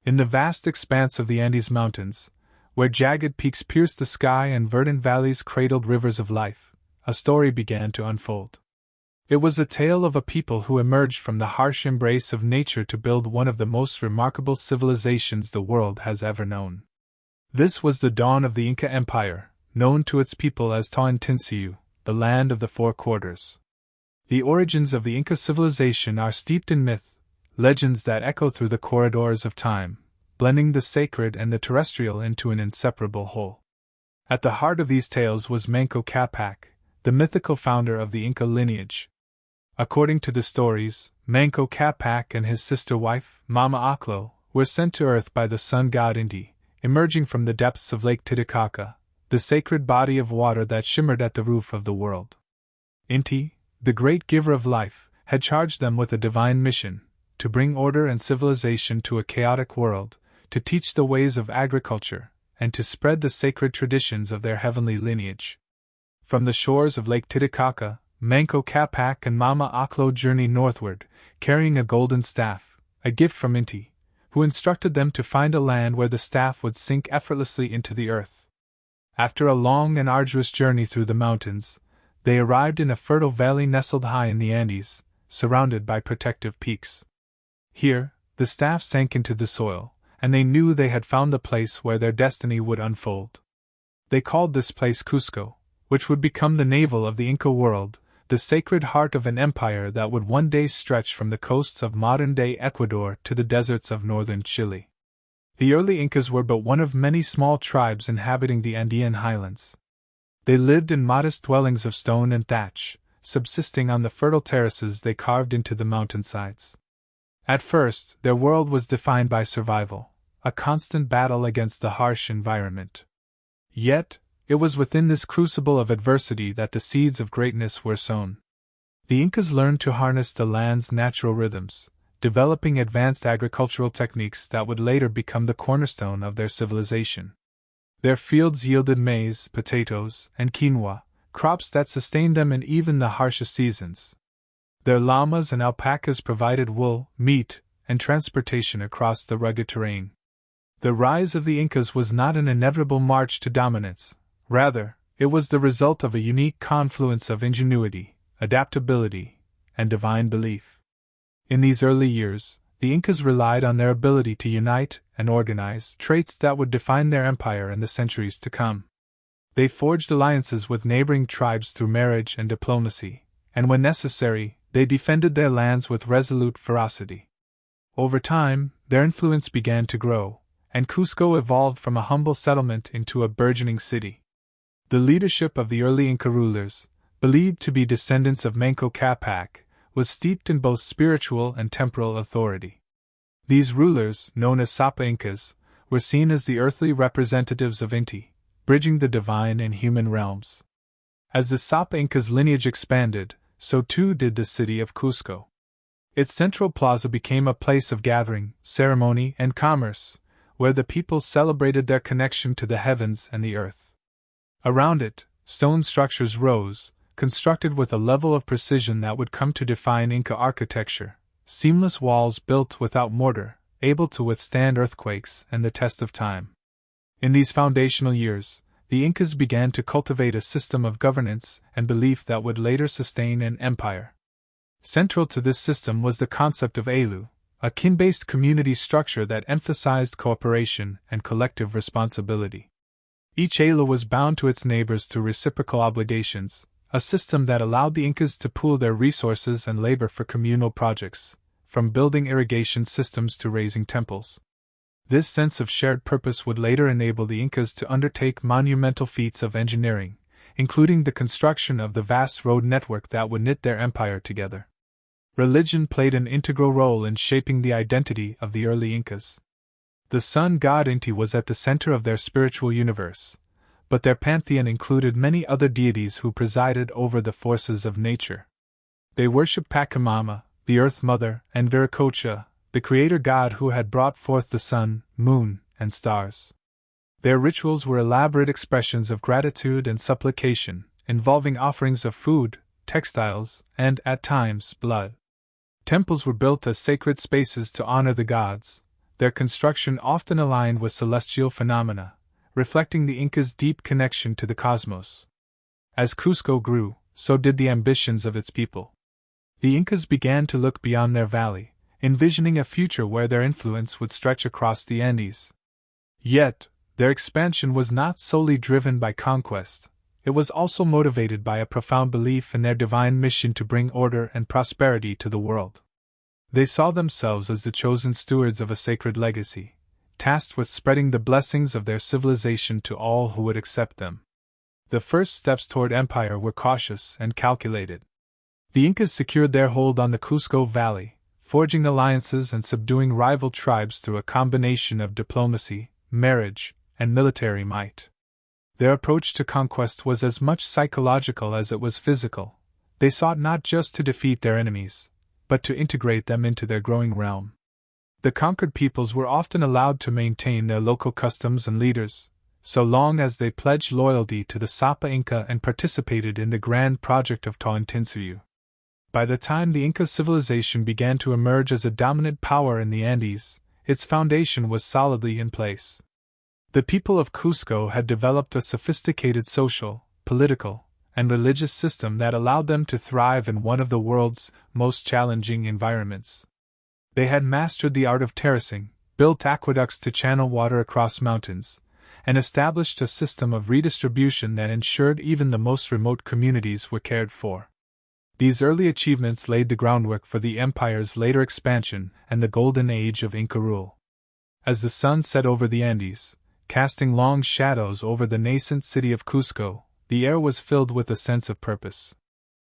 In the vast expanse of the Andes Mountains, where jagged peaks pierced the sky and verdant valleys cradled rivers of life, a story began to unfold. It was the tale of a people who emerged from the harsh embrace of nature to build one of the most remarkable civilizations the world has ever known. This was the dawn of the Inca Empire, known to its people as Tawantinsuyu, the land of the four quarters. The origins of the Inca civilization are steeped in myth, legends that echo through the corridors of time, blending the sacred and the terrestrial into an inseparable whole. At the heart of these tales was Manco Capac, the mythical founder of the Inca lineage. According to the stories, Manco Capac and his sister wife, Mama Aclo, were sent to earth by the sun god Inti, emerging from the depths of Lake Titicaca, the sacred body of water that shimmered at the roof of the world. Inti, the great giver of life, had charged them with a divine mission, to bring order and civilization to a chaotic world, to teach the ways of agriculture, and to spread the sacred traditions of their heavenly lineage. From the shores of Lake Titicaca, Manco Capac and Mama Aclo journeyed northward, carrying a golden staff, a gift from Inti, who instructed them to find a land where the staff would sink effortlessly into the earth. After a long and arduous journey through the mountains, they arrived in a fertile valley nestled high in the Andes, surrounded by protective peaks. Here, the staff sank into the soil, and they knew they had found the place where their destiny would unfold. They called this place Cusco, which would become the navel of the Inca world, the sacred heart of an empire that would one day stretch from the coasts of modern-day Ecuador to the deserts of northern Chile. The early Incas were but one of many small tribes inhabiting the Andean highlands. They lived in modest dwellings of stone and thatch, subsisting on the fertile terraces they carved into the mountainsides. At first, their world was defined by survival, a constant battle against the harsh environment. Yet, it was within this crucible of adversity that the seeds of greatness were sown. The Incas learned to harness the land's natural rhythms, developing advanced agricultural techniques that would later become the cornerstone of their civilization. Their fields yielded maize, potatoes, and quinoa, crops that sustained them in even the harshest seasons. Their llamas and alpacas provided wool, meat, and transportation across the rugged terrain. The rise of the Incas was not an inevitable march to dominance. Rather, it was the result of a unique confluence of ingenuity, adaptability, and divine belief. In these early years, the Incas relied on their ability to unite and organize, traits that would define their empire in the centuries to come. They forged alliances with neighboring tribes through marriage and diplomacy, and when necessary, they defended their lands with resolute ferocity. Over time, their influence began to grow, and Cusco evolved from a humble settlement into a burgeoning city. The leadership of the early Inca rulers, believed to be descendants of Manco Capac, was steeped in both spiritual and temporal authority. These rulers, known as Sapa Incas, were seen as the earthly representatives of Inti, bridging the divine and human realms. As the Sapa Incas' lineage expanded, so too did the city of Cusco. Its central plaza became a place of gathering, ceremony, and commerce, where the people celebrated their connection to the heavens and the earth. Around it, stone structures rose, constructed with a level of precision that would come to define Inca architecture, seamless walls built without mortar, able to withstand earthquakes and the test of time. In these foundational years, the Incas began to cultivate a system of governance and belief that would later sustain an empire. Central to this system was the concept of Elu, a kin-based community structure that emphasized cooperation and collective responsibility. Each Elu was bound to its neighbors through reciprocal obligations, a system that allowed the Incas to pool their resources and labor for communal projects, from building irrigation systems to raising temples. This sense of shared purpose would later enable the Incas to undertake monumental feats of engineering, including the construction of the vast road network that would knit their empire together. Religion played an integral role in shaping the identity of the early Incas. The sun god Inti was at the center of their spiritual universe, but their pantheon included many other deities who presided over the forces of nature. They worshipped Pachamama, the Earth Mother, and Viracocha, the creator god who had brought forth the sun, moon, and stars. Their rituals were elaborate expressions of gratitude and supplication, involving offerings of food, textiles, and, at times, blood. Temples were built as sacred spaces to honor the gods, their construction often aligned with celestial phenomena, reflecting the Incas' deep connection to the cosmos. As Cusco grew, so did the ambitions of its people. The Incas began to look beyond their valley, envisioning a future where their influence would stretch across the Andes. Yet, their expansion was not solely driven by conquest. It was also motivated by a profound belief in their divine mission to bring order and prosperity to the world. They saw themselves as the chosen stewards of a sacred legacy, tasked with spreading the blessings of their civilization to all who would accept them. The first steps toward empire were cautious and calculated. The Incas secured their hold on the Cusco Valley, forging alliances and subduing rival tribes through a combination of diplomacy, marriage, and military might. Their approach to conquest was as much psychological as it was physical. They sought not just to defeat their enemies, but to integrate them into their growing realm. The conquered peoples were often allowed to maintain their local customs and leaders, so long as they pledged loyalty to the Sapa Inca and participated in the grand project of Tawantinsuyu. By the time the Inca civilization began to emerge as a dominant power in the Andes, its foundation was solidly in place. The people of Cusco had developed a sophisticated social, political, and religious system that allowed them to thrive in one of the world's most challenging environments. They had mastered the art of terracing, built aqueducts to channel water across mountains, and established a system of redistribution that ensured even the most remote communities were cared for. These early achievements laid the groundwork for the empire's later expansion and the golden age of Inca rule. As the sun set over the Andes, casting long shadows over the nascent city of Cusco, the air was filled with a sense of purpose.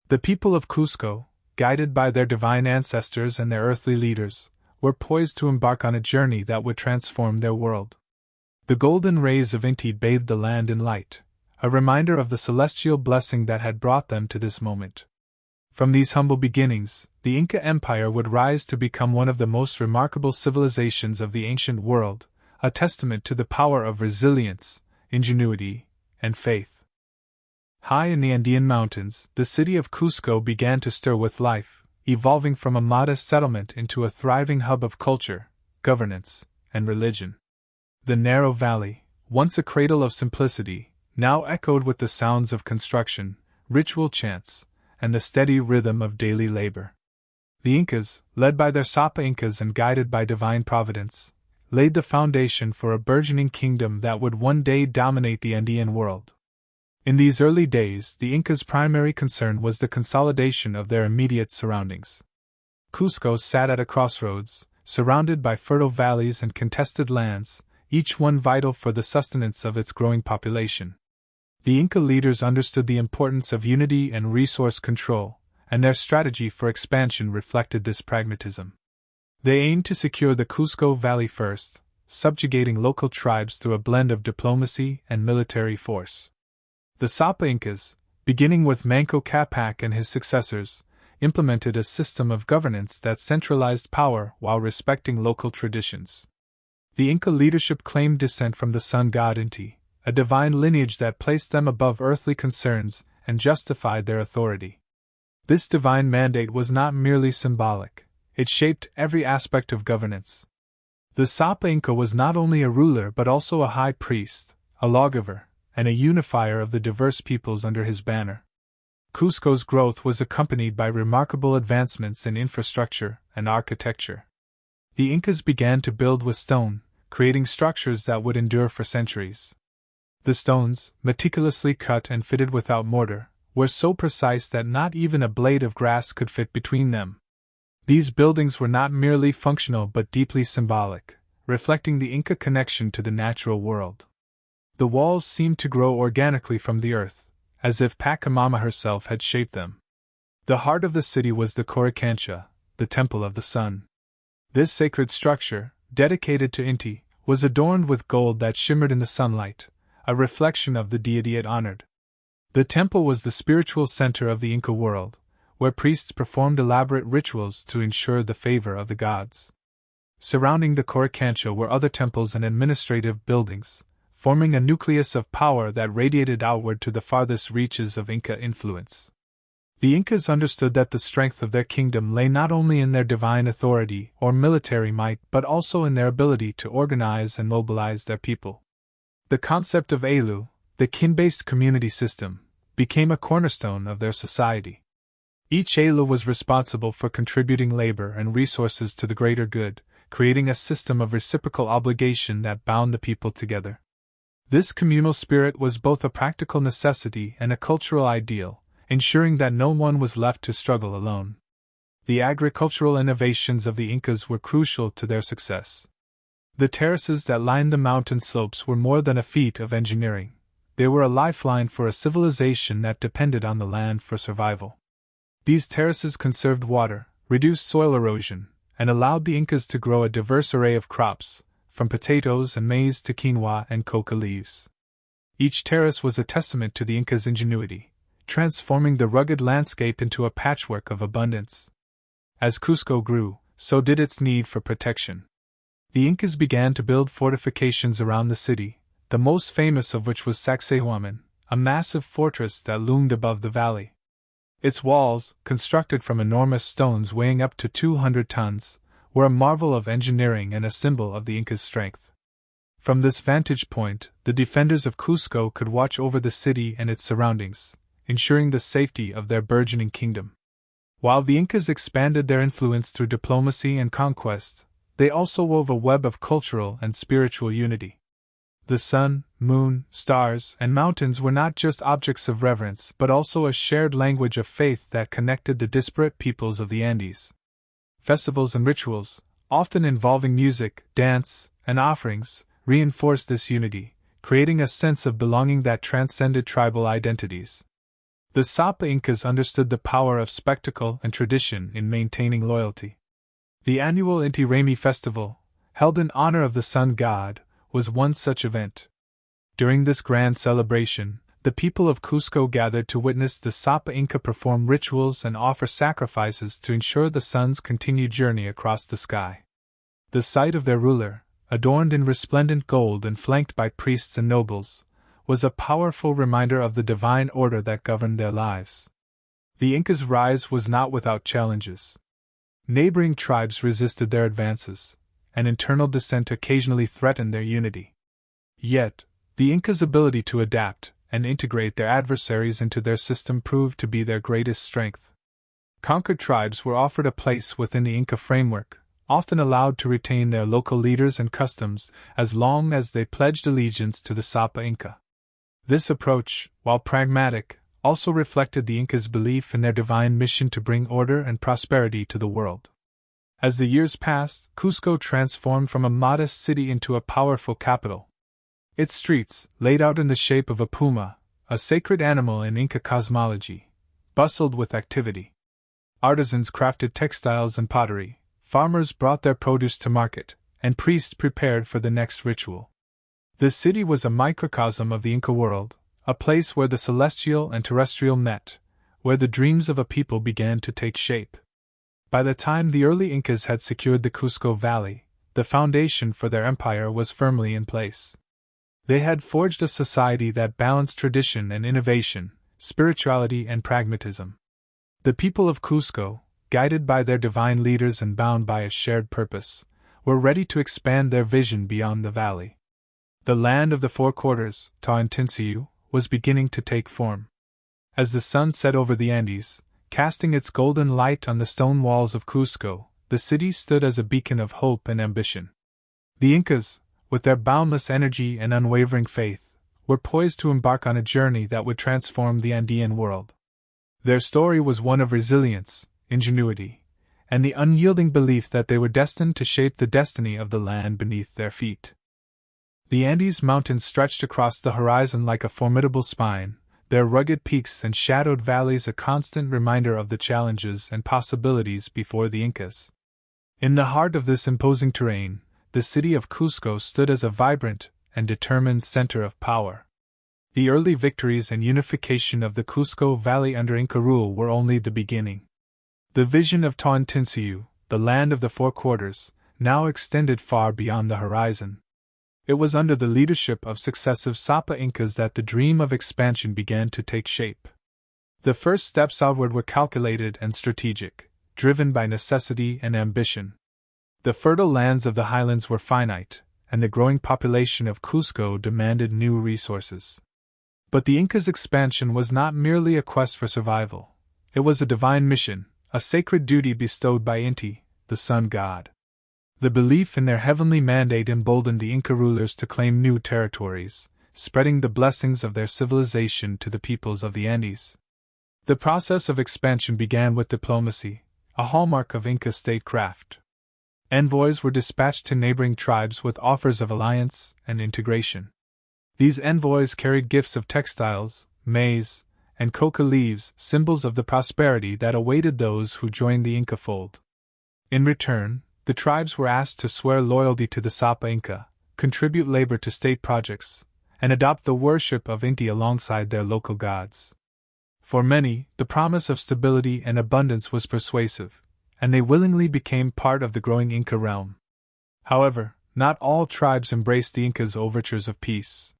The people of Cusco, guided by their divine ancestors and their earthly leaders, were poised to embark on a journey that would transform their world. The golden rays of Inti bathed the land in light, a reminder of the celestial blessing that had brought them to this moment. From these humble beginnings, the Inca Empire would rise to become one of the most remarkable civilizations of the ancient world, a testament to the power of resilience, ingenuity, and faith. High in the Andean mountains, the city of Cusco began to stir with life, evolving from a modest settlement into a thriving hub of culture, governance, and religion. The narrow valley, once a cradle of simplicity, now echoed with the sounds of construction, ritual chants, and the steady rhythm of daily labor. The Incas, led by their Sapa Incas and guided by divine providence, laid the foundation for a burgeoning kingdom that would one day dominate the Andean world. In these early days, the Incas' primary concern was the consolidation of their immediate surroundings. Cusco sat at a crossroads, surrounded by fertile valleys and contested lands, each one vital for the sustenance of its growing population. The Inca leaders understood the importance of unity and resource control, and their strategy for expansion reflected this pragmatism. They aimed to secure the Cusco Valley first, subjugating local tribes through a blend of diplomacy and military force. The Sapa Incas, beginning with Manco Capac and his successors, implemented a system of governance that centralized power while respecting local traditions. The Inca leadership claimed descent from the sun god Inti, a divine lineage that placed them above earthly concerns and justified their authority. This divine mandate was not merely symbolic, it shaped every aspect of governance. The Sapa Inca was not only a ruler but also a high priest, a lawgiver, and a unifier of the diverse peoples under his banner. Cusco's growth was accompanied by remarkable advancements in infrastructure and architecture. The Incas began to build with stone, creating structures that would endure for centuries. The stones, meticulously cut and fitted without mortar, were so precise that not even a blade of grass could fit between them. These buildings were not merely functional but deeply symbolic, reflecting the Inca connection to the natural world. The walls seemed to grow organically from the earth, as if Pachamama herself had shaped them. The heart of the city was the Coricancha, the Temple of the Sun. This sacred structure, dedicated to Inti, was adorned with gold that shimmered in the sunlight, a reflection of the deity it honored. The temple was the spiritual center of the Inca world, where priests performed elaborate rituals to ensure the favor of the gods. Surrounding the Coricancha were other temples and administrative buildings, forming a nucleus of power that radiated outward to the farthest reaches of Inca influence. The Incas understood that the strength of their kingdom lay not only in their divine authority or military might but also in their ability to organize and mobilize their people. The concept of elu, the kin-based community system, became a cornerstone of their society. Each elu was responsible for contributing labor and resources to the greater good, creating a system of reciprocal obligation that bound the people together. This communal spirit was both a practical necessity and a cultural ideal, ensuring that no one was left to struggle alone. The agricultural innovations of the Incas were crucial to their success. The terraces that lined the mountain slopes were more than a feat of engineering. They were a lifeline for a civilization that depended on the land for survival. These terraces conserved water, reduced soil erosion, and allowed the Incas to grow a diverse array of crops, from potatoes and maize to quinoa and coca leaves. Each terrace was a testament to the Incas' ingenuity, transforming the rugged landscape into a patchwork of abundance. As Cusco grew, so did its need for protection. The Incas began to build fortifications around the city, the most famous of which was Sacsayhuaman, a massive fortress that loomed above the valley. Its walls, constructed from enormous stones weighing up to 200 tons, were a marvel of engineering and a symbol of the Incas' strength. From this vantage point, the defenders of Cusco could watch over the city and its surroundings, ensuring the safety of their burgeoning kingdom. While the Incas expanded their influence through diplomacy and conquest, they also wove a web of cultural and spiritual unity. The sun, moon, stars, and mountains were not just objects of reverence but also a shared language of faith that connected the disparate peoples of the Andes. Festivals and rituals, often involving music, dance, and offerings, reinforced this unity, creating a sense of belonging that transcended tribal identities. The Sapa Incas understood the power of spectacle and tradition in maintaining loyalty. The annual Inti Raymi festival, held in honor of the sun god, was one such event. During this grand celebration, the people of Cusco gathered to witness the Sapa Inca perform rituals and offer sacrifices to ensure the sun's continued journey across the sky. The sight of their ruler, adorned in resplendent gold and flanked by priests and nobles, was a powerful reminder of the divine order that governed their lives. The Incas' rise was not without challenges. Neighboring tribes resisted their advances, and internal dissent occasionally threatened their unity. Yet, the Incas' ability to adapt and integrate their adversaries into their system proved to be their greatest strength. Conquered tribes were offered a place within the Inca framework, often allowed to retain their local leaders and customs as long as they pledged allegiance to the Sapa Inca. This approach, while pragmatic, also reflected the Incas' belief in their divine mission to bring order and prosperity to the world. As the years passed, Cusco transformed from a modest city into a powerful capital. Its streets, laid out in the shape of a puma, a sacred animal in Inca cosmology, bustled with activity. Artisans crafted textiles and pottery, farmers brought their produce to market, and priests prepared for the next ritual. The city was a microcosm of the Inca world, a place where the celestial and terrestrial met, where the dreams of a people began to take shape. By the time the early Incas had secured the Cusco Valley, the foundation for their empire was firmly in place. They had forged a society that balanced tradition and innovation, spirituality and pragmatism. The people of Cusco, guided by their divine leaders and bound by a shared purpose, were ready to expand their vision beyond the valley. The land of the four quarters, Tawantinsuyu, was beginning to take form. As the sun set over the Andes, casting its golden light on the stone walls of Cusco, the city stood as a beacon of hope and ambition. The Incas, with their boundless energy and unwavering faith, were poised to embark on a journey that would transform the Andean world. Their story was one of resilience, ingenuity, and the unyielding belief that they were destined to shape the destiny of the land beneath their feet. The Andes Mountains stretched across the horizon like a formidable spine, their rugged peaks and shadowed valleys a constant reminder of the challenges and possibilities before the Incas. In the heart of this imposing terrain, the city of Cusco stood as a vibrant and determined center of power. The early victories and unification of the Cusco Valley under Inca rule were only the beginning. The vision of Tawantinsuyu, the land of the four quarters, now extended far beyond the horizon. It was under the leadership of successive Sapa Incas that the dream of expansion began to take shape. The first steps outward were calculated and strategic, driven by necessity and ambition. The fertile lands of the highlands were finite, and the growing population of Cusco demanded new resources. But the Incas' expansion was not merely a quest for survival. It was a divine mission, a sacred duty bestowed by Inti, the sun god. The belief in their heavenly mandate emboldened the Inca rulers to claim new territories, spreading the blessings of their civilization to the peoples of the Andes. The process of expansion began with diplomacy, a hallmark of Inca statecraft. Envoys were dispatched to neighboring tribes with offers of alliance and integration. These envoys carried gifts of textiles, maize, and coca leaves, symbols of the prosperity that awaited those who joined the Inca fold. In return, the tribes were asked to swear loyalty to the Sapa Inca, contribute labor to state projects, and adopt the worship of Inti alongside their local gods. For many, the promise of stability and abundance was persuasive, and they willingly became part of the growing Inca realm. However, not all tribes embraced the Incas' overtures of peace.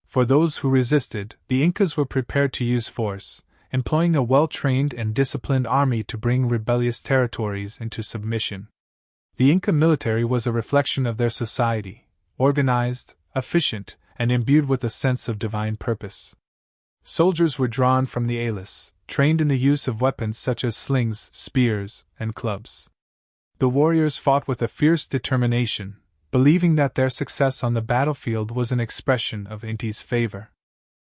For those who resisted, the Incas were prepared to use force, employing a well-trained and disciplined army to bring rebellious territories into submission. The Inca military was a reflection of their society, organized, efficient, and imbued with a sense of divine purpose. Soldiers were drawn from the Alis, trained in the use of weapons such as slings, spears, and clubs. The warriors fought with a fierce determination, believing that their success on the battlefield was an expression of Inti's favor.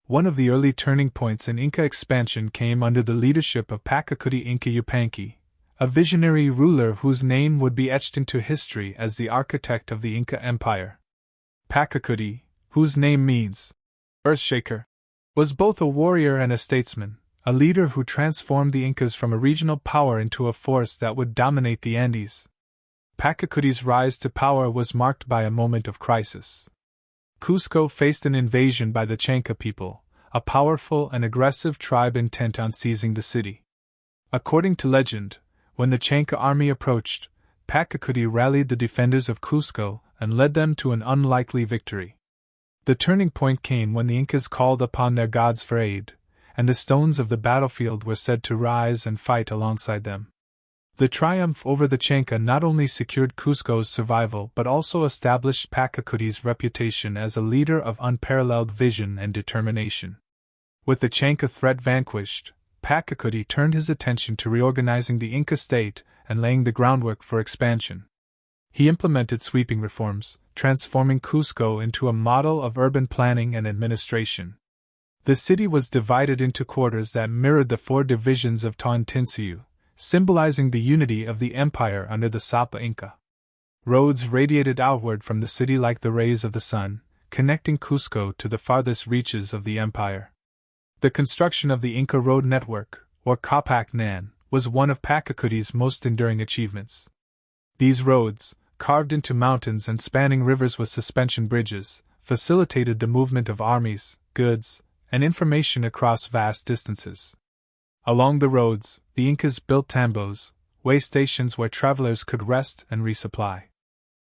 One of the early turning points in Inca expansion came under the leadership of Pachacuti Inca Yupanqui, a visionary ruler whose name would be etched into history as the architect of the Inca Empire. Pachacuti, whose name means earthshaker, was both a warrior and a statesman, a leader who transformed the Incas from a regional power into a force that would dominate the Andes. Pachacuti's rise to power was marked by a moment of crisis. Cusco faced an invasion by the Chanca people, a powerful and aggressive tribe intent on seizing the city. According to legend, when the Chanca army approached, Pachacuti rallied the defenders of Cusco and led them to an unlikely victory. The turning point came when the Incas called upon their gods for aid, and the stones of the battlefield were said to rise and fight alongside them. The triumph over the Chanca not only secured Cusco's survival but also established Pachacuti's reputation as a leader of unparalleled vision and determination. With the Chanca threat vanquished, Pachacuti turned his attention to reorganizing the Inca state and laying the groundwork for expansion. He implemented sweeping reforms, transforming Cusco into a model of urban planning and administration. The city was divided into quarters that mirrored the four divisions of Tawantinsuyu, symbolizing the unity of the empire under the Sapa Inca. Roads radiated outward from the city like the rays of the sun, connecting Cusco to the farthest reaches of the empire. The construction of the Inca Road Network, or Capac-Nan, was one of Pachacuti's most enduring achievements. These roads, carved into mountains and spanning rivers with suspension bridges, facilitated the movement of armies, goods, and information across vast distances. Along the roads, the Incas built tambos, way stations where travelers could rest and resupply.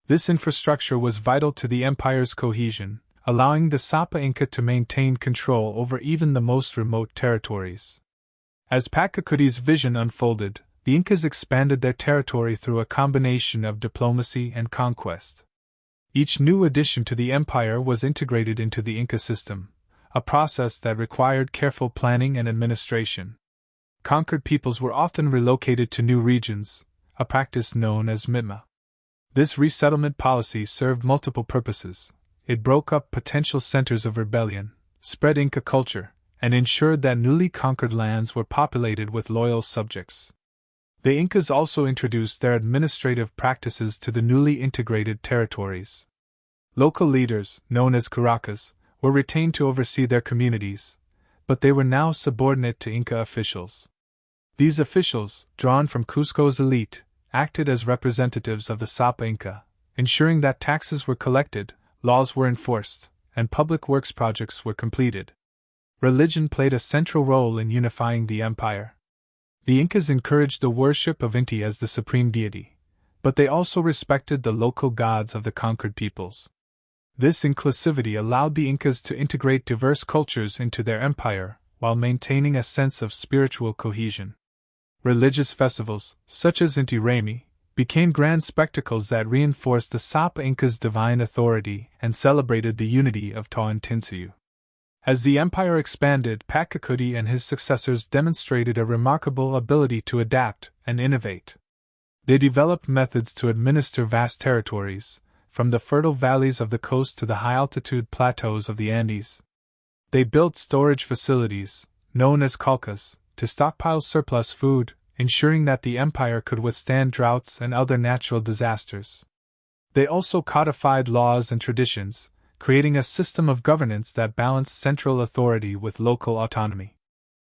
This infrastructure was vital to the empire's cohesion, allowing the Sapa Inca to maintain control over even the most remote territories. As Pachacuti's vision unfolded, the Incas expanded their territory through a combination of diplomacy and conquest. Each new addition to the empire was integrated into the Inca system, a process that required careful planning and administration. Conquered peoples were often relocated to new regions, a practice known as mitma. This resettlement policy served multiple purposes. It broke up potential centers of rebellion, spread Inca culture, and ensured that newly conquered lands were populated with loyal subjects. The Incas also introduced their administrative practices to the newly integrated territories. Local leaders, known as curacas, were retained to oversee their communities, but they were now subordinate to Inca officials. These officials, drawn from Cusco's elite, acted as representatives of the Sapa Inca, ensuring that taxes were collected, laws were enforced, and public works projects were completed. Religion played a central role in unifying the empire. The Incas encouraged the worship of Inti as the supreme deity, but they also respected the local gods of the conquered peoples. This inclusivity allowed the Incas to integrate diverse cultures into their empire, while maintaining a sense of spiritual cohesion. Religious festivals, such as Inti Raymi, became grand spectacles that reinforced the Sapa Inca's divine authority and celebrated the unity of Tawantinsuyu. As the empire expanded, Pachacuti and his successors demonstrated a remarkable ability to adapt and innovate. They developed methods to administer vast territories, from the fertile valleys of the coast to the high-altitude plateaus of the Andes. They built storage facilities, known as calcas, to stockpile surplus food, ensuring that the empire could withstand droughts and other natural disasters. They also codified laws and traditions, creating a system of governance that balanced central authority with local autonomy.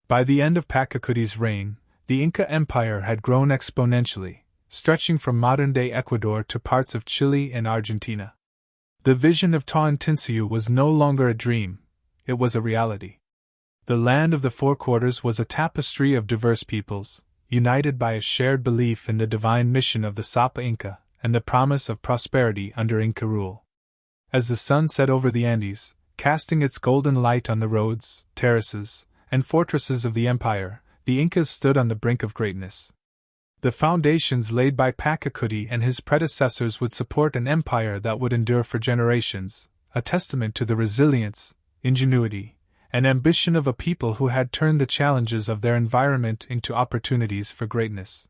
By the end of Pachacuti's reign, the Inca Empire had grown exponentially, stretching from modern-day Ecuador to parts of Chile and Argentina. The vision of Tawantinsuyu was no longer a dream, it was a reality. The land of the Four Quarters was a tapestry of diverse peoples, united by a shared belief in the divine mission of the Sapa Inca and the promise of prosperity under Inca rule. As the sun set over the Andes, casting its golden light on the roads, terraces, and fortresses of the empire, the Incas stood on the brink of greatness. The foundations laid by Pachacuti and his predecessors would support an empire that would endure for generations, a testament to the resilience, ingenuity, and ambition of a people who had turned the challenges of their environment into opportunities for greatness.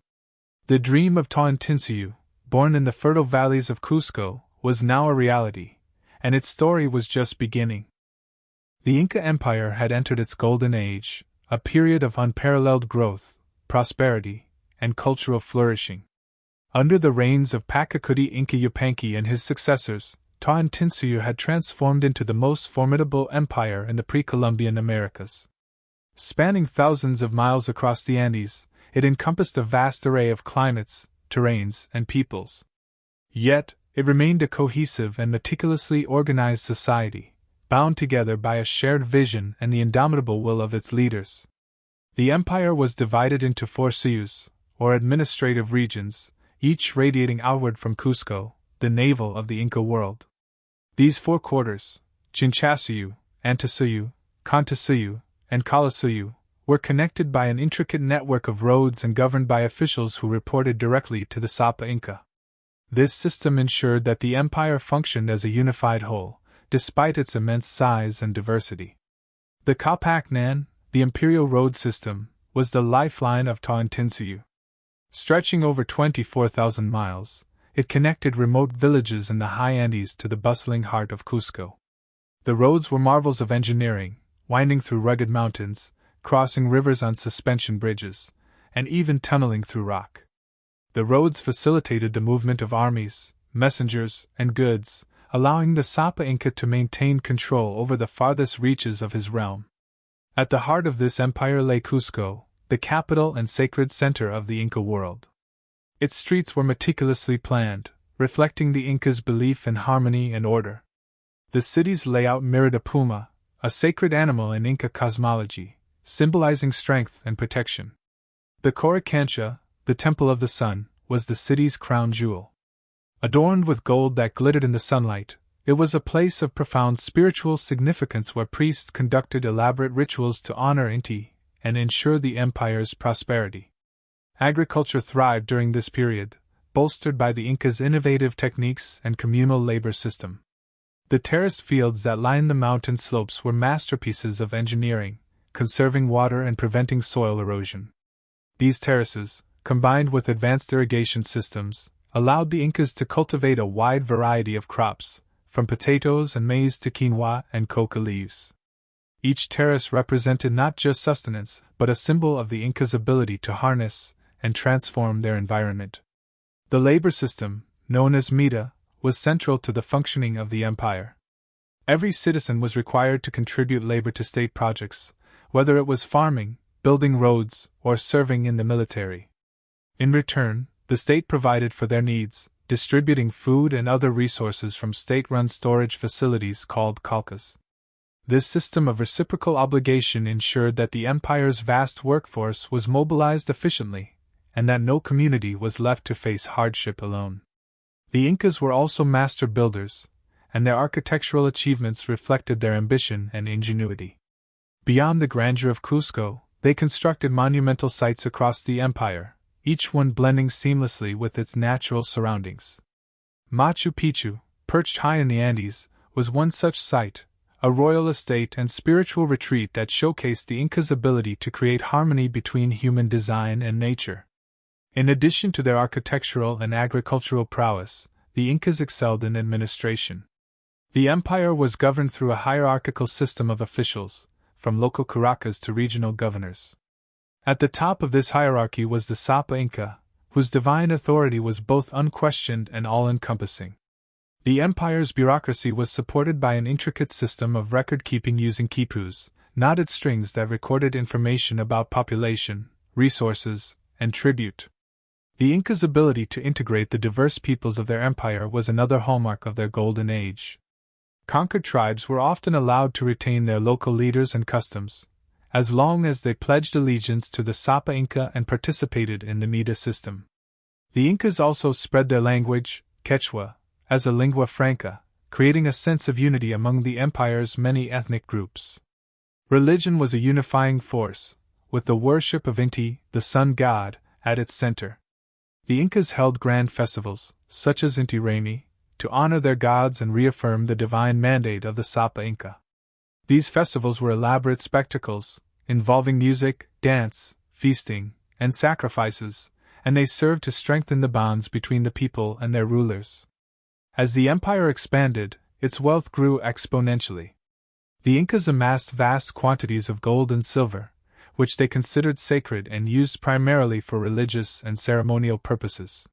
The dream of Tawantinsuyu, born in the fertile valleys of Cusco, was now a reality, and its story was just beginning. The Inca Empire had entered its golden age, a period of unparalleled growth, prosperity, and cultural flourishing. Under the reigns of Pachacuti Inca Yupanqui and his successors, Tawantinsuyu had transformed into the most formidable empire in the pre-Columbian Americas. Spanning thousands of miles across the Andes, it encompassed a vast array of climates, terrains, and peoples. Yet, it remained a cohesive and meticulously organized society, bound together by a shared vision and the indomitable will of its leaders. The empire was divided into four suyus, or administrative regions, each radiating outward from Cusco, the navel of the Inca world. These four quarters, Chinchasuyu, Antisuyu, Cantasuyu, and Calasuyu, were connected by an intricate network of roads and governed by officials who reported directly to the Sapa Inca. This system ensured that the empire functioned as a unified whole, despite its immense size and diversity. The Kapaknan, the imperial road system, was the lifeline of Tawantinsuyu. Stretching over 24,000 miles, it connected remote villages in the high Andes to the bustling heart of Cusco. The roads were marvels of engineering, winding through rugged mountains, crossing rivers on suspension bridges, and even tunneling through rock. The roads facilitated the movement of armies, messengers, and goods, allowing the Sapa Inca to maintain control over the farthest reaches of his realm. At the heart of this empire lay Cusco, the capital and sacred center of the Inca world. Its streets were meticulously planned, reflecting the Incas' belief in harmony and order. The city's layout mirrored a puma, a sacred animal in Inca cosmology, symbolizing strength and protection. The Coricancha, the Temple of the Sun, was the city's crown jewel. Adorned with gold that glittered in the sunlight, it was a place of profound spiritual significance where priests conducted elaborate rituals to honor Inti and ensure the empire's prosperity. Agriculture thrived during this period, bolstered by the Incas' innovative techniques and communal labor system. The terraced fields that lined the mountain slopes were masterpieces of engineering, conserving water and preventing soil erosion. These terraces, combined with advanced irrigation systems, allowed the Incas to cultivate a wide variety of crops, from potatoes and maize to quinoa and coca leaves. Each terrace represented not just sustenance, but a symbol of the Incas' ability to harness and transform their environment. The labor system, known as mita, was central to the functioning of the empire. Every citizen was required to contribute labor to state projects, whether it was farming, building roads, or serving in the military. In return, the state provided for their needs, distributing food and other resources from state-run storage facilities called calcas. This system of reciprocal obligation ensured that the empire's vast workforce was mobilized efficiently, and that no community was left to face hardship alone. The Incas were also master builders, and their architectural achievements reflected their ambition and ingenuity. Beyond the grandeur of Cusco, they constructed monumental sites across the empire, each one blending seamlessly with its natural surroundings. Machu Picchu, perched high in the Andes, was one such site, a royal estate and spiritual retreat that showcased the Incas' ability to create harmony between human design and nature. In addition to their architectural and agricultural prowess, the Incas excelled in administration. The empire was governed through a hierarchical system of officials, from local curacas to regional governors. At the top of this hierarchy was the Sapa Inca, whose divine authority was both unquestioned and all-encompassing. The empire's bureaucracy was supported by an intricate system of record-keeping using quipus, knotted strings that recorded information about population, resources, and tribute. The Incas' ability to integrate the diverse peoples of their empire was another hallmark of their golden age. Conquered tribes were often allowed to retain their local leaders and customs, as long as they pledged allegiance to the Sapa Inca and participated in the Mita system. The Incas also spread their language, Quechua, as a lingua franca, creating a sense of unity among the empire's many ethnic groups. Religion was a unifying force, with the worship of Inti, the sun god, at its center. The Incas held grand festivals, such as Inti Raymi, to honor their gods and reaffirm the divine mandate of the Sapa Inca. These festivals were elaborate spectacles, involving music, dance, feasting, and sacrifices, and they served to strengthen the bonds between the people and their rulers. As the empire expanded, its wealth grew exponentially. The Incas amassed vast quantities of gold and silver, which they considered sacred and used primarily for religious and ceremonial purposes.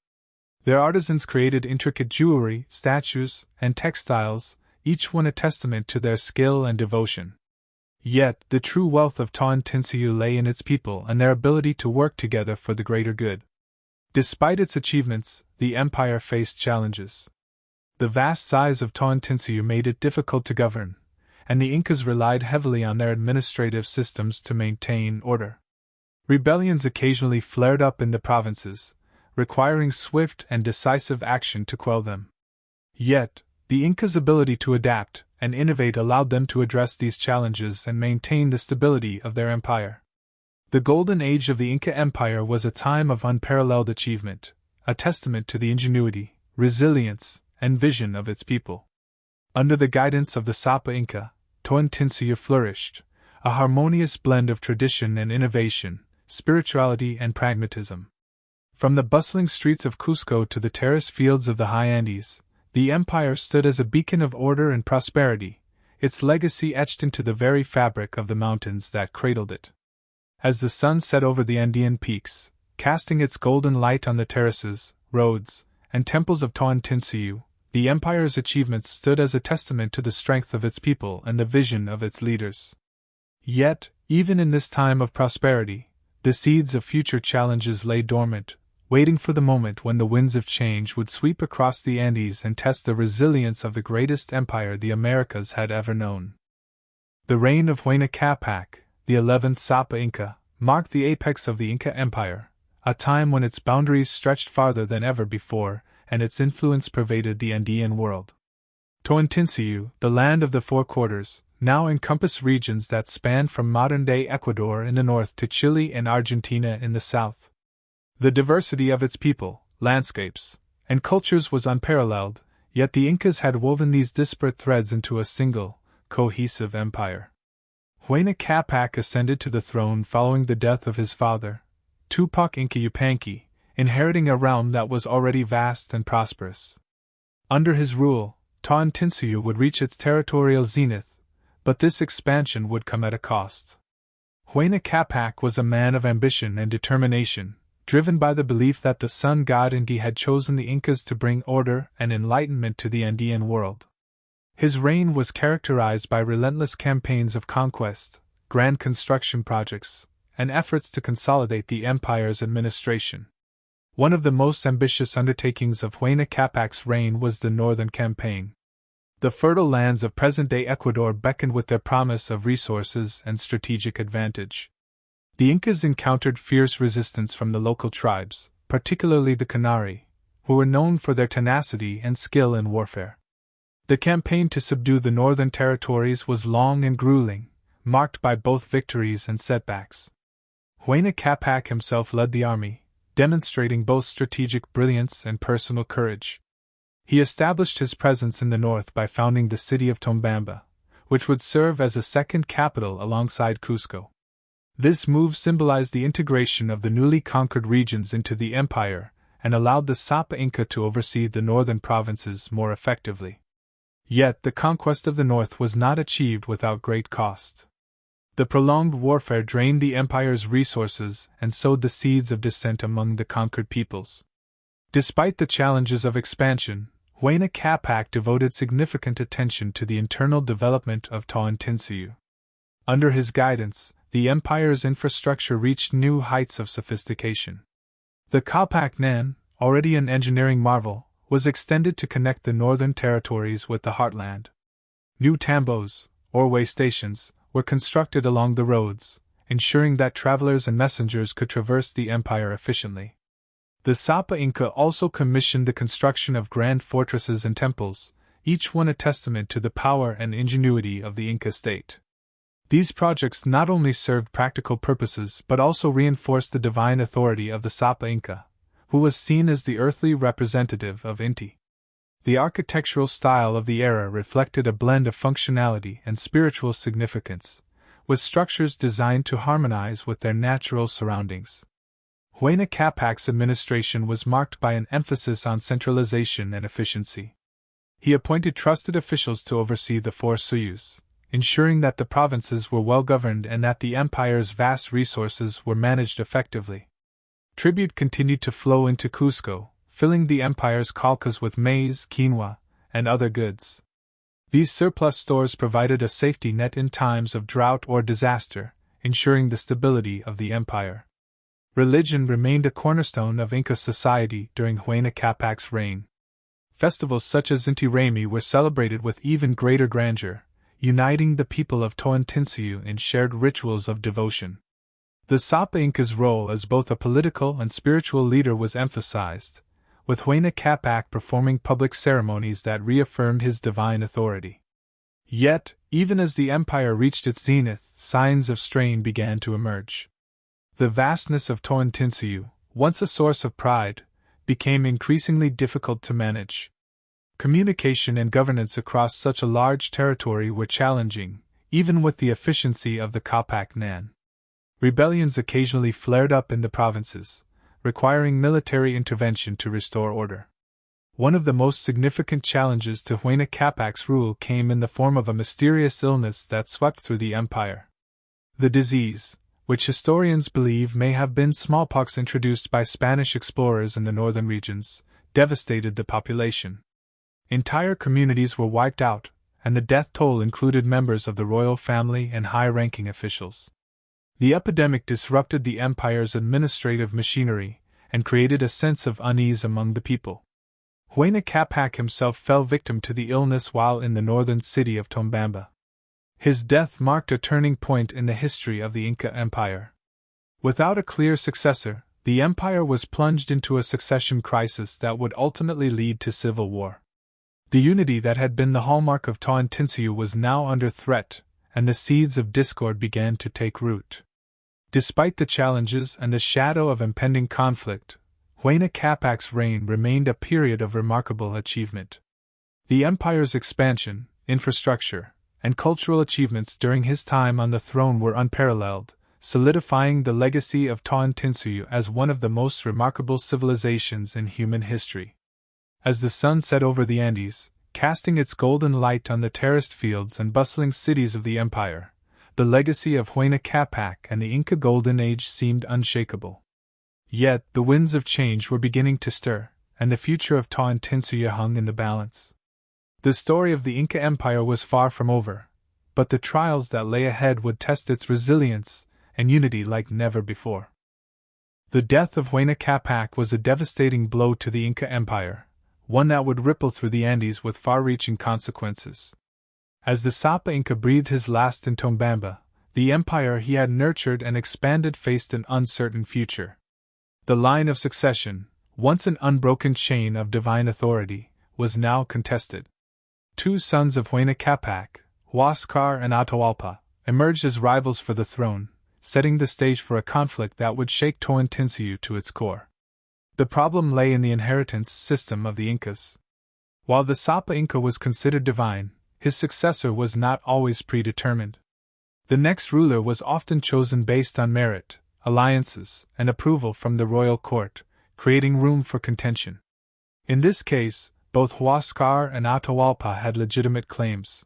Their artisans created intricate jewelry, statues, and textiles, each one a testament to their skill and devotion. Yet, the true wealth of Tawantinsuyu lay in its people and their ability to work together for the greater good. Despite its achievements, the empire faced challenges. The vast size of Tawantinsuyu made it difficult to govern, and the Incas relied heavily on their administrative systems to maintain order. Rebellions occasionally flared up in the provinces, requiring swift and decisive action to quell them. Yet, the Incas' ability to adapt and innovate allowed them to address these challenges and maintain the stability of their empire. The golden age of the Inca Empire was a time of unparalleled achievement, a testament to the ingenuity, resilience, and vision of its people. Under the guidance of the Sapa Inca, Tawantinsuyu flourished, a harmonious blend of tradition and innovation, spirituality and pragmatism. From the bustling streets of Cusco to the terrace fields of the high Andes, the empire stood as a beacon of order and prosperity, its legacy etched into the very fabric of the mountains that cradled it. As the sun set over the Andean peaks, casting its golden light on the terraces, roads, and temples of Tawantinsuyu, the empire's achievements stood as a testament to the strength of its people and the vision of its leaders. Yet, even in this time of prosperity, the seeds of future challenges lay dormant, waiting for the moment when the winds of change would sweep across the Andes and test the resilience of the greatest empire the Americas had ever known. The reign of Huayna Capac, the 11th Sapa Inca, marked the apex of the Inca Empire, a time when its boundaries stretched farther than ever before, and its influence pervaded the Andean world. Tawantinsuyu, the land of the Four Quarters, now encompassed regions that spanned from modern-day Ecuador in the north to Chile and Argentina in the south. The diversity of its people, landscapes, and cultures was unparalleled, yet the Incas had woven these disparate threads into a single, cohesive empire. Huayna Capac ascended to the throne following the death of his father, Tupac Inca Yupanqui, inheriting a realm that was already vast and prosperous. Under his rule, Tawantinsuyu would reach its territorial zenith, but this expansion would come at a cost. Huayna Capac was a man of ambition and determination, driven by the belief that the sun god Inti had chosen the Incas to bring order and enlightenment to the Andean world. His reign was characterized by relentless campaigns of conquest, grand construction projects, and efforts to consolidate the empire's administration. One of the most ambitious undertakings of Huayna Capac's reign was the Northern Campaign. The fertile lands of present-day Ecuador beckoned with their promise of resources and strategic advantage. The Incas encountered fierce resistance from the local tribes, particularly the Canari, who were known for their tenacity and skill in warfare. The campaign to subdue the northern territories was long and grueling, marked by both victories and setbacks. Huayna Capac himself led the army, demonstrating both strategic brilliance and personal courage. He established his presence in the north by founding the city of Tombamba, which would serve as a second capital alongside Cusco. This move symbolized the integration of the newly conquered regions into the empire and allowed the Sapa Inca to oversee the northern provinces more effectively. Yet the conquest of the north was not achieved without great cost. The prolonged warfare drained the empire's resources and sowed the seeds of dissent among the conquered peoples. Despite the challenges of expansion, Huayna Capac devoted significant attention to the internal development of Tawantinsuyu. Under his guidance, the empire's infrastructure reached new heights of sophistication. The Capac Nan, already an engineering marvel, was extended to connect the northern territories with the heartland. New tambos, or way stations, were constructed along the roads, ensuring that travelers and messengers could traverse the empire efficiently. The Sapa Inca also commissioned the construction of grand fortresses and temples, each one a testament to the power and ingenuity of the Inca state. These projects not only served practical purposes but also reinforced the divine authority of the Sapa Inca, who was seen as the earthly representative of Inti. The architectural style of the era reflected a blend of functionality and spiritual significance, with structures designed to harmonize with their natural surroundings. Huayna Capac's administration was marked by an emphasis on centralization and efficiency. He appointed trusted officials to oversee the four suyus, ensuring that the provinces were well governed and that the empire's vast resources were managed effectively. Tribute continued to flow into Cusco, filling the empire's calcas with maize, quinoa, and other goods. These surplus stores provided a safety net in times of drought or disaster, ensuring the stability of the empire. Religion remained a cornerstone of Inca society during Huayna Capac's reign. Festivals such as Inti Raymi were celebrated with even greater grandeur, uniting the people of Tawantinsuyu in shared rituals of devotion. The Sapa Inca's role as both a political and spiritual leader was emphasized, with Huayna Capac performing public ceremonies that reaffirmed his divine authority. Yet, even as the empire reached its zenith, signs of strain began to emerge. The vastness of Tawantinsuyu, once a source of pride, became increasingly difficult to manage. Communication and governance across such a large territory were challenging, even with the efficiency of the Capac Nan. Rebellions occasionally flared up in the provinces, requiring military intervention to restore order. One of the most significant challenges to Huayna Capac's rule came in the form of a mysterious illness that swept through the empire. The disease, which historians believe may have been smallpox introduced by Spanish explorers in the northern regions, devastated the population. Entire communities were wiped out, and the death toll included members of the royal family and high-ranking officials. The epidemic disrupted the empire's administrative machinery and created a sense of unease among the people. Huayna Capac himself fell victim to the illness while in the northern city of Tombamba. His death marked a turning point in the history of the Inca Empire. Without a clear successor, the empire was plunged into a succession crisis that would ultimately lead to civil war. The unity that had been the hallmark of Tawantinsuyu was now under threat, and the seeds of discord began to take root. Despite the challenges and the shadow of impending conflict, Huayna Capac's reign remained a period of remarkable achievement. The empire's expansion, infrastructure, and cultural achievements during his time on the throne were unparalleled, solidifying the legacy of Tawantinsuyu as one of the most remarkable civilizations in human history. As the sun set over the Andes, casting its golden light on the terraced fields and bustling cities of the empire, the legacy of Huayna Capac and the Inca Golden Age seemed unshakable. Yet, the winds of change were beginning to stir, and the future of Tawantinsuyu hung in the balance. The story of the Inca Empire was far from over, but the trials that lay ahead would test its resilience and unity like never before. The death of Huayna Capac was a devastating blow to the Inca Empire, one that would ripple through the Andes with far-reaching consequences. As the Sapa Inca breathed his last in Tombamba, the empire he had nurtured and expanded faced an uncertain future. The line of succession, once an unbroken chain of divine authority, was now contested. Two sons of Huayna Capac, Huáscar and Atahualpa, emerged as rivals for the throne, setting the stage for a conflict that would shake Toantinsuyu to its core. The problem lay in the inheritance system of the Incas. While the Sapa Inca was considered divine, his successor was not always predetermined. The next ruler was often chosen based on merit, alliances, and approval from the royal court, creating room for contention. In this case, both Huáscar and Atahualpa had legitimate claims.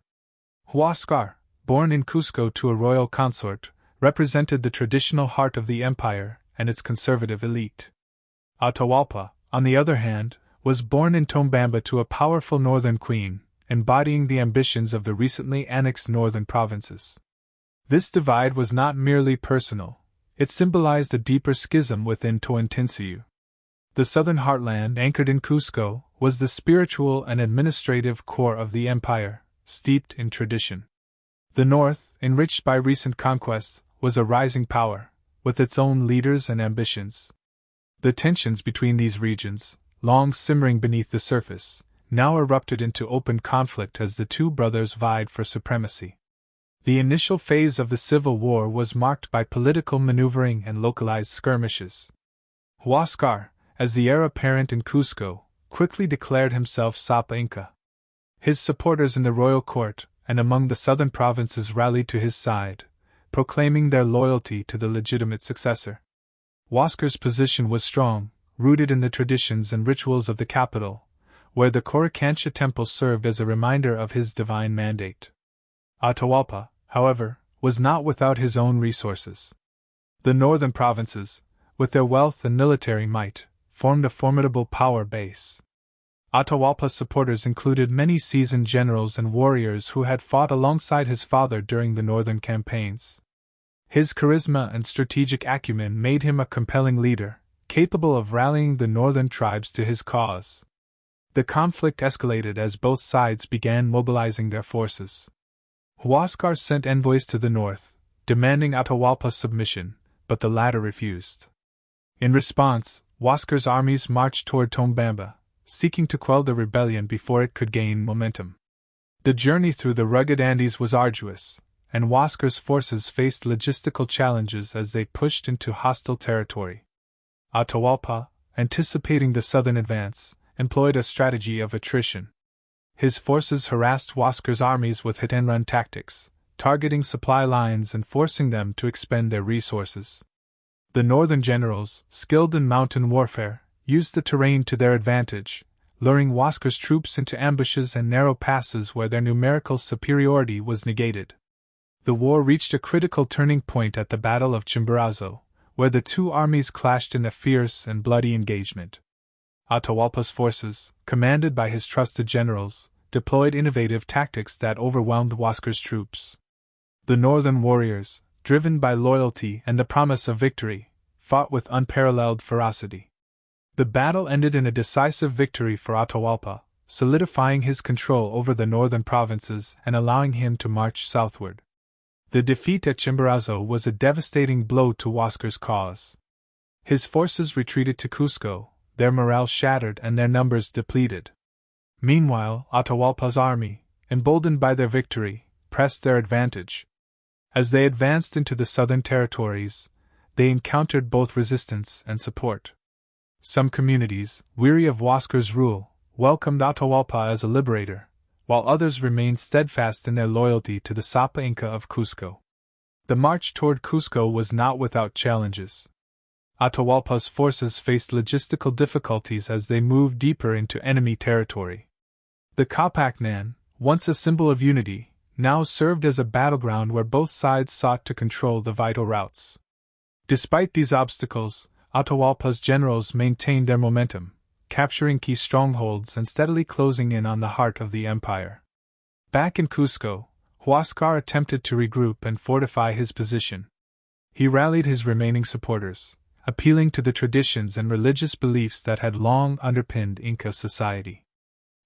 Huáscar, born in Cusco to a royal consort, represented the traditional heart of the empire and its conservative elite. Atahualpa, on the other hand, was born in Tombamba to a powerful northern queen, embodying the ambitions of the recently annexed northern provinces. This divide was not merely personal, it symbolized a deeper schism within Toantinsuyu. The southern heartland, anchored in Cusco, was the spiritual and administrative core of the empire, steeped in tradition. The north, enriched by recent conquests, was a rising power, with its own leaders and ambitions. The tensions between these regions, long simmering beneath the surface, now erupted into open conflict as the two brothers vied for supremacy. The initial phase of the civil war was marked by political maneuvering and localized skirmishes. Huáscar, as the heir apparent in Cusco, quickly declared himself Sapa Inca. His supporters in the royal court and among the southern provinces rallied to his side, proclaiming their loyalty to the legitimate successor. Huáscar's position was strong, rooted in the traditions and rituals of the capital, where the Coricancha temple served as a reminder of his divine mandate. Atahualpa, however, was not without his own resources. The northern provinces, with their wealth and military might, formed a formidable power base. Atahualpa's supporters included many seasoned generals and warriors who had fought alongside his father during the northern campaigns. His charisma and strategic acumen made him a compelling leader, capable of rallying the northern tribes to his cause. The conflict escalated as both sides began mobilizing their forces. Huáscar sent envoys to the north, demanding Atahualpa's submission, but the latter refused. In response, Huáscar's armies marched toward Tombamba, seeking to quell the rebellion before it could gain momentum. The journey through the rugged Andes was arduous, and Huáscar's forces faced logistical challenges as they pushed into hostile territory. Atahualpa, anticipating the southern advance, employed a strategy of attrition. His forces harassed Huáscar's armies with hit-and-run tactics, targeting supply lines and forcing them to expend their resources. The northern generals, skilled in mountain warfare, used the terrain to their advantage, luring Huáscar's troops into ambushes and narrow passes where their numerical superiority was negated. The war reached a critical turning point at the Battle of Chimborazo, where the two armies clashed in a fierce and bloody engagement. Atahualpa's forces, commanded by his trusted generals, deployed innovative tactics that overwhelmed Huáscar's troops. The northern warriors, driven by loyalty and the promise of victory, fought with unparalleled ferocity. The battle ended in a decisive victory for Atahualpa, solidifying his control over the northern provinces and allowing him to march southward. The defeat at Chimborazo was a devastating blow to Huáscar's cause. His forces retreated to Cusco, their morale shattered and their numbers depleted. Meanwhile, Atahualpa's army, emboldened by their victory, pressed their advantage. As they advanced into the southern territories, they encountered both resistance and support. Some communities, weary of Huáscar's rule, welcomed Atahualpa as a liberator, while others remained steadfast in their loyalty to the Sapa Inca of Cusco. The march toward Cusco was not without challenges. Atahualpa's forces faced logistical difficulties as they moved deeper into enemy territory. The Capacnan, once a symbol of unity, now served as a battleground where both sides sought to control the vital routes. Despite these obstacles, Atahualpa's generals maintained their momentum, capturing key strongholds and steadily closing in on the heart of the empire. Back in Cusco, Huáscar attempted to regroup and fortify his position. He rallied his remaining supporters, appealing to the traditions and religious beliefs that had long underpinned Inca society.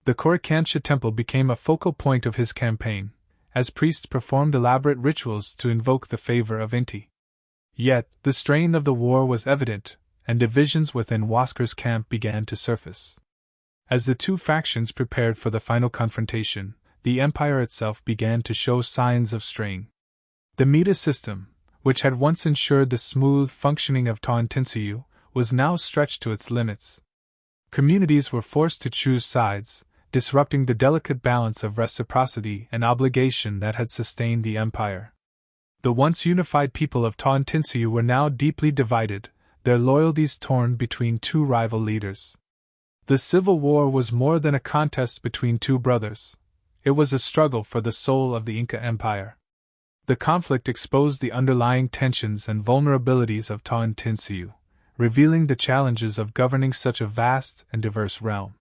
The Coricancha temple became a focal point of his campaign, as priests performed elaborate rituals to invoke the favor of Inti. Yet, the strain of the war was evident, and divisions within Huáscar's camp began to surface. As the two factions prepared for the final confrontation, the empire itself began to show signs of strain. The Mita system, which had once ensured the smooth functioning of Tawantinsuyu, was now stretched to its limits. Communities were forced to choose sides, disrupting the delicate balance of reciprocity and obligation that had sustained the empire. The once unified people of Tawantinsuyu were now deeply divided, their loyalties torn between two rival leaders. The civil war was more than a contest between two brothers. It was a struggle for the soul of the Inca Empire. The conflict exposed the underlying tensions and vulnerabilities of Tawantinsuyu, revealing the challenges of governing such a vast and diverse realm.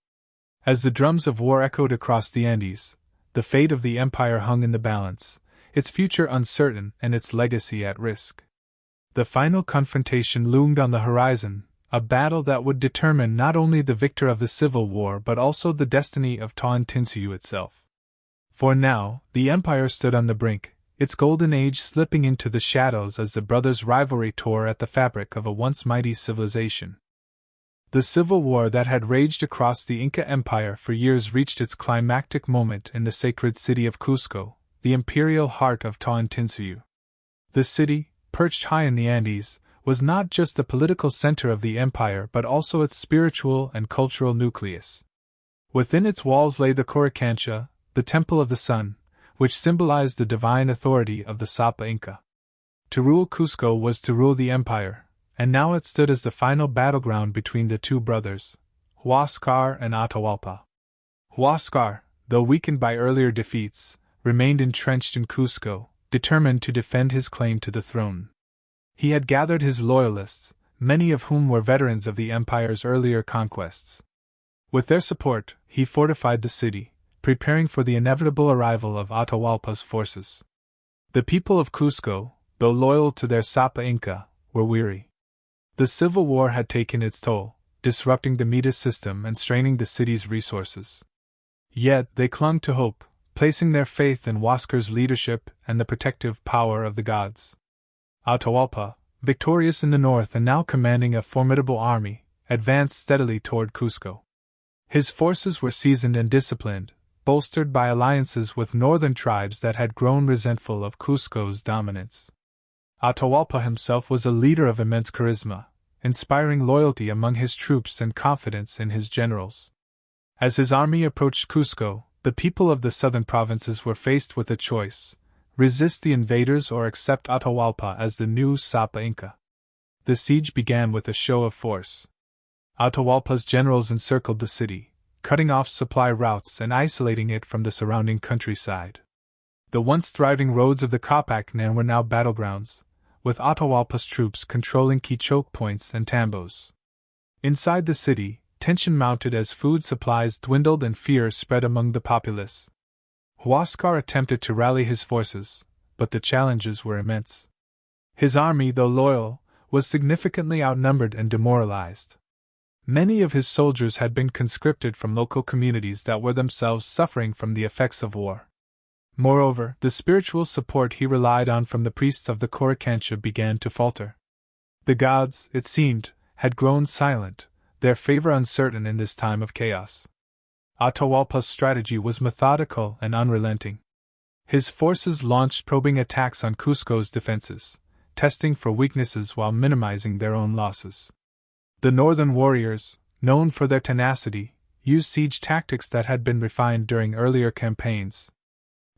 As the drums of war echoed across the Andes, the fate of the empire hung in the balance, its future uncertain and its legacy at risk. The final confrontation loomed on the horizon, a battle that would determine not only the victor of the civil war but also the destiny of Tawantinsuyu itself. For now, the empire stood on the brink, its golden age slipping into the shadows as the brothers' rivalry tore at the fabric of a once mighty civilization. The civil war that had raged across the Inca Empire for years reached its climactic moment in the sacred city of Cusco, the imperial heart of Tawantinsuyu. The city, perched high in the Andes, was not just the political center of the empire but also its spiritual and cultural nucleus. Within its walls lay the Coricancha, the Temple of the Sun, which symbolized the divine authority of the Sapa Inca. To rule Cusco was to rule the empire, and now it stood as the final battleground between the two brothers, Huáscar and Atahualpa. Huáscar, though weakened by earlier defeats, remained entrenched in Cusco, determined to defend his claim to the throne. He had gathered his loyalists, many of whom were veterans of the empire's earlier conquests. With their support, he fortified the city, preparing for the inevitable arrival of Atahualpa's forces. The people of Cusco, though loyal to their Sapa Inca, were weary. The civil war had taken its toll, disrupting the Mita system and straining the city's resources. Yet they clung to hope, placing their faith in Huáscar's leadership and the protective power of the gods. Atahualpa, victorious in the north and now commanding a formidable army, advanced steadily toward Cusco. His forces were seasoned and disciplined, bolstered by alliances with northern tribes that had grown resentful of Cusco's dominance. Atahualpa himself was a leader of immense charisma, inspiring loyalty among his troops and confidence in his generals. As his army approached Cusco, the people of the southern provinces were faced with a choice: resist the invaders or accept Atahualpa as the new Sapa Inca. The siege began with a show of force. Atahualpa's generals encircled the city, cutting off supply routes and isolating it from the surrounding countryside. The once thriving roads of the Capacnan were now battlegrounds, with Atahualpa's troops controlling key choke points and tambos. Inside the city, tension mounted as food supplies dwindled and fear spread among the populace. Huáscar attempted to rally his forces, but the challenges were immense. His army, though loyal, was significantly outnumbered and demoralized. Many of his soldiers had been conscripted from local communities that were themselves suffering from the effects of war. Moreover, the spiritual support he relied on from the priests of the Coricancha began to falter. The gods, it seemed, had grown silent, their favor uncertain in this time of chaos. Atahualpa's strategy was methodical and unrelenting. His forces launched probing attacks on Cusco's defenses, testing for weaknesses while minimizing their own losses. The northern warriors, known for their tenacity, used siege tactics that had been refined during earlier campaigns.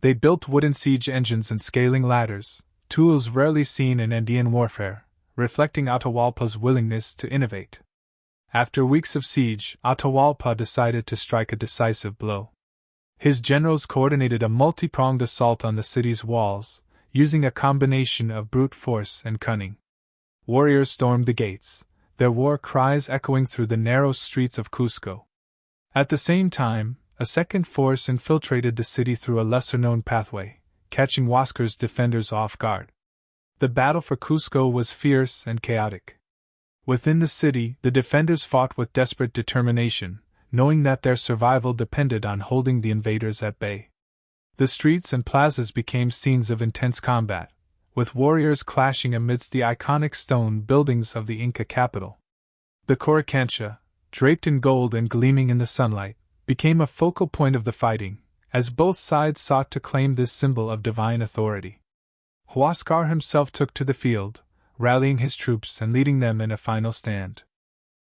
They built wooden siege engines and scaling ladders, tools rarely seen in Andean warfare, reflecting Atahualpa's willingness to innovate. After weeks of siege, Atahualpa decided to strike a decisive blow. His generals coordinated a multi-pronged assault on the city's walls, using a combination of brute force and cunning. Warriors stormed the gates, their war cries echoing through the narrow streets of Cusco. At the same time, a second force infiltrated the city through a lesser-known pathway, catching Huáscar's defenders off guard. The battle for Cusco was fierce and chaotic. Within the city, the defenders fought with desperate determination, knowing that their survival depended on holding the invaders at bay. The streets and plazas became scenes of intense combat, with warriors clashing amidst the iconic stone buildings of the Inca capital. The Coricancha, draped in gold and gleaming in the sunlight, became a focal point of the fighting, as both sides sought to claim this symbol of divine authority. Huáscar himself took to the field, rallying his troops and leading them in a final stand.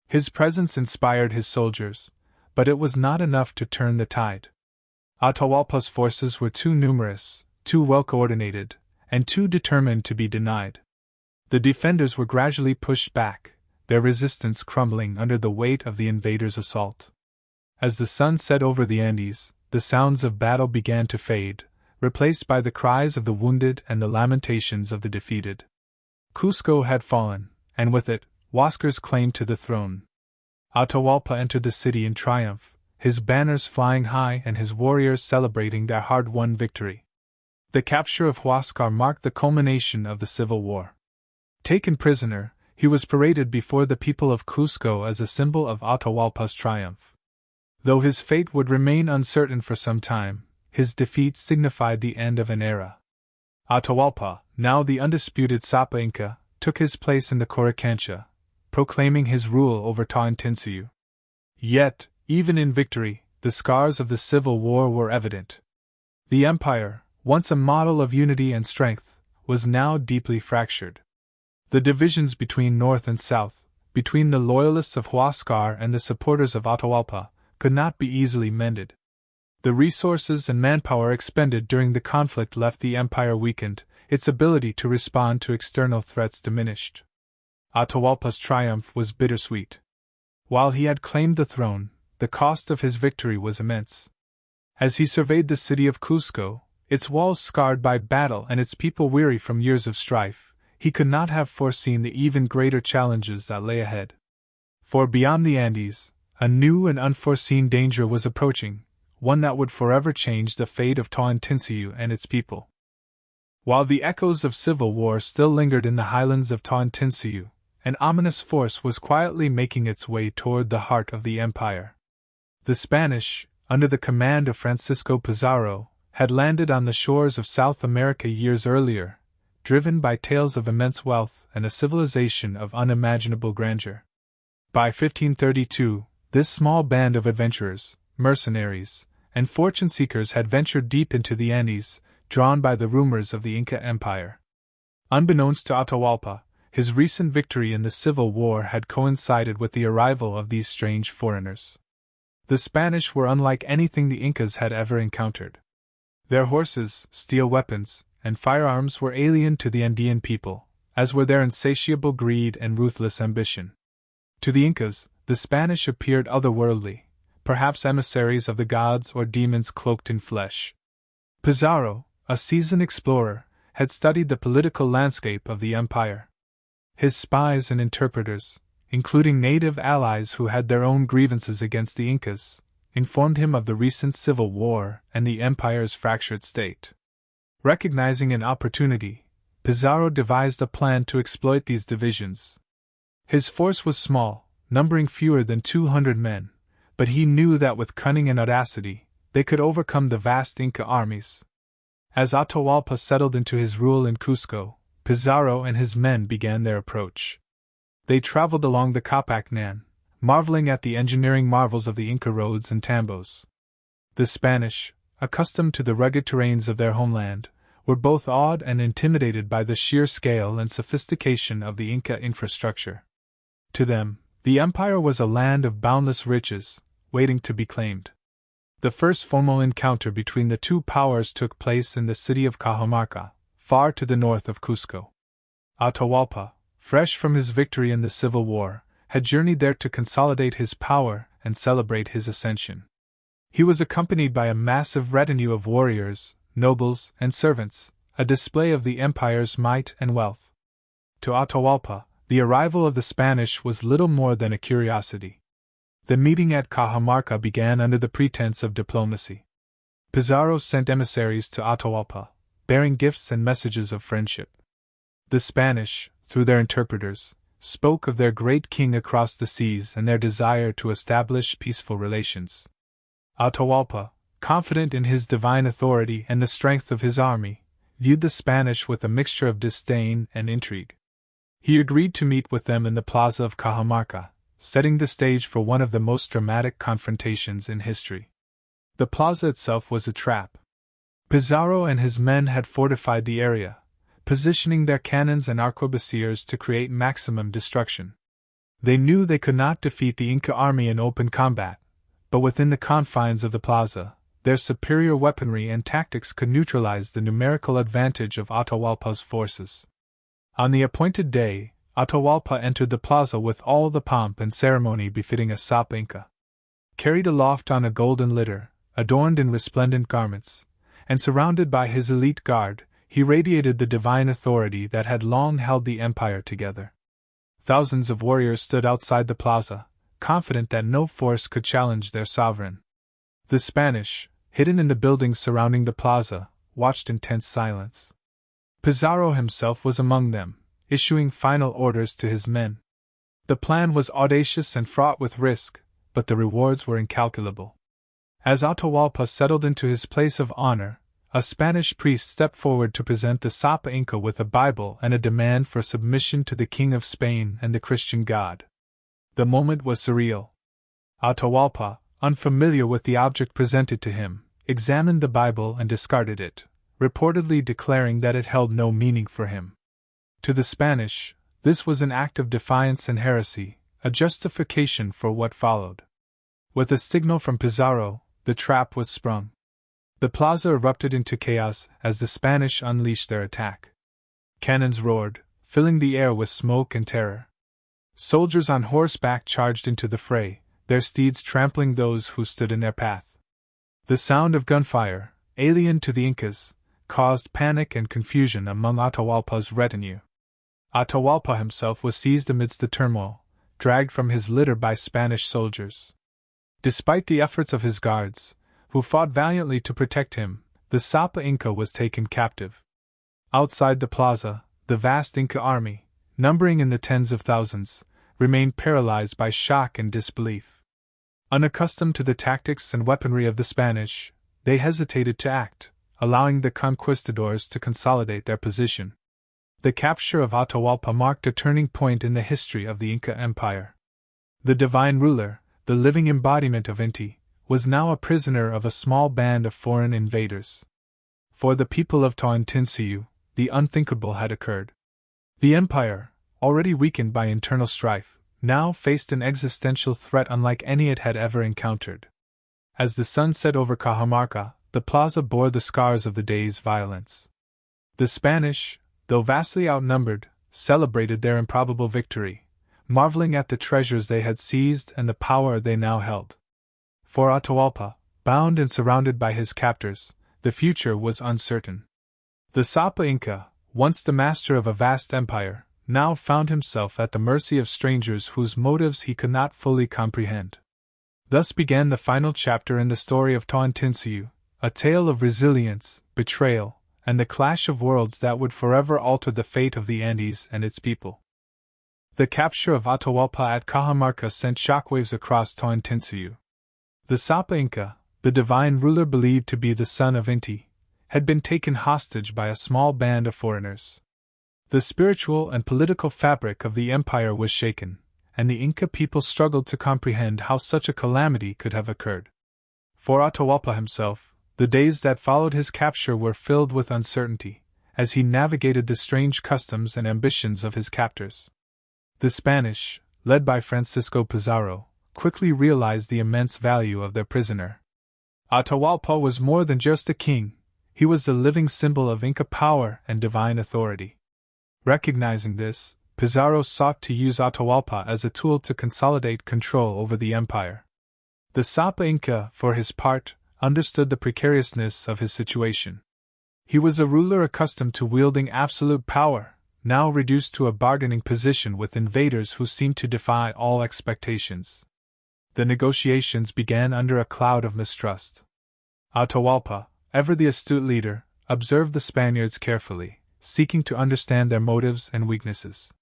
His presence inspired his soldiers, but it was not enough to turn the tide. Atahualpa's forces were too numerous, too well coordinated, and too determined to be denied. The defenders were gradually pushed back, their resistance crumbling under the weight of the invaders' assault. As the sun set over the Andes, the sounds of battle began to fade, replaced by the cries of the wounded and the lamentations of the defeated. Cusco had fallen, and with it, Huáscar's claim to the throne. Atahualpa entered the city in triumph, his banners flying high and his warriors celebrating their hard-won victory. The capture of Huáscar marked the culmination of the civil war. Taken prisoner, he was paraded before the people of Cusco as a symbol of Atahualpa's triumph. Though his fate would remain uncertain for some time, his defeat signified the end of an era. Atahualpa, now the undisputed Sapa Inca, took his place in the Coricancha, proclaiming his rule over Tawantinsuyu. Yet, even in victory, the scars of the civil war were evident. The empire, once a model of unity and strength, was now deeply fractured. The divisions between North and South, between the loyalists of Huáscar and the supporters of Atahualpa, could not be easily mended. The resources and manpower expended during the conflict left the empire weakened, its ability to respond to external threats diminished. Atahualpa's triumph was bittersweet. While he had claimed the throne, the cost of his victory was immense. As he surveyed the city of Cusco, its walls scarred by battle and its people weary from years of strife, he could not have foreseen the even greater challenges that lay ahead. For beyond the Andes, a new and unforeseen danger was approaching, one that would forever change the fate of Tawantinsuyu and its people. While the echoes of civil war still lingered in the highlands of Tawantinsuyu, an ominous force was quietly making its way toward the heart of the empire. The Spanish, under the command of Francisco Pizarro, had landed on the shores of South America years earlier, driven by tales of immense wealth and a civilization of unimaginable grandeur. By 1532, this small band of adventurers, mercenaries, and fortune-seekers had ventured deep into the Andes, drawn by the rumors of the Inca Empire. Unbeknownst to Atahualpa, his recent victory in the Civil War had coincided with the arrival of these strange foreigners. The Spanish were unlike anything the Incas had ever encountered. Their horses, steel weapons, and firearms were alien to the Andean people, as were their insatiable greed and ruthless ambition. To the Incas, the Spanish appeared otherworldly, perhaps emissaries of the gods or demons cloaked in flesh. Pizarro, a seasoned explorer, had studied the political landscape of the empire. His spies and interpreters, including native allies who had their own grievances against the Incas, informed him of the recent civil war and the empire's fractured state. Recognizing an opportunity, Pizarro devised a plan to exploit these divisions. His force was small, numbering fewer than 200 men, but he knew that with cunning and audacity, they could overcome the vast Inca armies. As Atahualpa settled into his rule in Cusco, Pizarro and his men began their approach. They traveled along the Capacnan, marveling at the engineering marvels of the Inca roads and tambos. The Spanish, accustomed to the rugged terrains of their homeland, were both awed and intimidated by the sheer scale and sophistication of the Inca infrastructure. To them, the empire was a land of boundless riches, waiting to be claimed. The first formal encounter between the two powers took place in the city of Cajamarca, far to the north of Cusco. Atahualpa, fresh from his victory in the Civil War, had journeyed there to consolidate his power and celebrate his ascension. He was accompanied by a massive retinue of warriors, nobles, and servants, a display of the empire's might and wealth. To Atahualpa, the arrival of the Spanish was little more than a curiosity. The meeting at Cajamarca began under the pretense of diplomacy. Pizarro sent emissaries to Atahualpa, bearing gifts and messages of friendship. The Spanish, through their interpreters, spoke of their great king across the seas and their desire to establish peaceful relations. Atahualpa, confident in his divine authority and the strength of his army, viewed the Spanish with a mixture of disdain and intrigue. He agreed to meet with them in the plaza of Cajamarca, setting the stage for one of the most dramatic confrontations in history. The plaza itself was a trap. Pizarro and his men had fortified the area, positioning their cannons and arquebusiers to create maximum destruction. They knew they could not defeat the Inca army in open combat, but within the confines of the plaza, their superior weaponry and tactics could neutralize the numerical advantage of Atahualpa's forces. On the appointed day, Atahualpa entered the plaza with all the pomp and ceremony befitting a Sapa Inca. Carried aloft on a golden litter, adorned in resplendent garments, and surrounded by his elite guard, he radiated the divine authority that had long held the empire together. Thousands of warriors stood outside the plaza, confident that no force could challenge their sovereign. The Spanish, hidden in the buildings surrounding the plaza, watched in tense silence. Pizarro himself was among them, issuing final orders to his men. The plan was audacious and fraught with risk, but the rewards were incalculable. As Atahualpa settled into his place of honor, a Spanish priest stepped forward to present the Sapa Inca with a Bible and a demand for submission to the King of Spain and the Christian God. The moment was surreal. Atahualpa, unfamiliar with the object presented to him, examined the Bible and discarded it, reportedly declaring that it held no meaning for him. To the Spanish, this was an act of defiance and heresy, a justification for what followed. With a signal from Pizarro, the trap was sprung. The plaza erupted into chaos as the Spanish unleashed their attack. Cannons roared, filling the air with smoke and terror. Soldiers on horseback charged into the fray, their steeds trampling those who stood in their path. The sound of gunfire, alien to the Incas, caused panic and confusion among Atahualpa's retinue. Atahualpa himself was seized amidst the turmoil, dragged from his litter by Spanish soldiers. Despite the efforts of his guards, who fought valiantly to protect him, the Sapa Inca was taken captive. Outside the plaza, the vast Inca army, numbering in the tens of thousands, remained paralyzed by shock and disbelief. Unaccustomed to the tactics and weaponry of the Spanish, they hesitated to act, allowing the Conquistadors to consolidate their position. The capture of Atahualpa marked a turning point in the history of the Inca Empire. The divine ruler, the living embodiment of Inti, was now a prisoner of a small band of foreign invaders. For the people of Tawantinsuyu, the unthinkable had occurred. The empire, already weakened by internal strife, now faced an existential threat unlike any it had ever encountered. As the sun set over Cajamarca, the plaza bore the scars of the day's violence. The Spanish, though vastly outnumbered, celebrated their improbable victory, marveling at the treasures they had seized and the power they now held. For Atahualpa, bound and surrounded by his captors, the future was uncertain. The Sapa Inca, once the master of a vast empire, now found himself at the mercy of strangers whose motives he could not fully comprehend. Thus began the final chapter in the story of Tawantinsuyu, a tale of resilience, betrayal, and the clash of worlds that would forever alter the fate of the Andes and its people. The capture of Atahualpa at Cajamarca sent shockwaves across Tawantinsuyu. The Sapa Inca, the divine ruler believed to be the son of Inti, had been taken hostage by a small band of foreigners. The spiritual and political fabric of the empire was shaken, and the Inca people struggled to comprehend how such a calamity could have occurred. For Atahualpa himself, the days that followed his capture were filled with uncertainty, as he navigated the strange customs and ambitions of his captors. The Spanish, led by Francisco Pizarro, quickly realized the immense value of their prisoner. Atahualpa was more than just a king, he was the living symbol of Inca power and divine authority. Recognizing this, Pizarro sought to use Atahualpa as a tool to consolidate control over the empire. The Sapa Inca, for his part, understood the precariousness of his situation. He was a ruler accustomed to wielding absolute power, now reduced to a bargaining position with invaders who seemed to defy all expectations. The negotiations began under a cloud of mistrust. Atahualpa, ever the astute leader, observed the Spaniards carefully, seeking to understand their motives and weaknesses.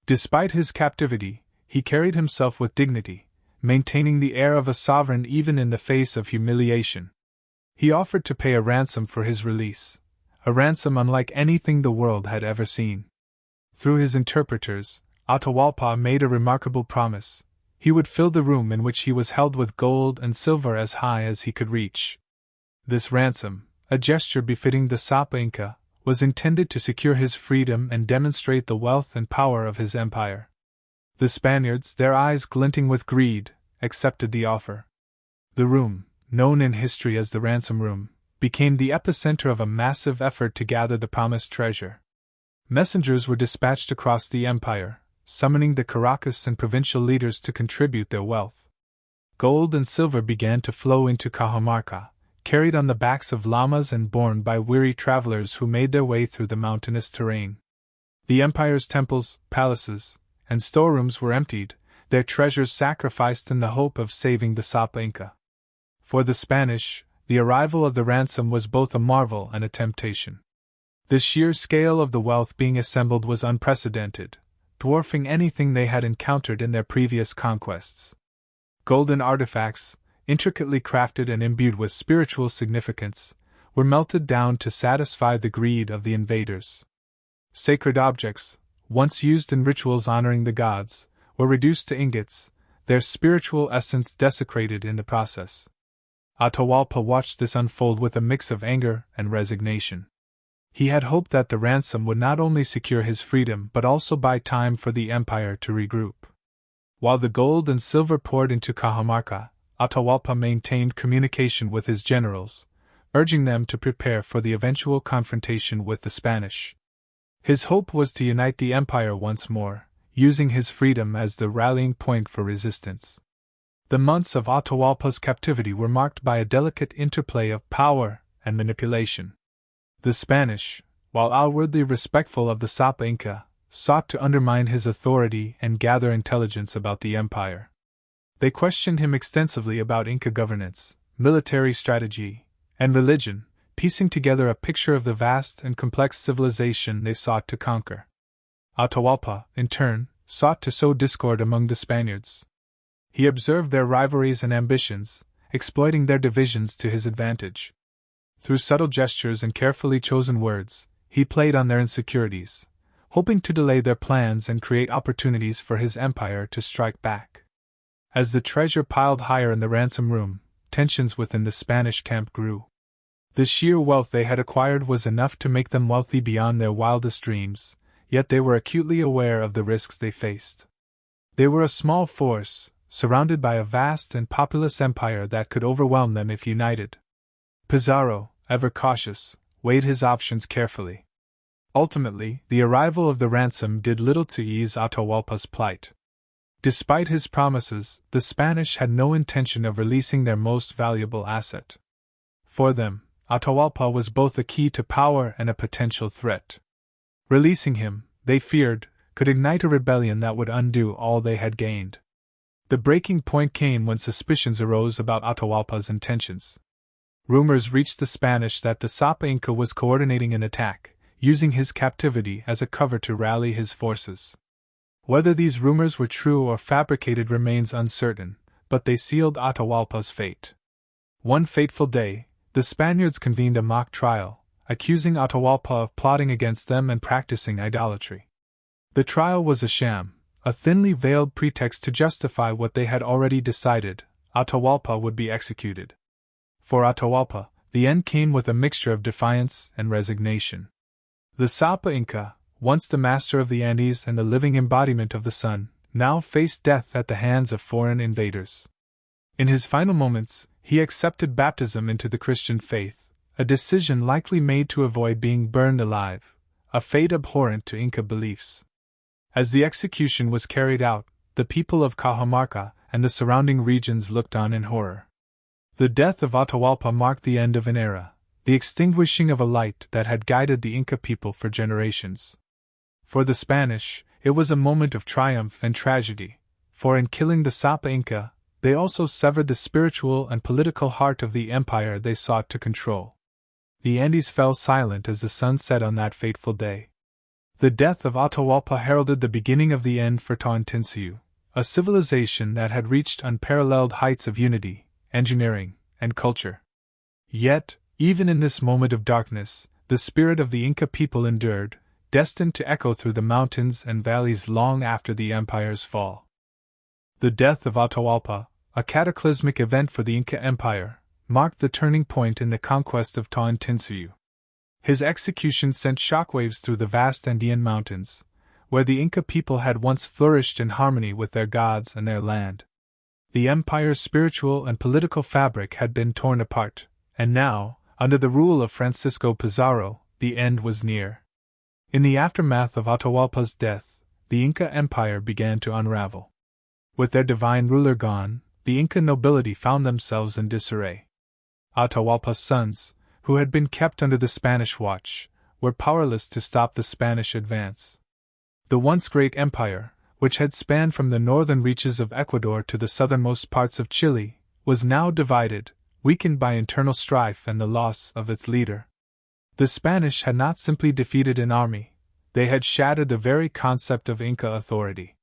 Despite his captivity, he carried himself with dignity, maintaining the air of a sovereign even in the face of humiliation. He offered to pay a ransom for his release, a ransom unlike anything the world had ever seen. Through his interpreters, Atahualpa made a remarkable promise. He would fill the room in which he was held with gold and silver as high as he could reach. This ransom, a gesture befitting the Sapa Inca, was intended to secure his freedom and demonstrate the wealth and power of his empire. The Spaniards, their eyes glinting with greed, accepted the offer. The room, known in history as the ransom room, became the epicenter of a massive effort to gather the promised treasure. Messengers were dispatched across the empire, summoning the Caracas and provincial leaders to contribute their wealth. Gold and silver began to flow into Cajamarca, carried on the backs of llamas and borne by weary travelers who made their way through the mountainous terrain. The empire's temples, palaces, and storerooms were emptied, their treasures sacrificed in the hope of saving the Sapa Inca. For the Spanish, the arrival of the ransom was both a marvel and a temptation. The sheer scale of the wealth being assembled was unprecedented, dwarfing anything they had encountered in their previous conquests. Golden artifacts, intricately crafted and imbued with spiritual significance, were melted down to satisfy the greed of the invaders. Sacred objects, once used in rituals honoring the gods, were reduced to ingots, their spiritual essence desecrated in the process. Atahualpa watched this unfold with a mix of anger and resignation. He had hoped that the ransom would not only secure his freedom but also buy time for the empire to regroup. While the gold and silver poured into Cajamarca, Atahualpa maintained communication with his generals, urging them to prepare for the eventual confrontation with the Spanish. His hope was to unite the empire once more, using his freedom as the rallying point for resistance. The months of Atahualpa's captivity were marked by a delicate interplay of power and manipulation. The Spanish, while outwardly respectful of the Sapa Inca, sought to undermine his authority and gather intelligence about the empire. They questioned him extensively about Inca governance, military strategy, and religion, piecing together a picture of the vast and complex civilization they sought to conquer. Atahualpa, in turn, sought to sow discord among the Spaniards. He observed their rivalries and ambitions, exploiting their divisions to his advantage. Through subtle gestures and carefully chosen words, he played on their insecurities, hoping to delay their plans and create opportunities for his empire to strike back. As the treasure piled higher in the ransom room, tensions within the Spanish camp grew. The sheer wealth they had acquired was enough to make them wealthy beyond their wildest dreams, yet they were acutely aware of the risks they faced. They were a small force, surrounded by a vast and populous empire that could overwhelm them if united. Pizarro, ever cautious, weighed his options carefully. Ultimately, the arrival of the ransom did little to ease Atahualpa's plight. Despite his promises, the Spanish had no intention of releasing their most valuable asset. For them, Atahualpa was both a key to power and a potential threat. Releasing him, they feared, could ignite a rebellion that would undo all they had gained. The breaking point came when suspicions arose about Atahualpa's intentions. Rumors reached the Spanish that the Sapa Inca was coordinating an attack, using his captivity as a cover to rally his forces. Whether these rumors were true or fabricated remains uncertain, but they sealed Atahualpa's fate. One fateful day, the Spaniards convened a mock trial, accusing Atahualpa of plotting against them and practicing idolatry. The trial was a sham, a thinly veiled pretext to justify what they had already decided: Atahualpa would be executed. For Atahualpa, the end came with a mixture of defiance and resignation. The Sapa Inca, once the master of the Andes and the living embodiment of the sun, now faced death at the hands of foreign invaders. In his final moments, he accepted baptism into the Christian faith, a decision likely made to avoid being burned alive, a fate abhorrent to Inca beliefs. As the execution was carried out, the people of Cajamarca and the surrounding regions looked on in horror. The death of Atahualpa marked the end of an era, the extinguishing of a light that had guided the Inca people for generations. For the Spanish, it was a moment of triumph and tragedy, for in killing the Sapa Inca, they also severed the spiritual and political heart of the empire they sought to control. The Andes fell silent as the sun set on that fateful day. The death of Atahualpa heralded the beginning of the end for Tawantinsuyu, a civilization that had reached unparalleled heights of unity, engineering, and culture. Yet, even in this moment of darkness, the spirit of the Inca people endured, destined to echo through the mountains and valleys long after the empire's fall. The death of Atahualpa, a cataclysmic event for the Inca Empire, marked the turning point in the conquest of Tawantinsuyu. His execution sent shockwaves through the vast Andean mountains, where the Inca people had once flourished in harmony with their gods and their land. The empire's spiritual and political fabric had been torn apart, and now, under the rule of Francisco Pizarro, the end was near. In the aftermath of Atahualpa's death, the Inca Empire began to unravel. With their divine ruler gone, the Inca nobility found themselves in disarray. Atahualpa's sons, who had been kept under the Spanish watch, were powerless to stop the Spanish advance. The once great empire, which had spanned from the northern reaches of Ecuador to the southernmost parts of Chile, was now divided, weakened by internal strife and the loss of its leader. The Spanish had not simply defeated an army, they had shattered the very concept of Inca authority.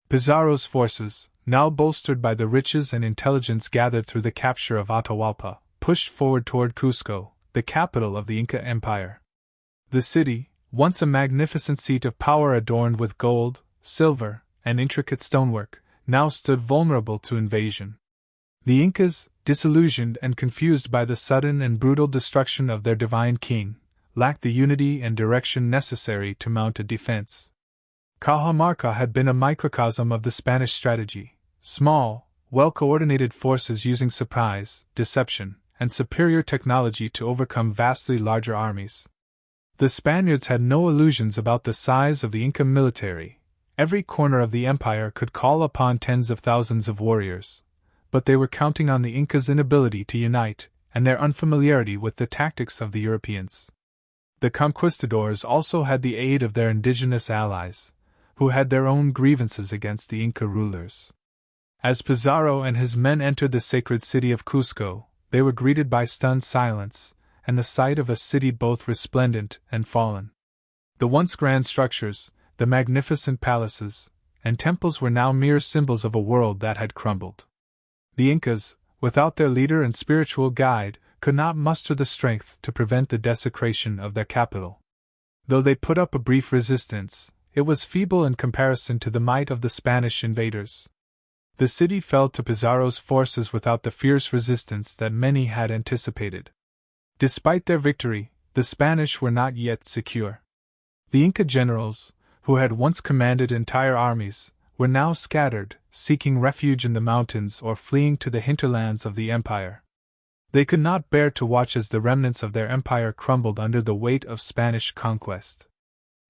Pizarro's forces, now bolstered by the riches and intelligence gathered through the capture of Atahualpa, pushed forward toward Cusco, the capital of the Inca Empire. The city, once a magnificent seat of power adorned with gold, silver, and intricate stonework, now stood vulnerable to invasion. The Incas, disillusioned and confused by the sudden and brutal destruction of their divine king, lacked the unity and direction necessary to mount a defense. Cajamarca had been a microcosm of the Spanish strategy: small, well-coordinated forces using surprise, deception, and superior technology to overcome vastly larger armies. The Spaniards had no illusions about the size of the Inca military. Every corner of the empire could call upon tens of thousands of warriors, but they were counting on the Incas' inability to unite, and their unfamiliarity with the tactics of the Europeans. The Conquistadors also had the aid of their indigenous allies, who had their own grievances against the Inca rulers. As Pizarro and his men entered the sacred city of Cusco, they were greeted by stunned silence, and the sight of a city both resplendent and fallen. The once grand structures, the magnificent palaces, and temples were now mere symbols of a world that had crumbled. The Incas, without their leader and spiritual guide, could not muster the strength to prevent the desecration of their capital. Though they put up a brief resistance, it was feeble in comparison to the might of the Spanish invaders. The city fell to Pizarro's forces without the fierce resistance that many had anticipated. Despite their victory, the Spanish were not yet secure. The Inca generals, who had once commanded entire armies, were now scattered, seeking refuge in the mountains or fleeing to the hinterlands of the empire. They could not bear to watch as the remnants of their empire crumbled under the weight of Spanish conquest.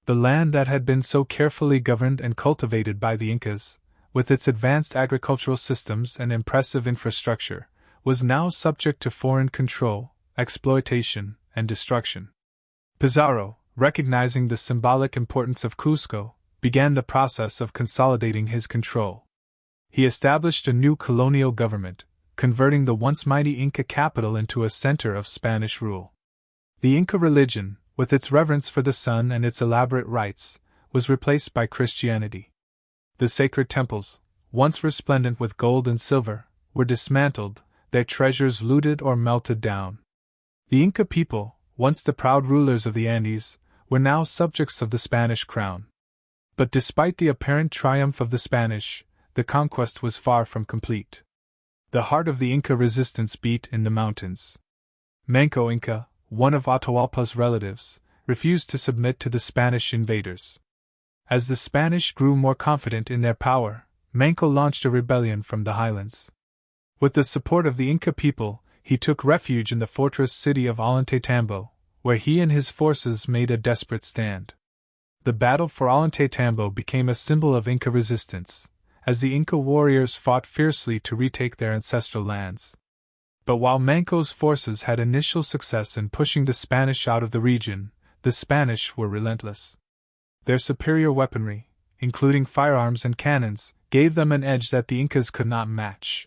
The land that had been so carefully governed and cultivated by the Incas, with its advanced agricultural systems and impressive infrastructure, was now subject to foreign control, exploitation, and destruction. Pizarro, recognizing the symbolic importance of Cusco, began the process of consolidating his control. He established a new colonial government, converting the once mighty Inca capital into a center of Spanish rule. The Inca religion, with its reverence for the sun and its elaborate rites, was replaced by Christianity. The sacred temples, once resplendent with gold and silver, were dismantled, their treasures looted or melted down. The Inca people, once the proud rulers of the Andes, were now subjects of the Spanish crown. But despite the apparent triumph of the Spanish, the conquest was far from complete. The heart of the Inca resistance beat in the mountains. Manco Inca, one of Atahualpa's relatives, refused to submit to the Spanish invaders. As the Spanish grew more confident in their power, Manco launched a rebellion from the highlands. With the support of the Inca people, he took refuge in the fortress city of Ollantaytambo, where he and his forces made a desperate stand. The battle for Ollantaytambo became a symbol of Inca resistance, as the Inca warriors fought fiercely to retake their ancestral lands. But while Manco's forces had initial success in pushing the Spanish out of the region, the Spanish were relentless. Their superior weaponry, including firearms and cannons, gave them an edge that the Incas could not match.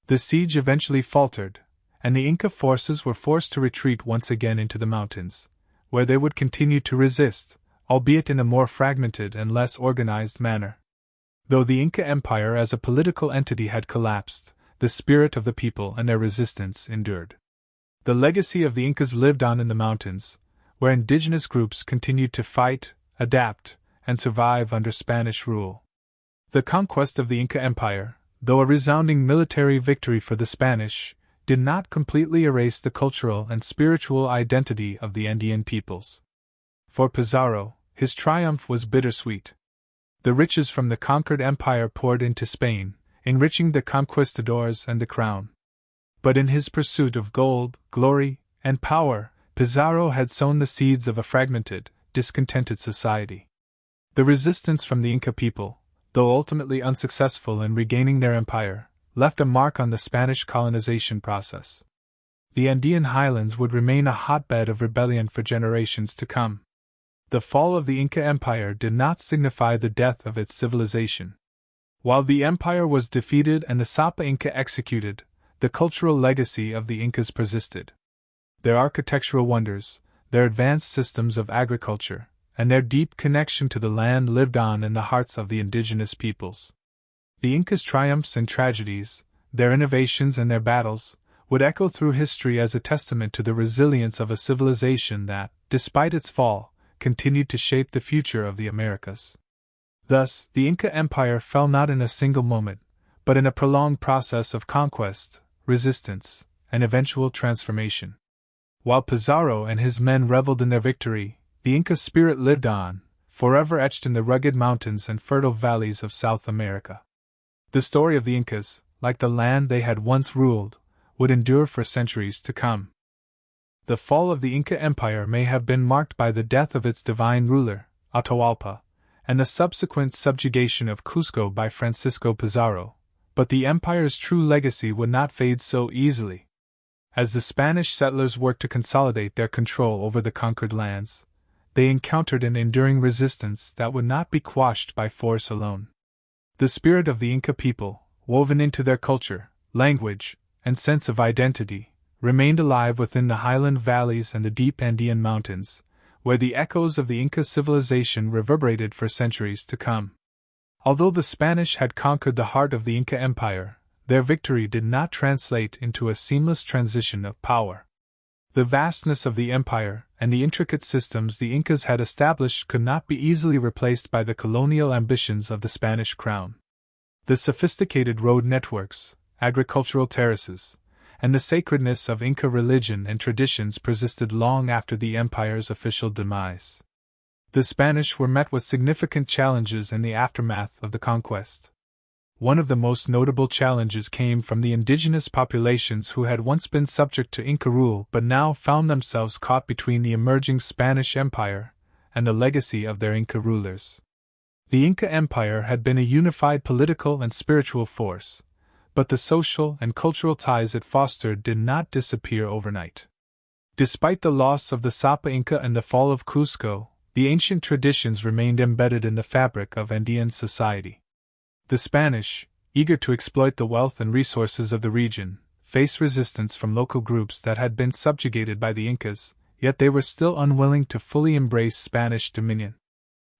The siege eventually faltered, and the Inca forces were forced to retreat once again into the mountains, where they would continue to resist, albeit in a more fragmented and less organized manner. Though the Inca Empire as a political entity had collapsed, the spirit of the people and their resistance endured. The legacy of the Incas lived on in the mountains, where indigenous groups continued to fight, adapt, and survive under Spanish rule. The conquest of the Inca Empire, though a resounding military victory for the Spanish, did not completely erase the cultural and spiritual identity of the Andean peoples. For Pizarro, his triumph was bittersweet. The riches from the conquered empire poured into Spain, enriching the conquistadors and the crown. But in his pursuit of gold, glory, and power, Pizarro had sown the seeds of a fragmented, discontented society. The resistance from the Inca people, though ultimately unsuccessful in regaining their empire, left a mark on the Spanish colonization process. The Andean highlands would remain a hotbed of rebellion for generations to come. The fall of the Inca Empire did not signify the death of its civilization. While the empire was defeated and the Sapa Inca executed, the cultural legacy of the Incas persisted. Their architectural wonders, their advanced systems of agriculture, and their deep connection to the land lived on in the hearts of the indigenous peoples. The Incas' triumphs and tragedies, their innovations and their battles, would echo through history as a testament to the resilience of a civilization that, despite its fall, continued to shape the future of the Americas. Thus, the Inca Empire fell not in a single moment, but in a prolonged process of conquest, resistance, and eventual transformation. While Pizarro and his men reveled in their victory, the Inca spirit lived on, forever etched in the rugged mountains and fertile valleys of South America. The story of the Incas, like the land they had once ruled, would endure for centuries to come. The fall of the Inca Empire may have been marked by the death of its divine ruler, Atahualpa, and the subsequent subjugation of Cusco by Francisco Pizarro, but the empire's true legacy would not fade so easily. As the Spanish settlers worked to consolidate their control over the conquered lands, they encountered an enduring resistance that would not be quashed by force alone. The spirit of the Inca people, woven into their culture, language, and sense of identity, remained alive within the highland valleys and the deep Andean mountains, where the echoes of the Inca civilization reverberated for centuries to come. Although the Spanish had conquered the heart of the Inca Empire, their victory did not translate into a seamless transition of power. The vastness of the empire and the intricate systems the Incas had established could not be easily replaced by the colonial ambitions of the Spanish crown. The sophisticated road networks, agricultural terraces, and the sacredness of Inca religion and traditions persisted long after the empire's official demise. The Spanish were met with significant challenges in the aftermath of the conquest. One of the most notable challenges came from the indigenous populations who had once been subject to Inca rule but now found themselves caught between the emerging Spanish Empire and the legacy of their Inca rulers. The Inca Empire had been a unified political and spiritual force, but the social and cultural ties it fostered did not disappear overnight. Despite the loss of the Sapa Inca and the fall of Cusco, the ancient traditions remained embedded in the fabric of Andean society. The Spanish, eager to exploit the wealth and resources of the region, faced resistance from local groups that had been subjugated by the Incas, yet they were still unwilling to fully embrace Spanish dominion.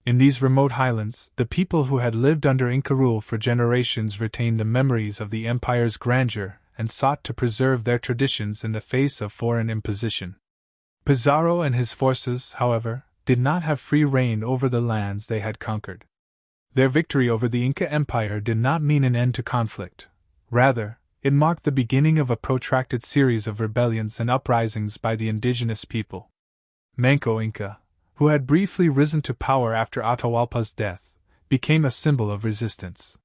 In these remote highlands, the people who had lived under Inca rule for generations retained the memories of the empire's grandeur and sought to preserve their traditions in the face of foreign imposition. Pizarro and his forces, however, did not have free reign over the lands they had conquered. Their victory over the Inca Empire did not mean an end to conflict. Rather, it marked the beginning of a protracted series of rebellions and uprisings by the indigenous people. Manco Inca, who had briefly risen to power after Atahualpa's death, became a symbol of resistance.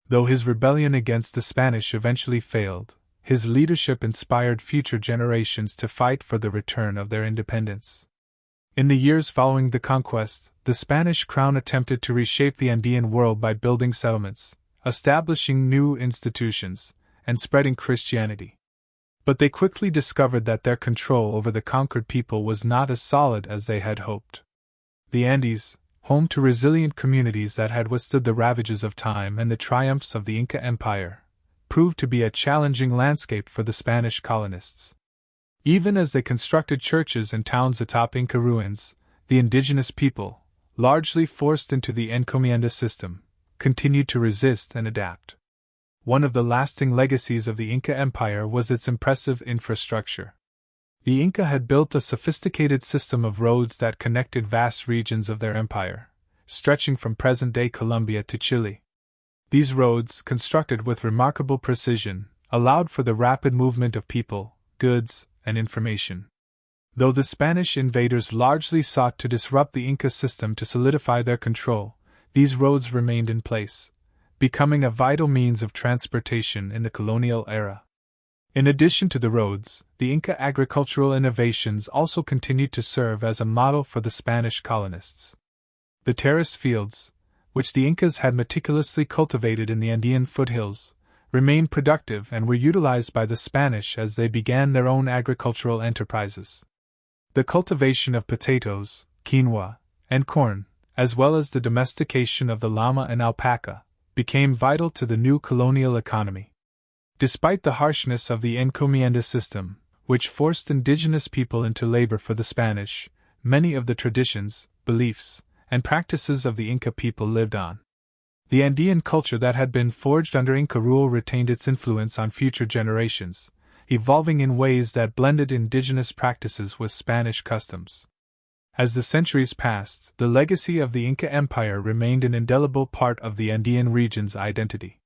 Though his rebellion against the Spanish eventually failed, his leadership inspired future generations to fight for the return of their independence. In the years following the conquest, the Spanish crown attempted to reshape the Andean world by building settlements, establishing new institutions, and spreading Christianity. But they quickly discovered that their control over the conquered people was not as solid as they had hoped. The Andes, home to resilient communities that had withstood the ravages of time and the triumphs of the Inca Empire, proved to be a challenging landscape for the Spanish colonists. Even as they constructed churches and towns atop Inca ruins, the indigenous people, largely forced into the encomienda system, continued to resist and adapt. One of the lasting legacies of the Inca Empire was its impressive infrastructure. The Inca had built a sophisticated system of roads that connected vast regions of their empire, stretching from present-day Colombia to Chile. These roads, constructed with remarkable precision, allowed for the rapid movement of people, goods, and information. Though the Spanish invaders largely sought to disrupt the Inca system to solidify their control, these roads remained in place, becoming a vital means of transportation in the colonial era. In addition to the roads, the Inca agricultural innovations also continued to serve as a model for the Spanish colonists. The terraced fields, which the Incas had meticulously cultivated in the Andean foothills, remained productive and were utilized by the Spanish as they began their own agricultural enterprises. The cultivation of potatoes, quinoa, and corn, as well as the domestication of the llama and alpaca, became vital to the new colonial economy. Despite the harshness of the encomienda system, which forced indigenous people into labor for the Spanish, many of the traditions, beliefs, and practices of the Inca people lived on. The Andean culture that had been forged under Inca rule retained its influence on future generations, evolving in ways that blended indigenous practices with Spanish customs. As the centuries passed, the legacy of the Inca Empire remained an indelible part of the Andean region's identity.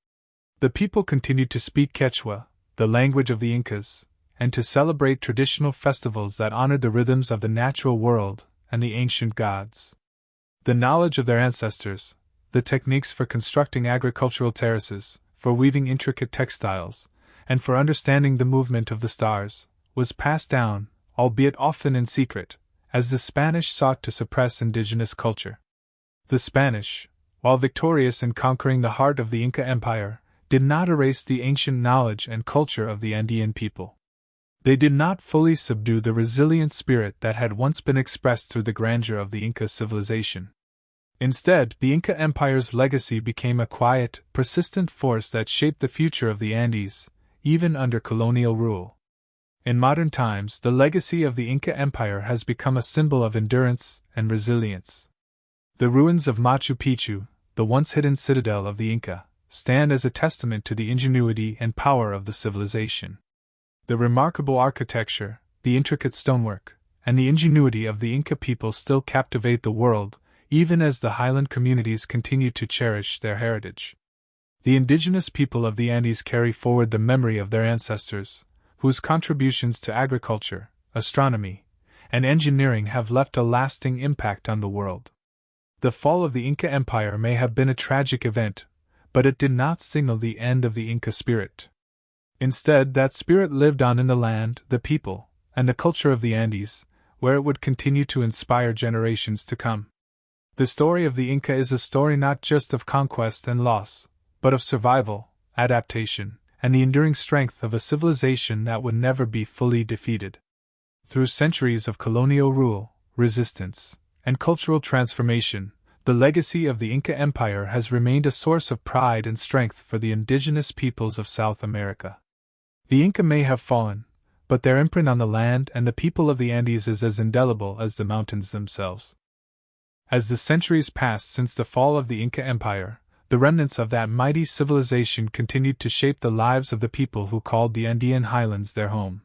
The people continued to speak Quechua, the language of the Incas, and to celebrate traditional festivals that honored the rhythms of the natural world and the ancient gods. The knowledge of their ancestors, the techniques for constructing agricultural terraces, for weaving intricate textiles, and for understanding the movement of the stars, was passed down, albeit often in secret, as the Spanish sought to suppress indigenous culture. The Spanish, while victorious in conquering the heart of the Inca Empire, did not erase the ancient knowledge and culture of the Andean people. They did not fully subdue the resilient spirit that had once been expressed through the grandeur of the Inca civilization. Instead, the Inca Empire's legacy became a quiet, persistent force that shaped the future of the Andes, even under colonial rule. In modern times, the legacy of the Inca Empire has become a symbol of endurance and resilience. The ruins of Machu Picchu, the once hidden citadel of the Inca, stand as a testament to the ingenuity and power of the civilization. The remarkable architecture, the intricate stonework, and the ingenuity of the Inca people still captivate the world, even as the highland communities continue to cherish their heritage. The indigenous people of the Andes carry forward the memory of their ancestors, whose contributions to agriculture, astronomy, and engineering have left a lasting impact on the world. The fall of the Inca Empire may have been a tragic event, but it did not signal the end of the Inca spirit. Instead, that spirit lived on in the land, the people, and the culture of the Andes, where it would continue to inspire generations to come. The story of the Inca is a story not just of conquest and loss, but of survival, adaptation, and the enduring strength of a civilization that would never be fully defeated. Through centuries of colonial rule, resistance, and cultural transformation, the legacy of the Inca Empire has remained a source of pride and strength for the indigenous peoples of South America. The Inca may have fallen, but their imprint on the land and the people of the Andes is as indelible as the mountains themselves. As the centuries passed since the fall of the Inca Empire, the remnants of that mighty civilization continued to shape the lives of the people who called the Andean highlands their home.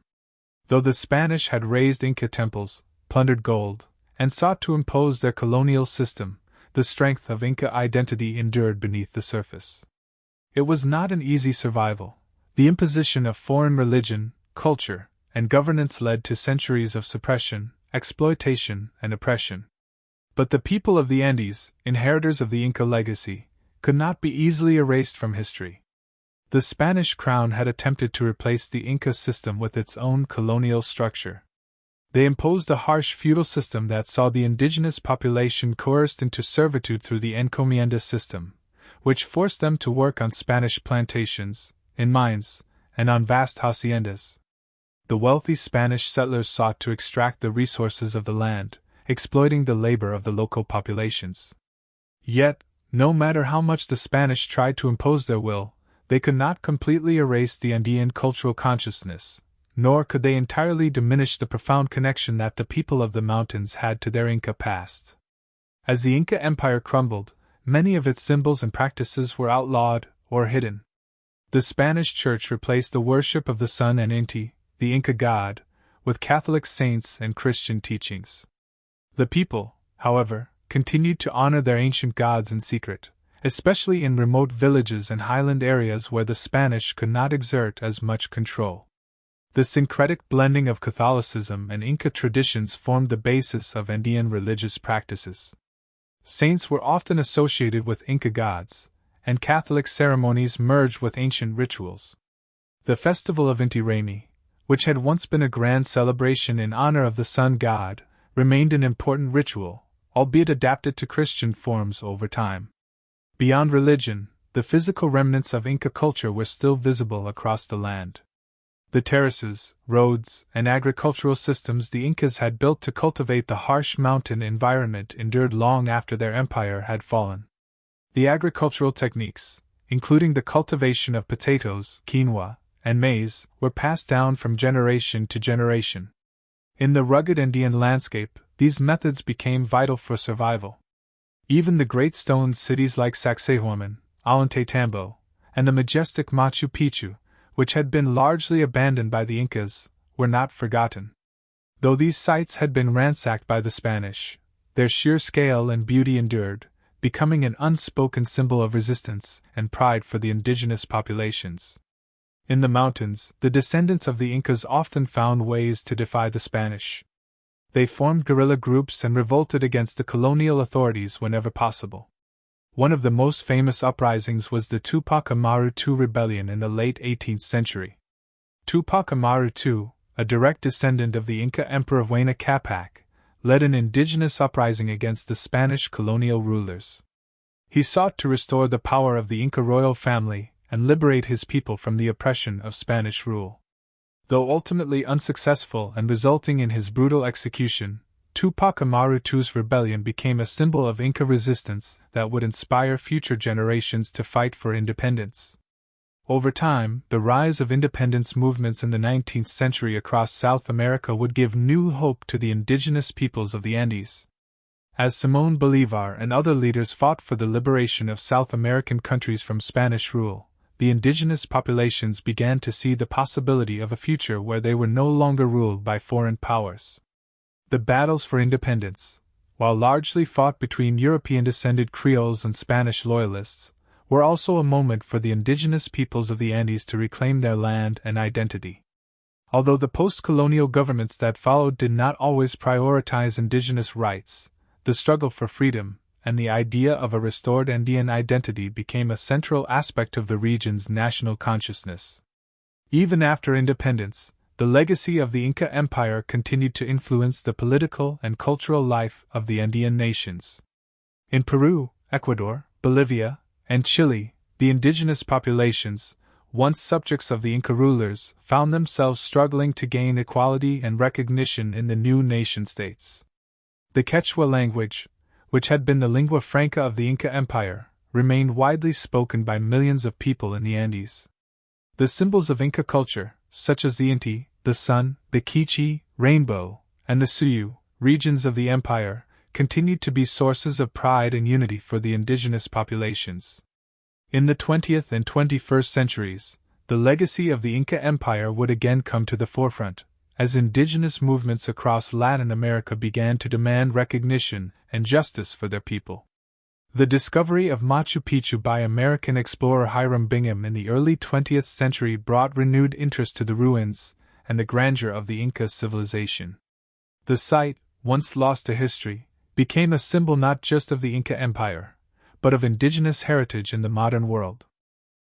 Though the Spanish had razed Inca temples, plundered gold, and sought to impose their colonial system, the strength of Inca identity endured beneath the surface. It was not an easy survival. The imposition of foreign religion, culture, and governance led to centuries of suppression, exploitation, and oppression. But the people of the Andes, inheritors of the Inca legacy, could not be easily erased from history. The Spanish crown had attempted to replace the Inca system with its own colonial structure. They imposed a harsh feudal system that saw the indigenous population coerced into servitude through the encomienda system, which forced them to work on Spanish plantations, in mines, and on vast haciendas. The wealthy Spanish settlers sought to extract the resources of the land, exploiting the labor of the local populations. Yet, no matter how much the Spanish tried to impose their will, they could not completely erase the Andean cultural consciousness, nor could they entirely diminish the profound connection that the people of the mountains had to their Inca past. As the Inca Empire crumbled, many of its symbols and practices were outlawed or hidden. The Spanish Church replaced the worship of the sun and Inti, the Inca god, with Catholic saints and Christian teachings. The people, however, continued to honor their ancient gods in secret, especially in remote villages and highland areas where the Spanish could not exert as much control. The syncretic blending of Catholicism and Inca traditions formed the basis of Andean religious practices. Saints were often associated with Inca gods, and Catholic ceremonies merged with ancient rituals. The festival of Inti Raymi, which had once been a grand celebration in honor of the sun god, remained an important ritual, albeit adapted to Christian forms over time. Beyond religion, the physical remnants of Inca culture were still visible across the land. The terraces, roads, and agricultural systems the Incas had built to cultivate the harsh mountain environment endured long after their empire had fallen. The agricultural techniques, including the cultivation of potatoes, quinoa, and maize, were passed down from generation to generation. In the rugged Andean landscape, these methods became vital for survival. Even the great stone cities like Sacsayhuaman, Ollantaytambo, and the majestic Machu Picchu, which had been largely abandoned by the Incas, were not forgotten. Though these sites had been ransacked by the Spanish, their sheer scale and beauty endured, becoming an unspoken symbol of resistance and pride for the indigenous populations. In the mountains, the descendants of the Incas often found ways to defy the Spanish. They formed guerrilla groups and revolted against the colonial authorities whenever possible. One of the most famous uprisings was the Tupac Amaru II rebellion in the late 18th century. Tupac Amaru II, a direct descendant of the Inca Emperor Huayna Capac, led an indigenous uprising against the Spanish colonial rulers. He sought to restore the power of the Inca royal family and liberate his people from the oppression of Spanish rule. Though ultimately unsuccessful and resulting in his brutal execution, Tupac Amaru II's rebellion became a symbol of Inca resistance that would inspire future generations to fight for independence. Over time, the rise of independence movements in the 19th century across South America would give new hope to the indigenous peoples of the Andes. As Simón Bolívar and other leaders fought for the liberation of South American countries from Spanish rule, the indigenous populations began to see the possibility of a future where they were no longer ruled by foreign powers. The battles for independence, while largely fought between European-descended Creoles and Spanish loyalists, were also a moment for the indigenous peoples of the Andes to reclaim their land and identity. Although the post-colonial governments that followed did not always prioritize indigenous rights, the struggle for freedom and the idea of a restored Andean identity became a central aspect of the region's national consciousness. Even after independence, the legacy of the Inca Empire continued to influence the political and cultural life of the Andean nations. In Peru, Ecuador, Bolivia, and Chile, the indigenous populations, once subjects of the Inca rulers, found themselves struggling to gain equality and recognition in the new nation-states. The Quechua language, which had been the lingua franca of the Inca Empire, remained widely spoken by millions of people in the Andes. The symbols of Inca culture, such as the Inti, the sun, the Quiche, rainbow, and the Suyu, regions of the empire, continued to be sources of pride and unity for the indigenous populations. In the 20th and 21st centuries, the legacy of the Inca Empire would again come to the forefront, as indigenous movements across Latin America began to demand recognition and justice for their people. The discovery of Machu Picchu by American explorer Hiram Bingham in the early 20th century brought renewed interest to the ruins and the grandeur of the Inca civilization. The site, once lost to history, became a symbol not just of the Inca Empire, but of indigenous heritage in the modern world.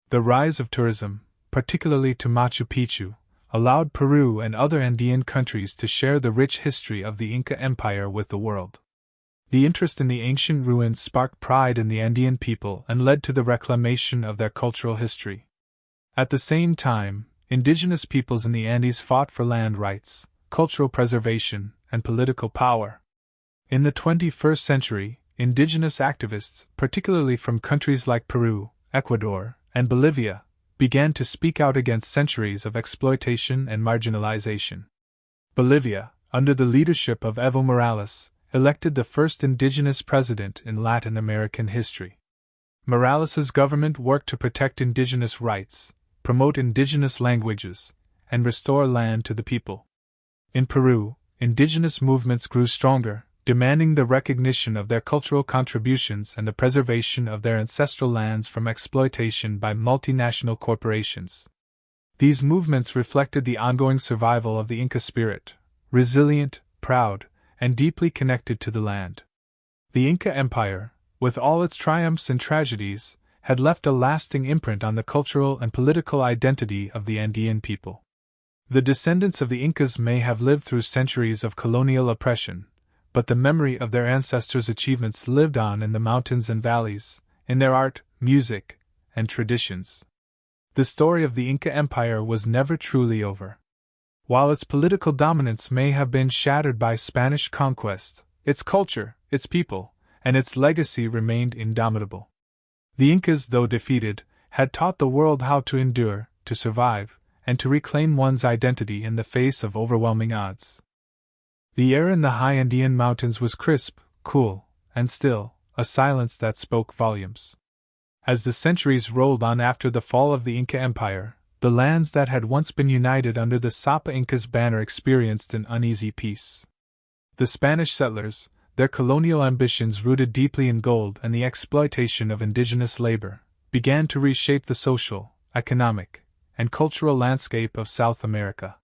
The rise of tourism, particularly to Machu Picchu, allowed Peru and other Andean countries to share the rich history of the Inca Empire with the world. The interest in the ancient ruins sparked pride in the Andean people and led to the reclamation of their cultural history. At the same time, indigenous peoples in the Andes fought for land rights, cultural preservation, and political power. In the 21st century, indigenous activists, particularly from countries like Peru, Ecuador, and Bolivia, began to speak out against centuries of exploitation and marginalization. Bolivia, under the leadership of Evo Morales, elected the first indigenous president in Latin American history. Morales's government worked to protect indigenous rights, promote indigenous languages, and restore land to the people. In Peru, indigenous movements grew stronger, demanding the recognition of their cultural contributions and the preservation of their ancestral lands from exploitation by multinational corporations. These movements reflected the ongoing survival of the Inca spirit, resilient, proud, and deeply connected to the land. The Inca Empire, with all its triumphs and tragedies, had left a lasting imprint on the cultural and political identity of the Andean people. The descendants of the Incas may have lived through centuries of colonial oppression, but the memory of their ancestors' achievements lived on in the mountains and valleys, in their art, music, and traditions. The story of the Inca Empire was never truly over. While its political dominance may have been shattered by Spanish conquest, its culture, its people, and its legacy remained indomitable. The Incas, though defeated, had taught the world how to endure, to survive, and to reclaim one's identity in the face of overwhelming odds. The air in the high Andean mountains was crisp, cool, and still, a silence that spoke volumes. As the centuries rolled on after the fall of the Inca Empire, the lands that had once been united under the Sapa Inca's banner experienced an uneasy peace. The Spanish settlers, their colonial ambitions rooted deeply in gold and the exploitation of indigenous labor, began to reshape the social, economic, and cultural landscape of South America.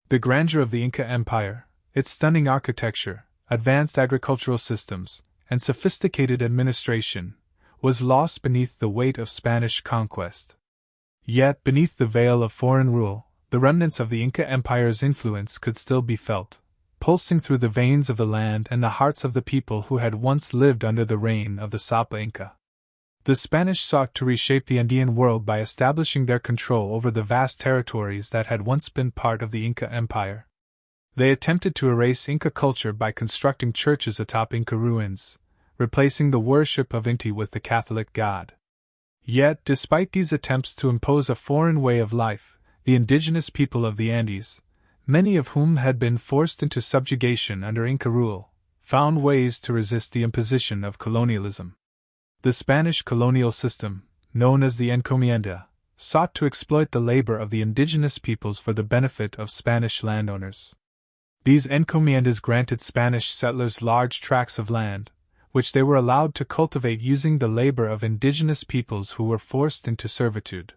The grandeur of the Inca Empire, its stunning architecture, advanced agricultural systems, and sophisticated administration, was lost beneath the weight of Spanish conquest. Yet, beneath the veil of foreign rule, the remnants of the Inca Empire's influence could still be felt, pulsing through the veins of the land and the hearts of the people who had once lived under the reign of the Sapa Inca. The Spanish sought to reshape the Andean world by establishing their control over the vast territories that had once been part of the Inca Empire. They attempted to erase Inca culture by constructing churches atop Inca ruins, replacing the worship of Inti with the Catholic God. Yet, despite these attempts to impose a foreign way of life, the indigenous people of the Andes, many of whom had been forced into subjugation under Inca rule, found ways to resist the imposition of colonialism. The Spanish colonial system, known as the encomienda, sought to exploit the labor of the indigenous peoples for the benefit of Spanish landowners. These encomiendas granted Spanish settlers large tracts of land, which they were allowed to cultivate using the labor of indigenous peoples who were forced into servitude.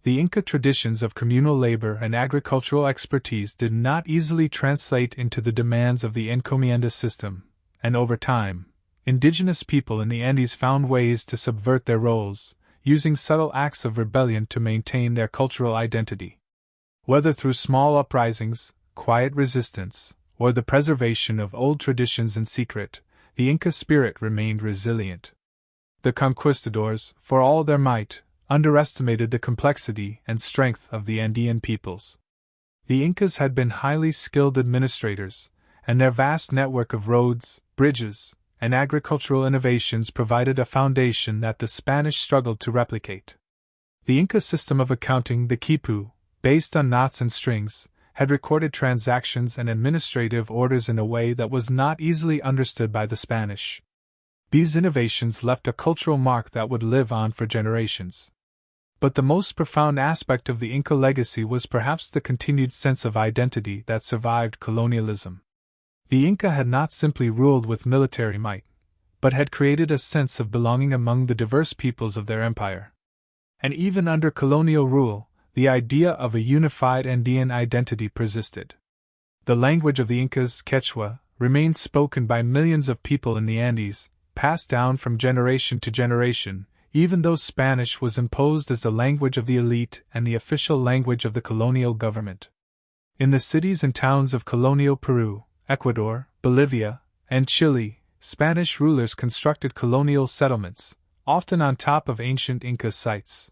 The Inca traditions of communal labor and agricultural expertise did not easily translate into the demands of the encomienda system, and over time, indigenous people in the Andes found ways to subvert their roles, using subtle acts of rebellion to maintain their cultural identity. Whether through small uprisings, quiet resistance, or the preservation of old traditions in secret, the Inca spirit remained resilient. The Conquistadors, for all their might, underestimated the complexity and strength of the Andean peoples. The Incas had been highly skilled administrators, and their vast network of roads, bridges, and agricultural innovations provided a foundation that the Spanish struggled to replicate. The Inca system of accounting, the quipu, based on knots and strings, had recorded transactions and administrative orders in a way that was not easily understood by the Spanish. These innovations left a cultural mark that would live on for generations. But the most profound aspect of the Inca legacy was perhaps the continued sense of identity that survived colonialism. The Inca had not simply ruled with military might, but had created a sense of belonging among the diverse peoples of their empire. And even under colonial rule, the idea of a unified Andean identity persisted. The language of the Incas, Quechua, remained spoken by millions of people in the Andes, passed down from generation to generation, even though Spanish was imposed as the language of the elite and the official language of the colonial government. In the cities and towns of colonial Peru, Ecuador, Bolivia, and Chile, Spanish rulers constructed colonial settlements, often on top of ancient Inca sites.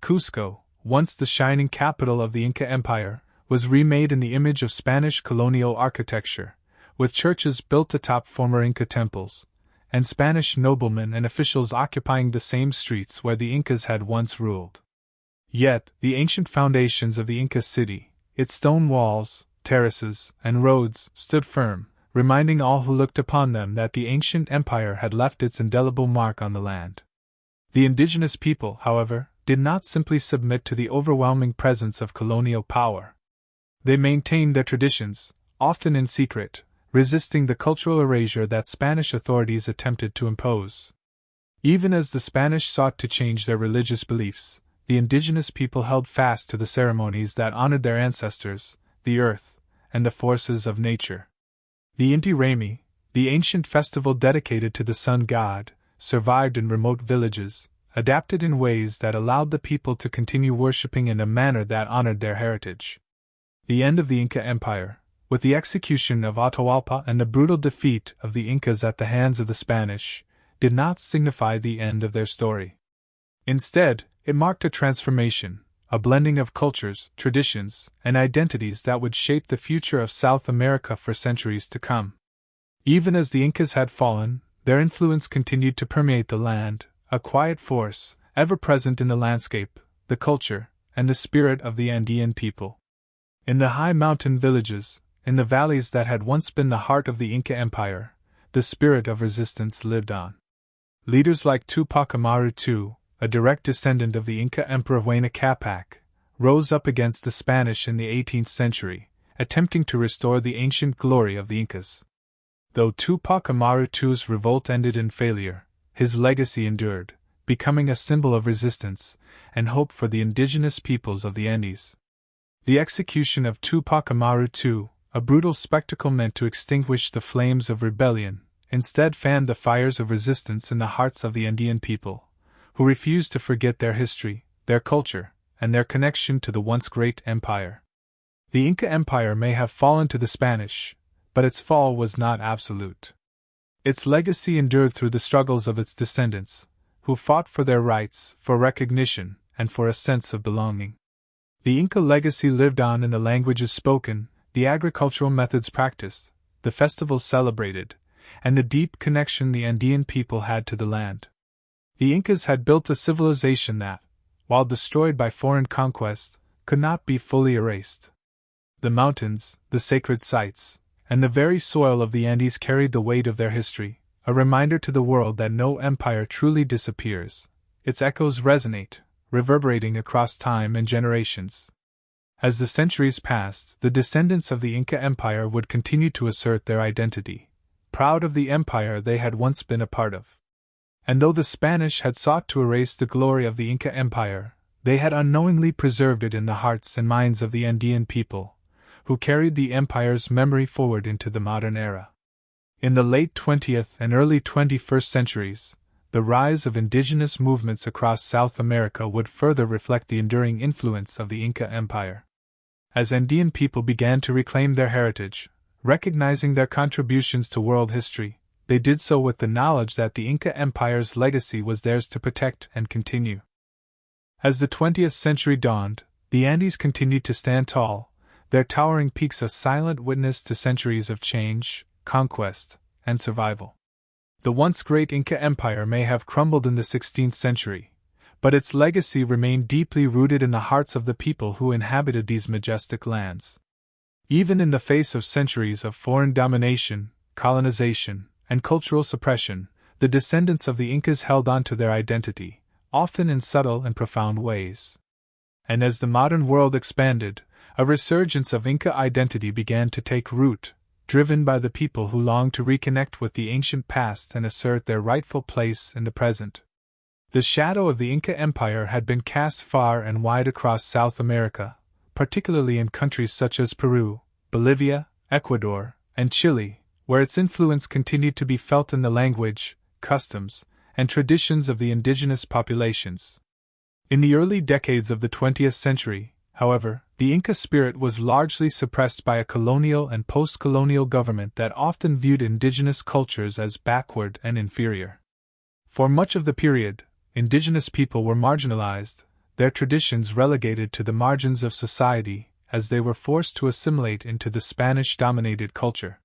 Cusco, once the shining capital of the Inca Empire, was remade in the image of Spanish colonial architecture, with churches built atop former Inca temples, and Spanish noblemen and officials occupying the same streets where the Incas had once ruled. Yet, the ancient foundations of the Inca city, its stone walls, terraces, and roads, stood firm, reminding all who looked upon them that the ancient empire had left its indelible mark on the land. The indigenous people, however, did not simply submit to the overwhelming presence of colonial power. They maintained their traditions, often in secret, resisting the cultural erasure that Spanish authorities attempted to impose. Even as the Spanish sought to change their religious beliefs, the indigenous people held fast to the ceremonies that honored their ancestors, the earth, and the forces of nature. The Inti Raymi, the ancient festival dedicated to the sun god, survived in remote villages, adapted in ways that allowed the people to continue worshipping in a manner that honored their heritage. The end of the Inca Empire, with the execution of Atahualpa and the brutal defeat of the Incas at the hands of the Spanish, did not signify the end of their story. Instead, it marked a transformation, a blending of cultures, traditions, and identities that would shape the future of South America for centuries to come. Even as the Incas had fallen, their influence continued to permeate the land, a quiet force, ever present in the landscape, the culture, and the spirit of the Andean people. In the high mountain villages, in the valleys that had once been the heart of the Inca Empire, the spirit of resistance lived on. Leaders like Tupac Amaru II, a direct descendant of the Inca Emperor Huayna Capac, rose up against the Spanish in the 18th century, attempting to restore the ancient glory of the Incas. Though Tupac Amaru II's revolt ended in failure, his legacy endured, becoming a symbol of resistance and hope for the indigenous peoples of the Andes. The execution of Tupac Amaru II, a brutal spectacle meant to extinguish the flames of rebellion, instead fanned the fires of resistance in the hearts of the Andean people, who refused to forget their history, their culture, and their connection to the once great empire. The Inca Empire may have fallen to the Spanish, but its fall was not absolute. Its legacy endured through the struggles of its descendants, who fought for their rights, for recognition, and for a sense of belonging. The Inca legacy lived on in the languages spoken, the agricultural methods practiced, the festivals celebrated, and the deep connection the Andean people had to the land. The Incas had built a civilization that, while destroyed by foreign conquests, could not be fully erased. The mountains, the sacred sites, and the very soil of the Andes carried the weight of their history, a reminder to the world that no empire truly disappears. Its echoes resonate, reverberating across time and generations. As the centuries passed, the descendants of the Inca Empire would continue to assert their identity, proud of the empire they had once been a part of. And though the Spanish had sought to erase the glory of the Inca Empire, they had unknowingly preserved it in the hearts and minds of the Andean people, who carried the empire's memory forward into the modern era. In the late 20th and early 21st centuries, the rise of indigenous movements across South America would further reflect the enduring influence of the Inca Empire. As Andean people began to reclaim their heritage, recognizing their contributions to world history, they did so with the knowledge that the Inca Empire's legacy was theirs to protect and continue. As the 20th century dawned, the Andes continued to stand tall, their towering peaks a silent witness to centuries of change, conquest, and survival. The once great Inca Empire may have crumbled in the 16th century, but its legacy remained deeply rooted in the hearts of the people who inhabited these majestic lands. Even in the face of centuries of foreign domination, colonization, and cultural suppression, the descendants of the Incas held on to their identity, often in subtle and profound ways. And as the modern world expanded, a resurgence of Inca identity began to take root, driven by the people who longed to reconnect with the ancient past and assert their rightful place in the present. The shadow of the Inca Empire had been cast far and wide across South America, particularly in countries such as Peru, Bolivia, Ecuador, and Chile, where its influence continued to be felt in the language, customs, and traditions of the indigenous populations. In the early decades of the 20th century, however, the Inca spirit was largely suppressed by a colonial and post-colonial government that often viewed indigenous cultures as backward and inferior. For much of the period, indigenous people were marginalized, their traditions relegated to the margins of society, as they were forced to assimilate into the Spanish-dominated culture.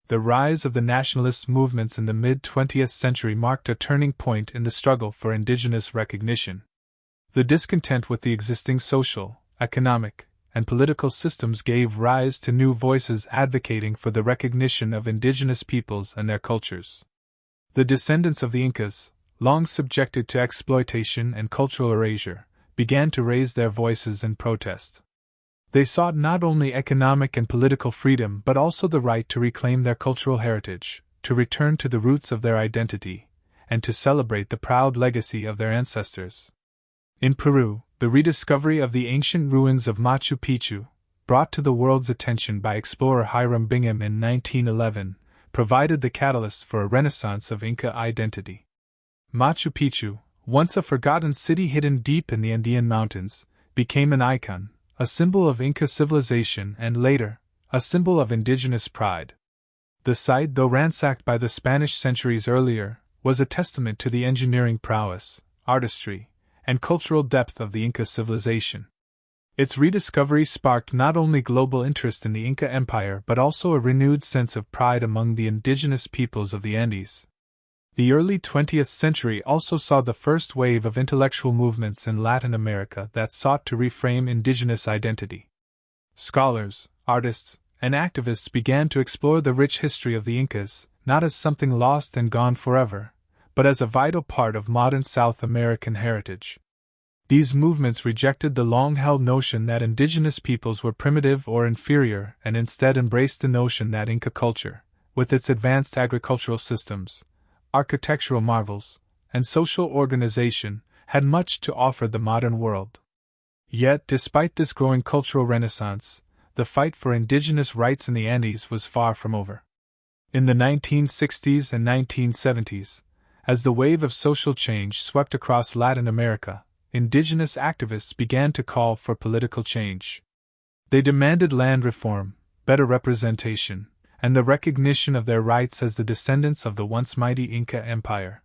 The rise of the nationalist movements in the mid-20th century marked a turning point in the struggle for indigenous recognition. The discontent with the existing social, economic, and political systems gave rise to new voices advocating for the recognition of indigenous peoples and their cultures. The descendants of the Incas, long subjected to exploitation and cultural erasure, began to raise their voices in protest. They sought not only economic and political freedom but also the right to reclaim their cultural heritage, to return to the roots of their identity, and to celebrate the proud legacy of their ancestors. In Peru, the rediscovery of the ancient ruins of Machu Picchu, brought to the world's attention by explorer Hiram Bingham in 1911, provided the catalyst for a renaissance of Inca identity. Machu Picchu, once a forgotten city hidden deep in the Andean mountains, became an icon, a symbol of Inca civilization and later, a symbol of indigenous pride. The site, though ransacked by the Spanish centuries earlier, was a testament to the engineering prowess, artistry, and cultural depth of the Inca civilization. Its rediscovery sparked not only global interest in the Inca Empire but also a renewed sense of pride among the indigenous peoples of the Andes. The early 20th century also saw the first wave of intellectual movements in Latin America that sought to reframe indigenous identity. Scholars, artists, and activists began to explore the rich history of the Incas, not as something lost and gone forever, but as a vital part of modern South American heritage. These movements rejected the long-held notion that indigenous peoples were primitive or inferior and instead embraced the notion that Inca culture, with its advanced agricultural systems, architectural marvels, and social organization, had much to offer the modern world. Yet, despite this growing cultural renaissance, the fight for indigenous rights in the Andes was far from over. In the 1960s and 1970s, as the wave of social change swept across Latin America, indigenous activists began to call for political change. They demanded land reform, better representation, and the recognition of their rights as the descendants of the once mighty Inca Empire.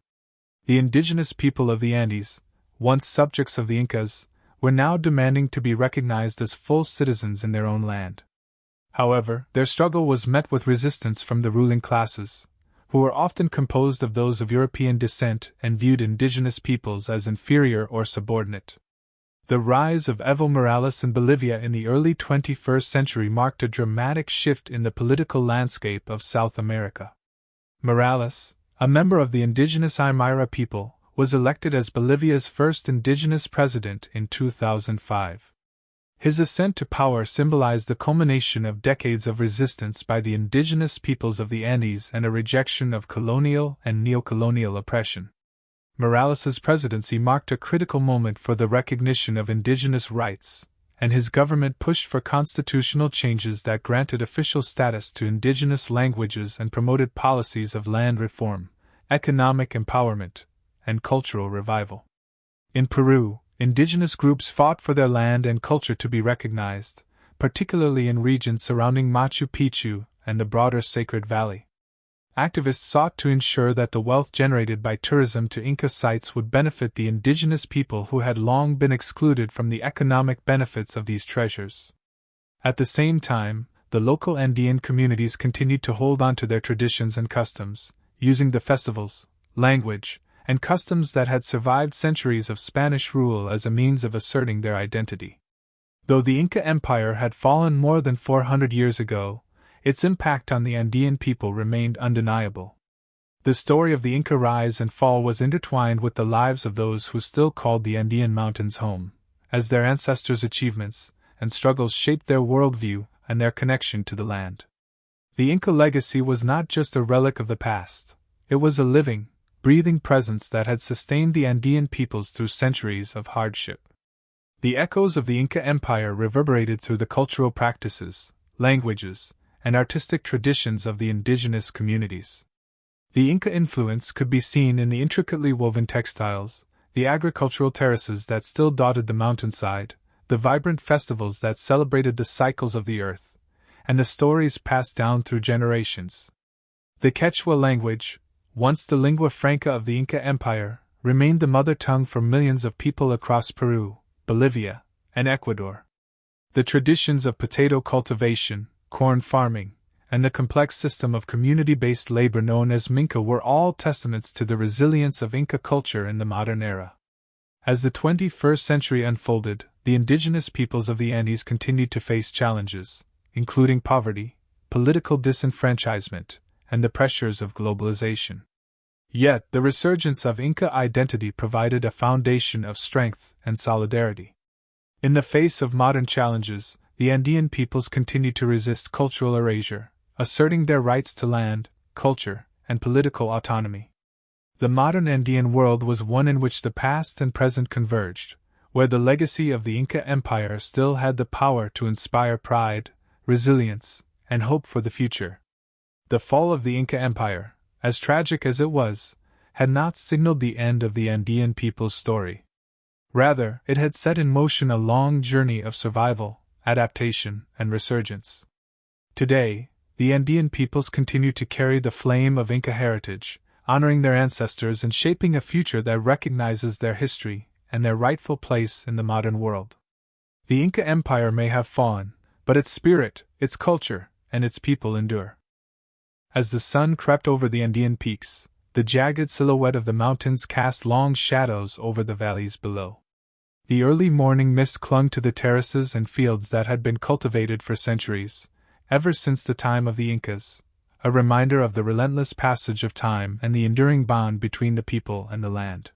The indigenous people of the Andes, once subjects of the Incas, were now demanding to be recognized as full citizens in their own land. However, their struggle was met with resistance from the ruling classes, who were often composed of those of European descent and viewed indigenous peoples as inferior or subordinate. The rise of Evo Morales in Bolivia in the early 21st century marked a dramatic shift in the political landscape of South America. Morales, a member of the indigenous Aymara people, was elected as Bolivia's first indigenous president in 2005. His ascent to power symbolized the culmination of decades of resistance by the indigenous peoples of the Andes and a rejection of colonial and neocolonial oppression. Morales's presidency marked a critical moment for the recognition of indigenous rights, and his government pushed for constitutional changes that granted official status to indigenous languages and promoted policies of land reform, economic empowerment, and cultural revival. In Peru, indigenous groups fought for their land and culture to be recognized, particularly in regions surrounding Machu Picchu and the broader Sacred Valley. Activists sought to ensure that the wealth generated by tourism to Inca sites would benefit the indigenous people who had long been excluded from the economic benefits of these treasures. At the same time, the local Andean communities continued to hold on to their traditions and customs, using the festivals, language, and customs that had survived centuries of Spanish rule as a means of asserting their identity. Though the Inca Empire had fallen more than 400 years ago, its impact on the Andean people remained undeniable. The story of the Inca rise and fall was intertwined with the lives of those who still called the Andean mountains home, as their ancestors' achievements and struggles shaped their worldview and their connection to the land. The Inca legacy was not just a relic of the past, it was a living, breathing presence that had sustained the Andean peoples through centuries of hardship. The echoes of the Inca Empire reverberated through the cultural practices, languages, and artistic traditions of the indigenous communities. The Inca influence could be seen in the intricately woven textiles, the agricultural terraces that still dotted the mountainside, the vibrant festivals that celebrated the cycles of the earth, and the stories passed down through generations. The Quechua language, once the lingua franca of the Inca Empire, remained the mother tongue for millions of people across Peru, Bolivia, and Ecuador. The traditions of potato cultivation, corn farming, and the complex system of community-based labor known as Minca were all testaments to the resilience of Inca culture in the modern era. As the 21st century unfolded, the indigenous peoples of the Andes continued to face challenges, including poverty, political disenfranchisement, and the pressures of globalization. Yet, the resurgence of Inca identity provided a foundation of strength and solidarity. In the face of modern challenges, the Andean peoples continued to resist cultural erasure, asserting their rights to land, culture, and political autonomy. The modern Andean world was one in which the past and present converged, where the legacy of the Inca Empire still had the power to inspire pride, resilience, and hope for the future. The fall of the Inca Empire, as tragic as it was, had not signaled the end of the Andean people's story. Rather, it had set in motion a long journey of survival, adaptation, and resurgence. Today, the Andean peoples continue to carry the flame of Inca heritage, honoring their ancestors and shaping a future that recognizes their history and their rightful place in the modern world. The Inca Empire may have fallen, but its spirit, its culture, and its people endure. As the sun crept over the Andean peaks, the jagged silhouette of the mountains cast long shadows over the valleys below. The early morning mist clung to the terraces and fields that had been cultivated for centuries, ever since the time of the Incas, a reminder of the relentless passage of time and the enduring bond between the people and the land.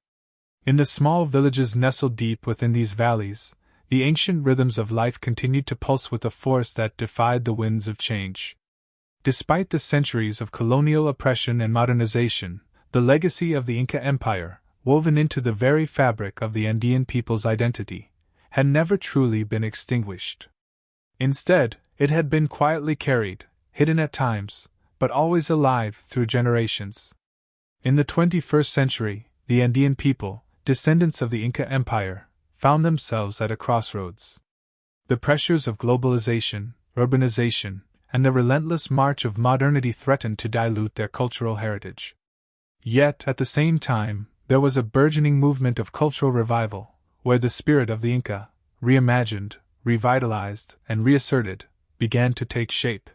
In the small villages nestled deep within these valleys, the ancient rhythms of life continued to pulse with a force that defied the winds of change. Despite the centuries of colonial oppression and modernization, the legacy of the Inca Empire, woven into the very fabric of the Andean people's identity, had never truly been extinguished. Instead, it had been quietly carried, hidden at times, but always alive through generations. In the 21st century, the Andean people, descendants of the Inca Empire, found themselves at a crossroads. The pressures of globalization, urbanization, and the relentless march of modernity threatened to dilute their cultural heritage. Yet, at the same time, there was a burgeoning movement of cultural revival, where the spirit of the Inca, reimagined, revitalized, and reasserted, began to take shape.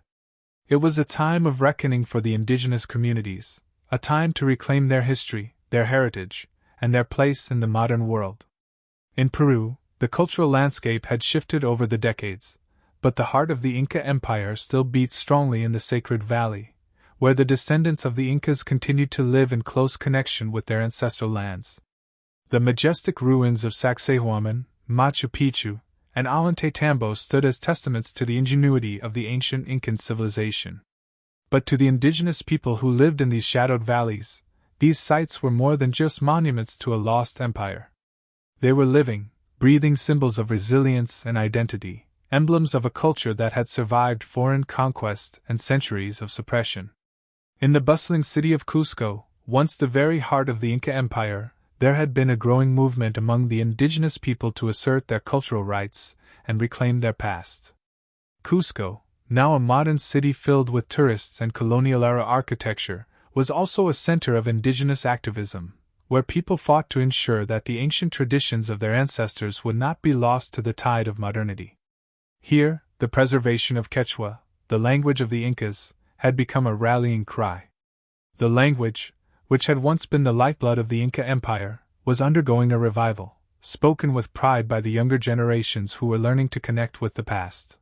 It was a time of reckoning for the indigenous communities, a time to reclaim their history, their heritage, and their place in the modern world. In Peru, the cultural landscape had shifted over the decades, but the heart of the Inca Empire still beats strongly in the Sacred Valley, where the descendants of the Incas continued to live in close connection with their ancestral lands. The majestic ruins of Sacsayhuaman, Machu Picchu, and Ollantaytambo stood as testaments to the ingenuity of the ancient Incan civilization. But to the indigenous people who lived in these shadowed valleys, these sites were more than just monuments to a lost empire. They were living, breathing symbols of resilience and identity, emblems of a culture that had survived foreign conquest and centuries of suppression. In the bustling city of Cusco, once the very heart of the Inca Empire, there had been a growing movement among the indigenous people to assert their cultural rights and reclaim their past. Cusco, now a modern city filled with tourists and colonial-era architecture, was also a center of indigenous activism, where people fought to ensure that the ancient traditions of their ancestors would not be lost to the tide of modernity. Here, the preservation of Quechua, the language of the Incas, had become a rallying cry. The language, which had once been the lifeblood of the Inca Empire, was undergoing a revival, spoken with pride by the younger generations who were learning to connect with the past.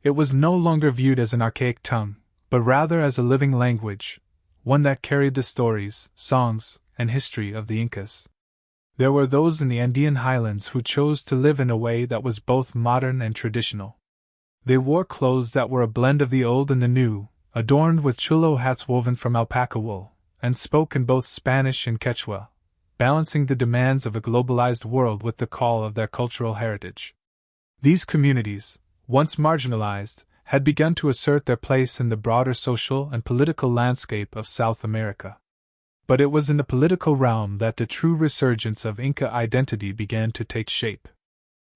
It was no longer viewed as an archaic tongue, but rather as a living language, one that carried the stories, songs, and history of the Incas. There were those in the Andean highlands who chose to live in a way that was both modern and traditional. They wore clothes that were a blend of the old and the new, adorned with chulo hats woven from alpaca wool, and spoke in both Spanish and Quechua, balancing the demands of a globalized world with the call of their cultural heritage. These communities, once marginalized, had begun to assert their place in the broader social and political landscape of South America. But it was in the political realm that the true resurgence of Inca identity began to take shape.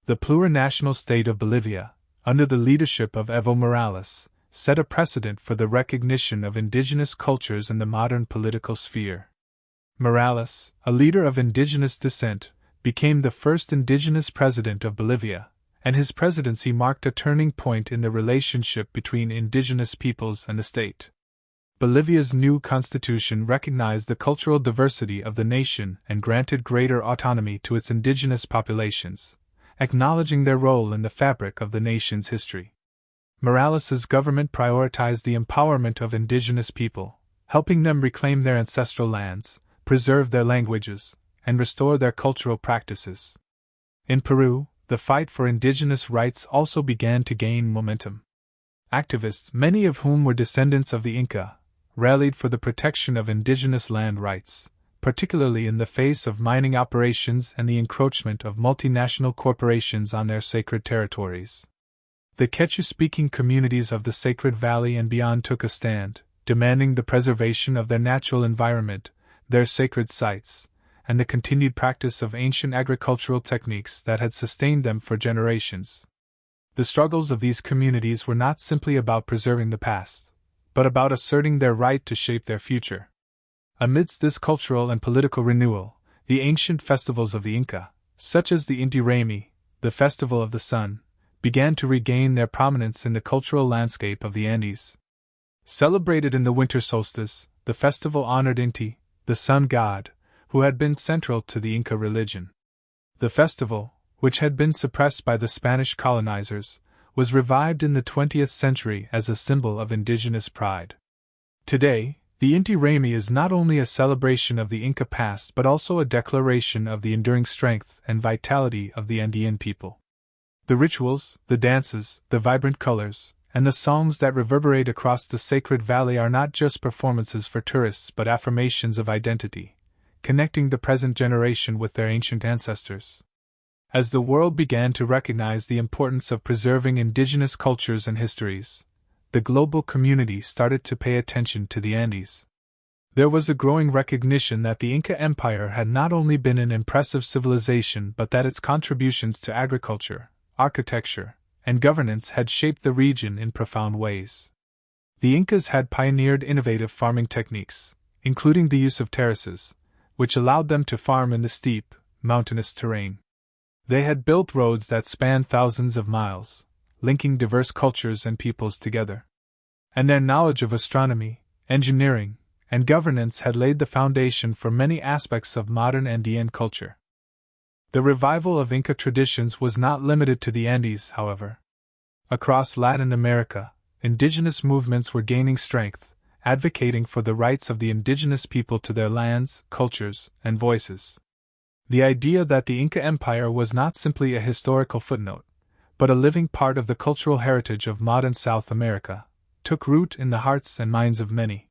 The plurinational state of Bolivia, under the leadership of Evo Morales, set a precedent for the recognition of indigenous cultures in the modern political sphere. Morales, a leader of indigenous descent, became the first indigenous president of Bolivia, and his presidency marked a turning point in the relationship between indigenous peoples and the state. Bolivia's new constitution recognized the cultural diversity of the nation and granted greater autonomy to its indigenous populations, acknowledging their role in the fabric of the nation's history. Morales's government prioritized the empowerment of indigenous people, helping them reclaim their ancestral lands, preserve their languages, and restore their cultural practices. In Peru, the fight for indigenous rights also began to gain momentum. Activists, many of whom were descendants of the Inca, rallied for the protection of indigenous land rights, particularly in the face of mining operations and the encroachment of multinational corporations on their sacred territories. The Quechua-speaking communities of the Sacred Valley and beyond took a stand, demanding the preservation of their natural environment, their sacred sites, and the continued practice of ancient agricultural techniques that had sustained them for generations. The struggles of these communities were not simply about preserving the past, but about asserting their right to shape their future. Amidst this cultural and political renewal, the ancient festivals of the Inca, such as the Inti Raymi, the Festival of the Sun, began to regain their prominence in the cultural landscape of the Andes. Celebrated in the winter solstice, the festival honored Inti, the sun god, who had been central to the Inca religion. The festival, which had been suppressed by the Spanish colonizers, was revived in the 20th century as a symbol of indigenous pride. Today, the Inti Raymi is not only a celebration of the Inca past but also a declaration of the enduring strength and vitality of the Andean people. The rituals, the dances, the vibrant colors, and the songs that reverberate across the Sacred Valley are not just performances for tourists but affirmations of identity, connecting the present generation with their ancient ancestors. As the world began to recognize the importance of preserving indigenous cultures and histories, the global community started to pay attention to the Andes. There was a growing recognition that the Inca Empire had not only been an impressive civilization but that its contributions to agriculture, architecture, and governance had shaped the region in profound ways. The Incas had pioneered innovative farming techniques, including the use of terraces, which allowed them to farm in the steep, mountainous terrain. They had built roads that spanned thousands of miles, linking diverse cultures and peoples together. And their knowledge of astronomy, engineering, and governance had laid the foundation for many aspects of modern Andean culture. The revival of Inca traditions was not limited to the Andes, however. Across Latin America, indigenous movements were gaining strength, advocating for the rights of the indigenous people to their lands, cultures, and voices. The idea that the Inca Empire was not simply a historical footnote, but a living part of the cultural heritage of modern South America, took root in the hearts and minds of many.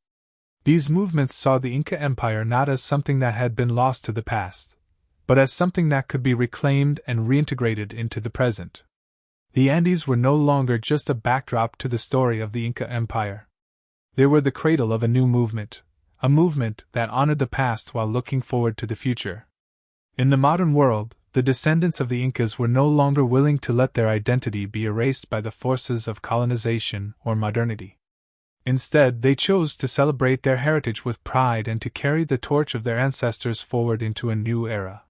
These movements saw the Inca Empire not as something that had been lost to the past, but as something that could be reclaimed and reintegrated into the present. The Andes were no longer just a backdrop to the story of the Inca Empire. They were the cradle of a new movement, a movement that honored the past while looking forward to the future. In the modern world, the descendants of the Incas were no longer willing to let their identity be erased by the forces of colonization or modernity. Instead, they chose to celebrate their heritage with pride and to carry the torch of their ancestors forward into a new era.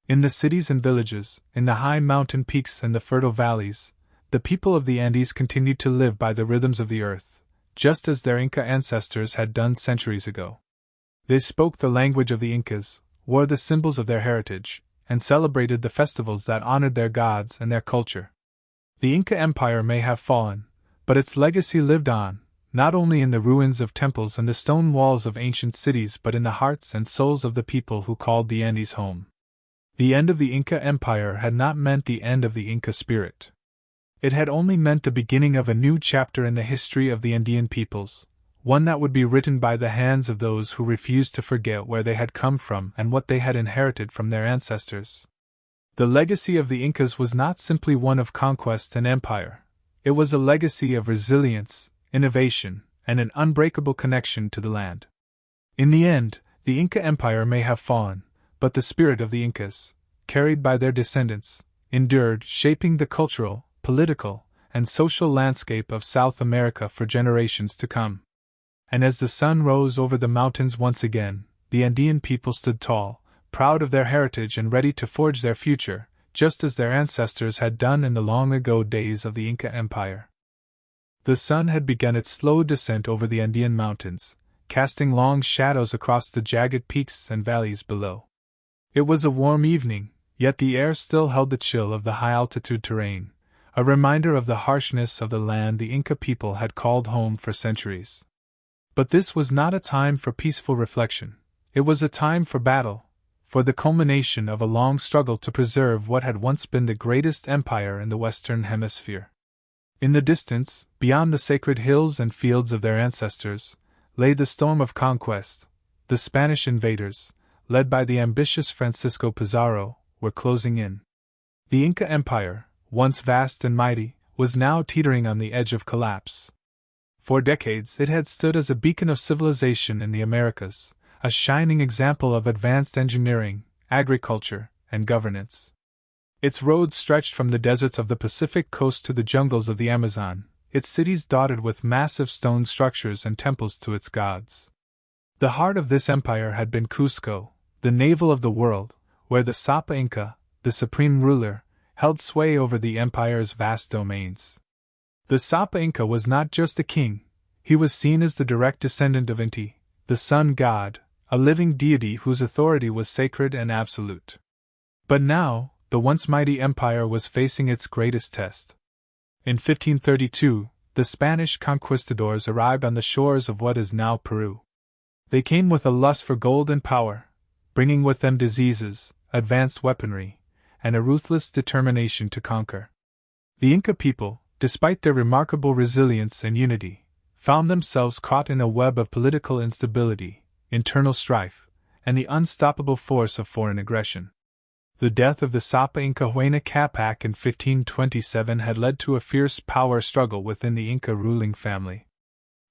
In the cities and villages, in the high mountain peaks and the fertile valleys, the people of the Andes continued to live by the rhythms of the earth, just as their Inca ancestors had done centuries ago. They spoke the language of the Incas, wore the symbols of their heritage, and celebrated the festivals that honored their gods and their culture. The Inca Empire may have fallen, but its legacy lived on, not only in the ruins of temples and the stone walls of ancient cities but in the hearts and souls of the people who called the Andes home. The end of the Inca Empire had not meant the end of the Inca spirit. It had only meant the beginning of a new chapter in the history of the Andean peoples, one that would be written by the hands of those who refused to forget where they had come from and what they had inherited from their ancestors. The legacy of the Incas was not simply one of conquest and empire. It was a legacy of resilience, innovation, and an unbreakable connection to the land. In the end, the Inca Empire may have fallen, but the spirit of the Incas, carried by their descendants, endured, shaping the cultural, political, and social landscape of South America for generations to come. And as the sun rose over the mountains once again, the Andean people stood tall, proud of their heritage and ready to forge their future, just as their ancestors had done in the long-ago days of the Inca Empire. The sun had begun its slow descent over the Andean mountains, casting long shadows across the jagged peaks and valleys below. It was a warm evening, yet the air still held the chill of the high-altitude terrain, a reminder of the harshness of the land the Inca people had called home for centuries. But this was not a time for peaceful reflection. It was a time for battle, for the culmination of a long struggle to preserve what had once been the greatest empire in the Western Hemisphere. In the distance, beyond the sacred hills and fields of their ancestors, lay the storm of conquest. The Spanish invaders, led by the ambitious Francisco Pizarro, were closing in. The Inca Empire, once vast and mighty, was now teetering on the edge of collapse. For decades it had stood as a beacon of civilization in the Americas, a shining example of advanced engineering, agriculture, and governance. Its roads stretched from the deserts of the Pacific coast to the jungles of the Amazon, its cities dotted with massive stone structures and temples to its gods. The heart of this empire had been Cusco, the navel of the world, where the Sapa Inca, the supreme ruler, held sway over the empire's vast domains. The Sapa Inca was not just a king, he was seen as the direct descendant of Inti, the sun god, a living deity whose authority was sacred and absolute. But now, the once mighty empire was facing its greatest test. In 1532, the Spanish conquistadors arrived on the shores of what is now Peru. They came with a lust for gold and power, bringing with them diseases, advanced weaponry, and a ruthless determination to conquer. The Inca people, despite their remarkable resilience and unity, found themselves caught in a web of political instability, internal strife, and the unstoppable force of foreign aggression. The death of the Sapa Inca Huayna Capac in 1527 had led to a fierce power struggle within the Inca ruling family.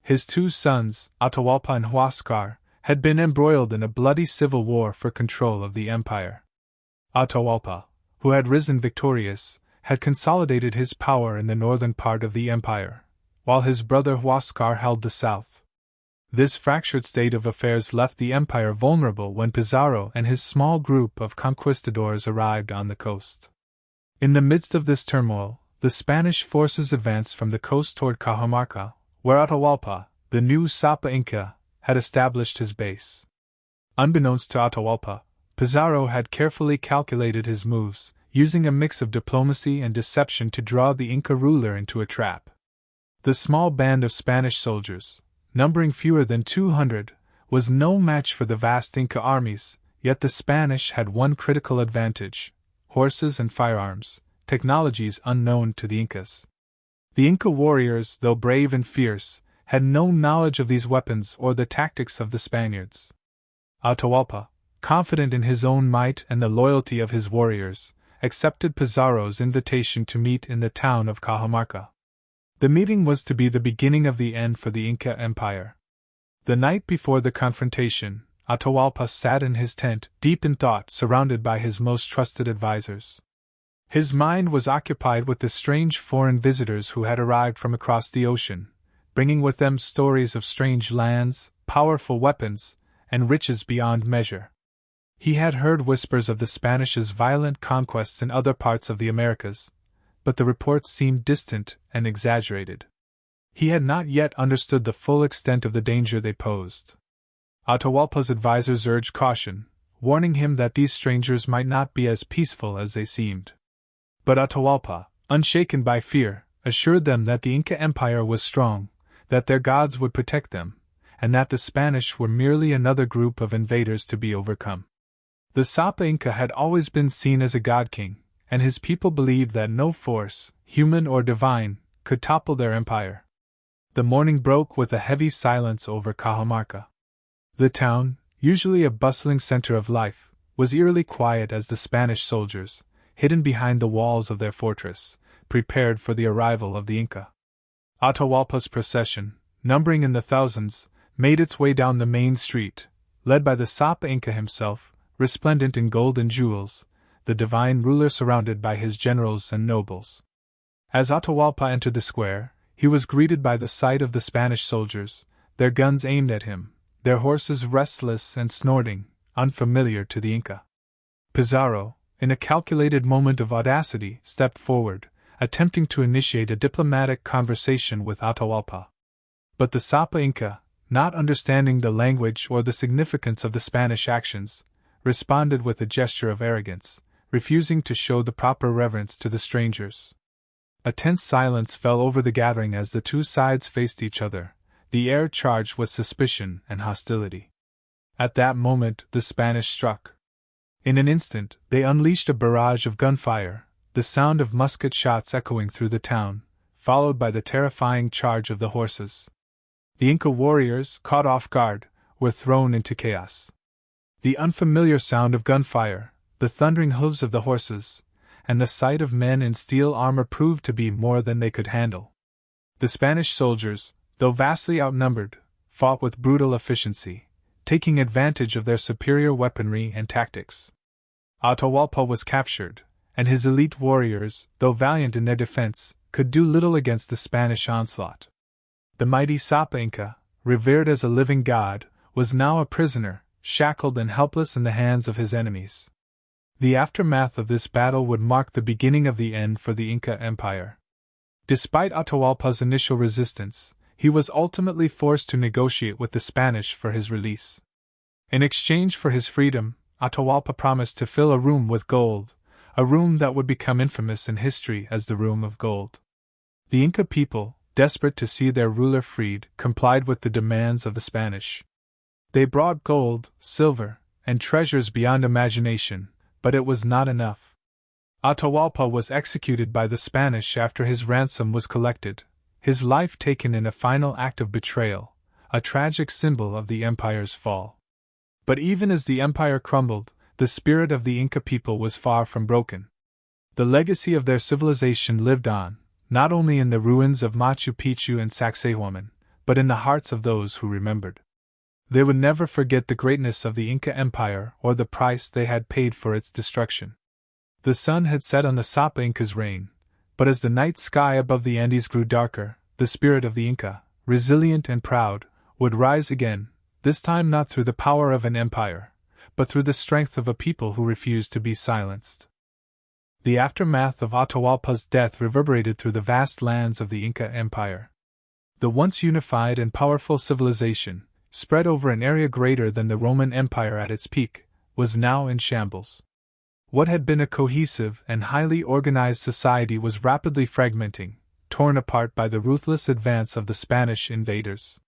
His two sons, Atahualpa and Huáscar, had been embroiled in a bloody civil war for control of the empire. Atahualpa, who had risen victorious, had consolidated his power in the northern part of the empire, while his brother Huáscar held the south. This fractured state of affairs left the empire vulnerable when Pizarro and his small group of conquistadors arrived on the coast. In the midst of this turmoil, the Spanish forces advanced from the coast toward Cajamarca, where Atahualpa, the new Sapa Inca, had established his base. Unbeknownst to Atahualpa, Pizarro had carefully calculated his moves, using a mix of diplomacy and deception to draw the Inca ruler into a trap. The small band of Spanish soldiers, numbering fewer than 200, was no match for the vast Inca armies, yet the Spanish had one critical advantage: horses and firearms, technologies unknown to the Incas. The Inca warriors, though brave and fierce, had no knowledge of these weapons or the tactics of the Spaniards. Atahualpa, confident in his own might and the loyalty of his warriors, accepted Pizarro's invitation to meet in the town of Cajamarca. The meeting was to be the beginning of the end for the Inca Empire. The night before the confrontation, Atahualpa sat in his tent, deep in thought, surrounded by his most trusted advisors. His mind was occupied with the strange foreign visitors who had arrived from across the ocean, bringing with them stories of strange lands, powerful weapons, and riches beyond measure. He had heard whispers of the Spanish's violent conquests in other parts of the Americas, but the reports seemed distant and exaggerated. He had not yet understood the full extent of the danger they posed. Atahualpa's advisors urged caution, warning him that these strangers might not be as peaceful as they seemed. But Atahualpa, unshaken by fear, assured them that the Inca Empire was strong, that their gods would protect them, and that the Spanish were merely another group of invaders to be overcome. The Sapa Inca had always been seen as a god-king, and his people believed that no force, human or divine, could topple their empire. The morning broke with a heavy silence over Cajamarca. The town, usually a bustling center of life, was eerily quiet as the Spanish soldiers, hidden behind the walls of their fortress, prepared for the arrival of the Inca. Atahualpa's procession, numbering in the thousands, made its way down the main street, led by the Sapa Inca himself, resplendent in gold and jewels, the divine ruler surrounded by his generals and nobles. As Atahualpa entered the square, he was greeted by the sight of the Spanish soldiers, their guns aimed at him, their horses restless and snorting, unfamiliar to the Inca. Pizarro, in a calculated moment of audacity, stepped forward, attempting to initiate a diplomatic conversation with Atahualpa. But the Sapa Inca, not understanding the language or the significance of the Spanish actions, responded with a gesture of arrogance, refusing to show the proper reverence to the strangers. A tense silence fell over the gathering as the two sides faced each other, the air charged with suspicion and hostility. At that moment, the Spanish struck. In an instant, they unleashed a barrage of gunfire, the sound of musket shots echoing through the town, followed by the terrifying charge of the horses. The Inca warriors, caught off guard, were thrown into chaos. The unfamiliar sound of gunfire, the thundering hooves of the horses, and the sight of men in steel armor proved to be more than they could handle. The Spanish soldiers, though vastly outnumbered, fought with brutal efficiency, taking advantage of their superior weaponry and tactics. Atahualpa was captured, and his elite warriors, though valiant in their defense, could do little against the Spanish onslaught. The mighty Sapa Inca, revered as a living god, was now a prisoner, shackled and helpless in the hands of his enemies. The aftermath of this battle would mark the beginning of the end for the Inca Empire. Despite Atahualpa's initial resistance, he was ultimately forced to negotiate with the Spanish for his release. In exchange for his freedom, Atahualpa promised to fill a room with gold, a room that would become infamous in history as the Room of Gold. The Inca people, desperate to see their ruler freed, complied with the demands of the Spanish. They brought gold, silver, and treasures beyond imagination, but it was not enough. Atahualpa was executed by the Spanish after his ransom was collected, his life taken in a final act of betrayal, a tragic symbol of the empire's fall. But even as the empire crumbled, the spirit of the Inca people was far from broken. The legacy of their civilization lived on, not only in the ruins of Machu Picchu and Sacsayhuaman, but in the hearts of those who remembered. They would never forget the greatness of the Inca Empire or the price they had paid for its destruction. The sun had set on the Sapa Inca's reign, but as the night sky above the Andes grew darker, the spirit of the Inca, resilient and proud, would rise again, this time not through the power of an empire, but through the strength of a people who refused to be silenced. The aftermath of Atahualpa's death reverberated through the vast lands of the Inca Empire. The once unified and powerful civilization, spread over an area greater than the Roman Empire at its peak, was now in shambles. What had been a cohesive and highly organized society was rapidly fragmenting, torn apart by the ruthless advance of the Spanish invaders.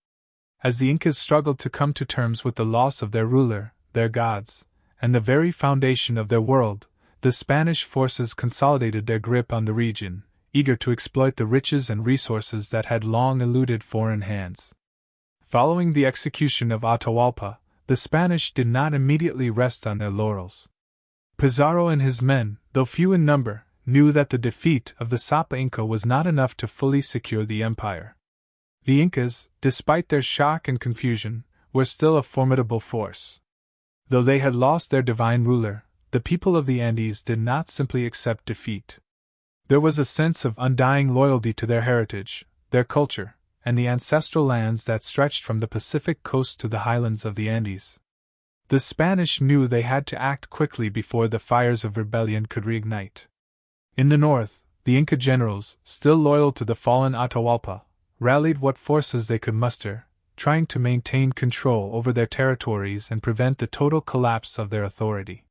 As the Incas struggled to come to terms with the loss of their ruler, their gods, and the very foundation of their world, the Spanish forces consolidated their grip on the region, eager to exploit the riches and resources that had long eluded foreign hands. Following the execution of Atahualpa, the Spanish did not immediately rest on their laurels. Pizarro and his men, though few in number, knew that the defeat of the Sapa Inca was not enough to fully secure the empire. The Incas, despite their shock and confusion, were still a formidable force. Though they had lost their divine ruler, the people of the Andes did not simply accept defeat. There was a sense of undying loyalty to their heritage, their culture, and the ancestral lands that stretched from the Pacific coast to the highlands of the Andes. The Spanish knew they had to act quickly before the fires of rebellion could reignite. In the north, the Inca generals, still loyal to the fallen Atahualpa, rallied what forces they could muster, trying to maintain control over their territories and prevent the total collapse of their authority.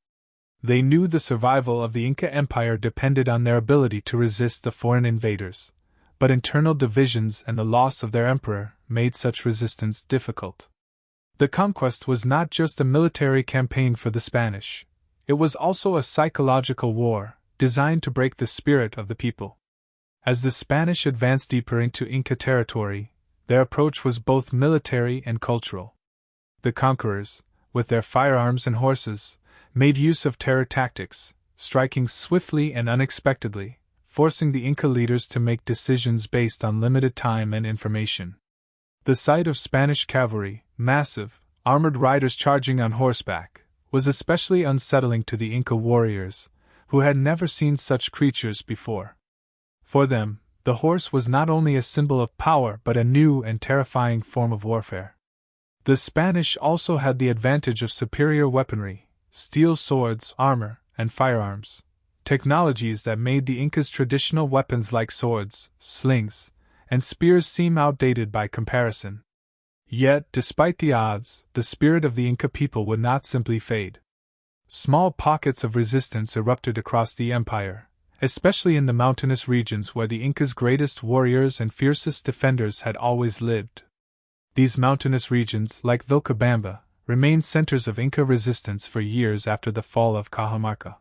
They knew the survival of the Inca Empire depended on their ability to resist the foreign invaders, but internal divisions and the loss of their emperor made such resistance difficult. The conquest was not just a military campaign for the Spanish, it was also a psychological war, designed to break the spirit of the people. As the Spanish advanced deeper into Inca territory, their approach was both military and cultural. The conquerors, with their firearms and horses, made use of terror tactics, striking swiftly and unexpectedly, forcing the Inca leaders to make decisions based on limited time and information. The sight of Spanish cavalry, massive, armored riders charging on horseback, was especially unsettling to the Inca warriors, who had never seen such creatures before. For them, the horse was not only a symbol of power but a new and terrifying form of warfare. The Spanish also had the advantage of superior weaponry, steel swords, armor, and firearms, technologies that made the Incas' traditional weapons like swords, slings, and spears seem outdated by comparison. Yet, despite the odds, the spirit of the Inca people would not simply fade. Small pockets of resistance erupted across the empire, especially in the mountainous regions where the Incas' greatest warriors and fiercest defenders had always lived. These mountainous regions, like Vilcabamba, remained centers of Inca resistance for years after the fall of Cajamarca.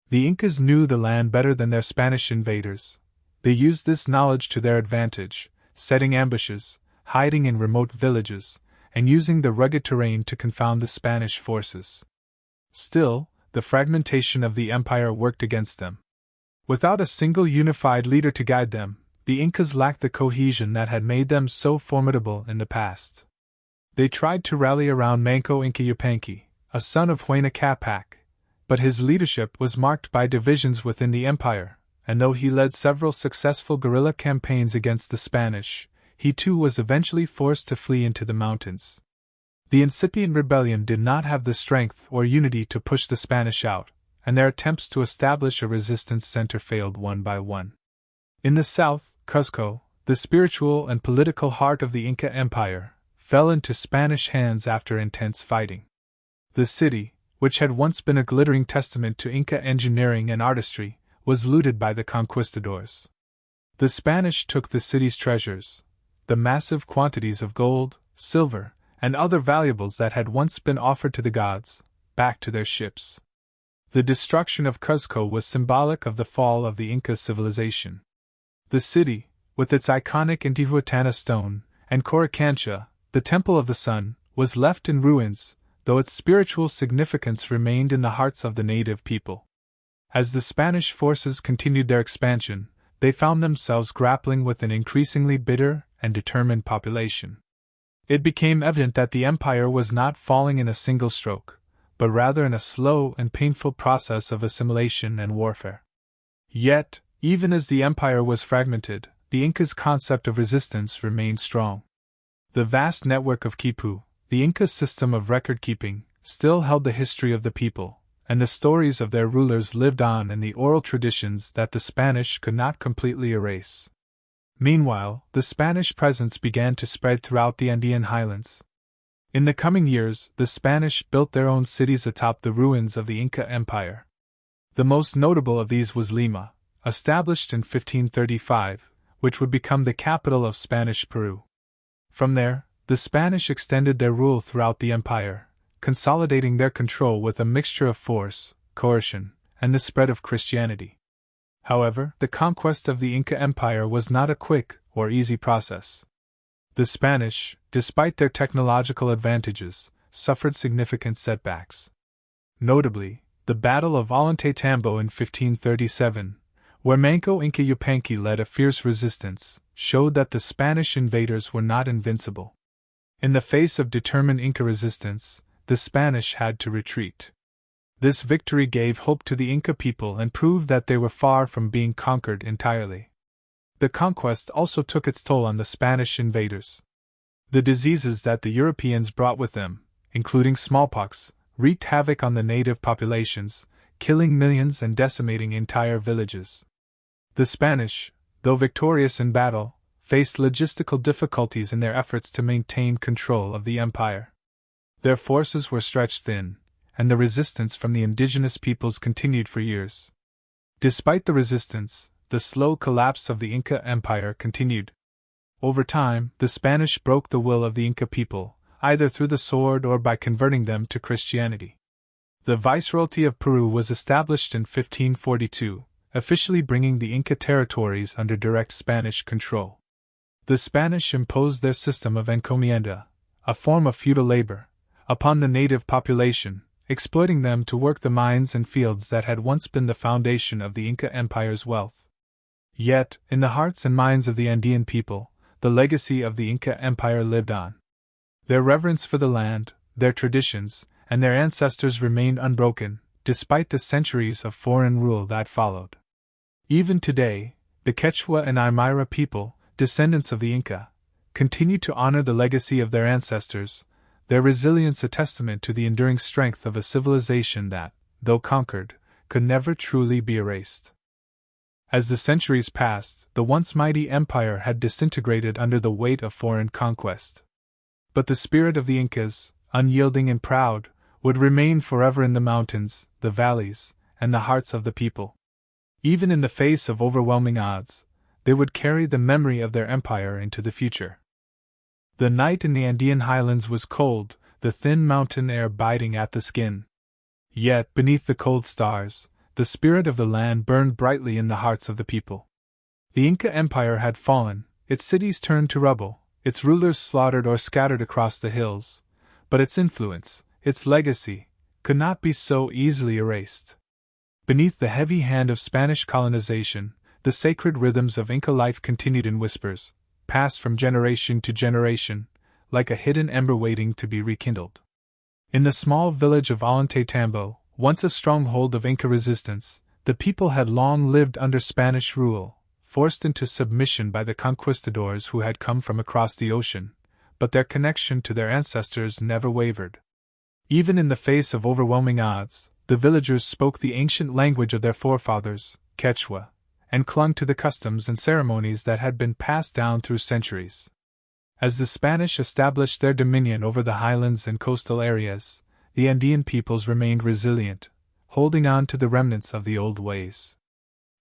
The Incas knew the land better than their Spanish invaders. They used this knowledge to their advantage, setting ambushes, hiding in remote villages, and using the rugged terrain to confound the Spanish forces. Still, the fragmentation of the empire worked against them. Without a single unified leader to guide them, the Incas lacked the cohesion that had made them so formidable in the past. They tried to rally around Manco Inca Yupanqui, a son of Huayna Capac, but his leadership was marked by divisions within the empire, and though he led several successful guerrilla campaigns against the Spanish, he too was eventually forced to flee into the mountains. The incipient rebellion did not have the strength or unity to push the Spanish out, and their attempts to establish a resistance center failed one by one. In the south, Cuzco, the spiritual and political heart of the Inca Empire, fell into Spanish hands after intense fighting. The city, which had once been a glittering testament to Inca engineering and artistry, was looted by the Conquistadors. The Spanish took the city's treasures, the massive quantities of gold, silver, and other valuables that had once been offered to the gods, back to their ships. The destruction of Cuzco was symbolic of the fall of the Inca civilization. The city, with its iconic Intihuatana stone, and Coricancha, the Temple of the Sun, was left in ruins, though its spiritual significance remained in the hearts of the native people. As the Spanish forces continued their expansion, they found themselves grappling with an increasingly bitter and determined population. It became evident that the empire was not falling in a single stroke, but rather in a slow and painful process of assimilation and warfare. Yet, even as the empire was fragmented, the Incas' concept of resistance remained strong. The vast network of quipu, the Inca system of record-keeping, still held the history of the people, and the stories of their rulers lived on in the oral traditions that the Spanish could not completely erase. Meanwhile, the Spanish presence began to spread throughout the Andean highlands. In the coming years, the Spanish built their own cities atop the ruins of the Inca Empire. The most notable of these was Lima, established in 1535, which would become the capital of Spanish Peru. From there, the Spanish extended their rule throughout the empire, consolidating their control with a mixture of force, coercion, and the spread of Christianity. However, the conquest of the Inca Empire was not a quick or easy process. The Spanish, despite their technological advantages, suffered significant setbacks. Notably, the Battle of Ollantaytambo in 1537, where Manco Inca Yupanqui led a fierce resistance, showed that the Spanish invaders were not invincible. In the face of determined Inca resistance, the Spanish had to retreat. This victory gave hope to the Inca people and proved that they were far from being conquered entirely. The conquest also took its toll on the Spanish invaders. The diseases that the Europeans brought with them, including smallpox, wreaked havoc on the native populations, killing millions and decimating entire villages. The Spanish, though victorious in battle, faced logistical difficulties in their efforts to maintain control of the empire. Their forces were stretched thin, and the resistance from the indigenous peoples continued for years. Despite the resistance, the slow collapse of the Inca Empire continued. Over time, the Spanish broke the will of the Inca people, either through the sword or by converting them to Christianity. The Viceroyalty of Peru was established in 1542, officially bringing the Inca territories under direct Spanish control. The Spanish imposed their system of encomienda, a form of feudal labor, upon the native population, exploiting them to work the mines and fields that had once been the foundation of the Inca Empire's wealth. Yet, in the hearts and minds of the Andean people, the legacy of the Inca Empire lived on. Their reverence for the land, their traditions, and their ancestors remained unbroken, despite the centuries of foreign rule that followed. Even today, the Quechua and Aymara people, descendants of the Inca, continue to honor the legacy of their ancestors, their resilience a testament to the enduring strength of a civilization that, though conquered, could never truly be erased. As the centuries passed, the once mighty empire had disintegrated under the weight of foreign conquest. But the spirit of the Incas, unyielding and proud, would remain forever in the mountains, the valleys, and the hearts of the people. Even in the face of overwhelming odds, they would carry the memory of their empire into the future. The night in the Andean highlands was cold, the thin mountain air biting at the skin. Yet, beneath the cold stars, the spirit of the land burned brightly in the hearts of the people. The Inca Empire had fallen, its cities turned to rubble, its rulers slaughtered or scattered across the hills, but its influence, its legacy, could not be so easily erased. Beneath the heavy hand of Spanish colonization, the sacred rhythms of Inca life continued in whispers, passed from generation to generation, like a hidden ember waiting to be rekindled. In the small village of Ollantaytambo, once a stronghold of Inca resistance, the people had long lived under Spanish rule, forced into submission by the conquistadors who had come from across the ocean, but their connection to their ancestors never wavered. Even in the face of overwhelming odds, the villagers spoke the ancient language of their forefathers, Quechua, and clung to the customs and ceremonies that had been passed down through centuries. As the Spanish established their dominion over the highlands and coastal areas, the Andean peoples remained resilient, holding on to the remnants of the old ways.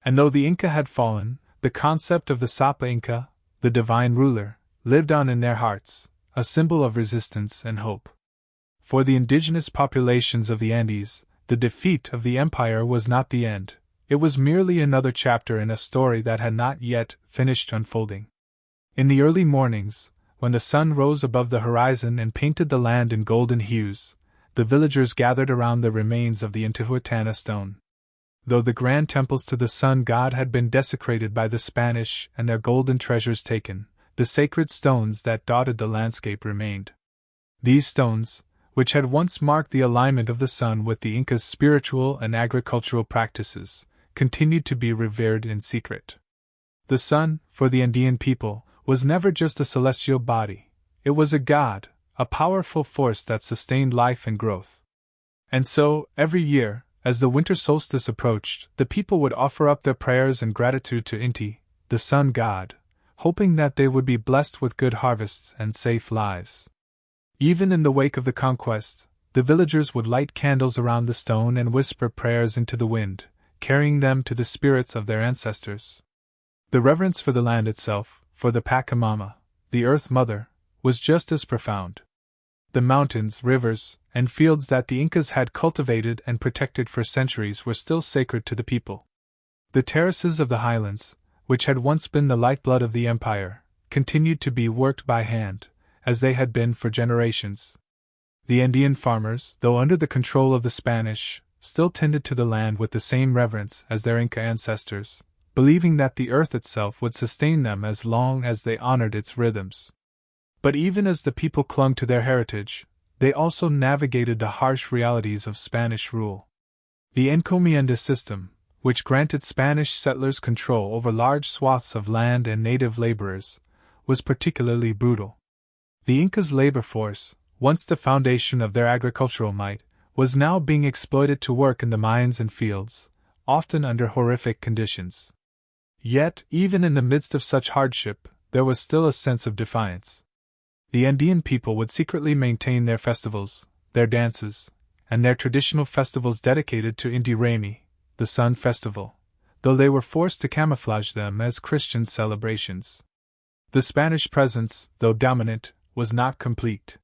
And though the Inca had fallen, the concept of the Sapa Inca, the divine ruler, lived on in their hearts, a symbol of resistance and hope. For the indigenous populations of the Andes, the defeat of the empire was not the end, it was merely another chapter in a story that had not yet finished unfolding. In the early mornings, when the sun rose above the horizon and painted the land in golden hues, the villagers gathered around the remains of the Intihuatana stone. Though the grand temples to the sun god had been desecrated by the Spanish and their golden treasures taken, the sacred stones that dotted the landscape remained. These stones, which had once marked the alignment of the sun with the Incas' spiritual and agricultural practices, continued to be revered in secret. The sun, for the Andean people, was never just a celestial body, it was a god, a powerful force that sustained life and growth. And so, every year, as the winter solstice approached, the people would offer up their prayers and gratitude to Inti, the sun god, hoping that they would be blessed with good harvests and safe lives. Even in the wake of the conquest, the villagers would light candles around the stone and whisper prayers into the wind, carrying them to the spirits of their ancestors. The reverence for the land itself, for the Pachamama, the Earth Mother, was just as profound. The mountains, rivers, and fields that the Incas had cultivated and protected for centuries were still sacred to the people. The terraces of the highlands, which had once been the lifeblood of the empire, continued to be worked by hand, as they had been for generations. The Andean farmers, though under the control of the Spanish, still tended to the land with the same reverence as their Inca ancestors, believing that the earth itself would sustain them as long as they honored its rhythms. But even as the people clung to their heritage, they also navigated the harsh realities of Spanish rule. The encomienda system, which granted Spanish settlers control over large swaths of land and native laborers, was particularly brutal. The Incas' labor force, once the foundation of their agricultural might, was now being exploited to work in the mines and fields, often under horrific conditions. Yet, even in the midst of such hardship, there was still a sense of defiance. The Andean people would secretly maintain their festivals, their dances, and their traditional festivals dedicated to Inti Raymi, the Sun Festival, though they were forced to camouflage them as Christian celebrations. The Spanish presence, though dominant, was not complete.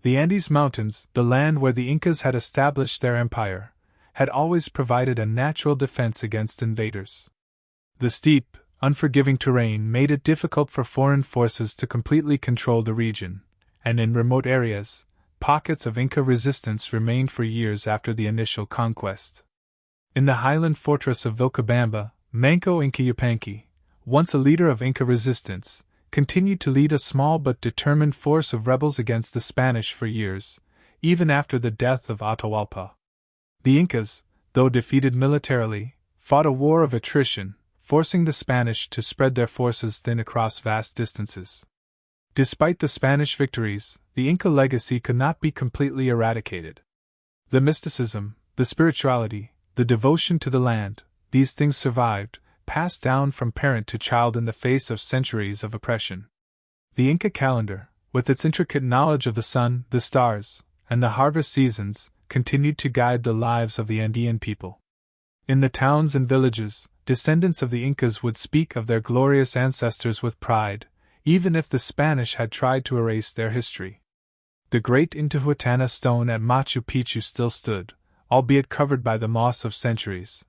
The Andes Mountains, the land where the Incas had established their empire, had always provided a natural defense against invaders. The steep, unforgiving terrain made it difficult for foreign forces to completely control the region, and in remote areas, pockets of Inca resistance remained for years after the initial conquest. In the highland fortress of Vilcabamba, Manco Inca, once a leader of Inca resistance, continued to lead a small but determined force of rebels against the Spanish for years, even after the death of Atahualpa. The Incas, though defeated militarily, fought a war of attrition, forcing the Spanish to spread their forces thin across vast distances. Despite the Spanish victories, the Inca legacy could not be completely eradicated. The mysticism, the spirituality, the devotion to the land, these things survived, passed down from parent to child in the face of centuries of oppression. The Inca calendar, with its intricate knowledge of the sun, the stars, and the harvest seasons, continued to guide the lives of the Andean people. In the towns and villages, descendants of the Incas would speak of their glorious ancestors with pride, even if the Spanish had tried to erase their history. The great Intihuatana stone at Machu Picchu still stood, albeit covered by the moss of centuries.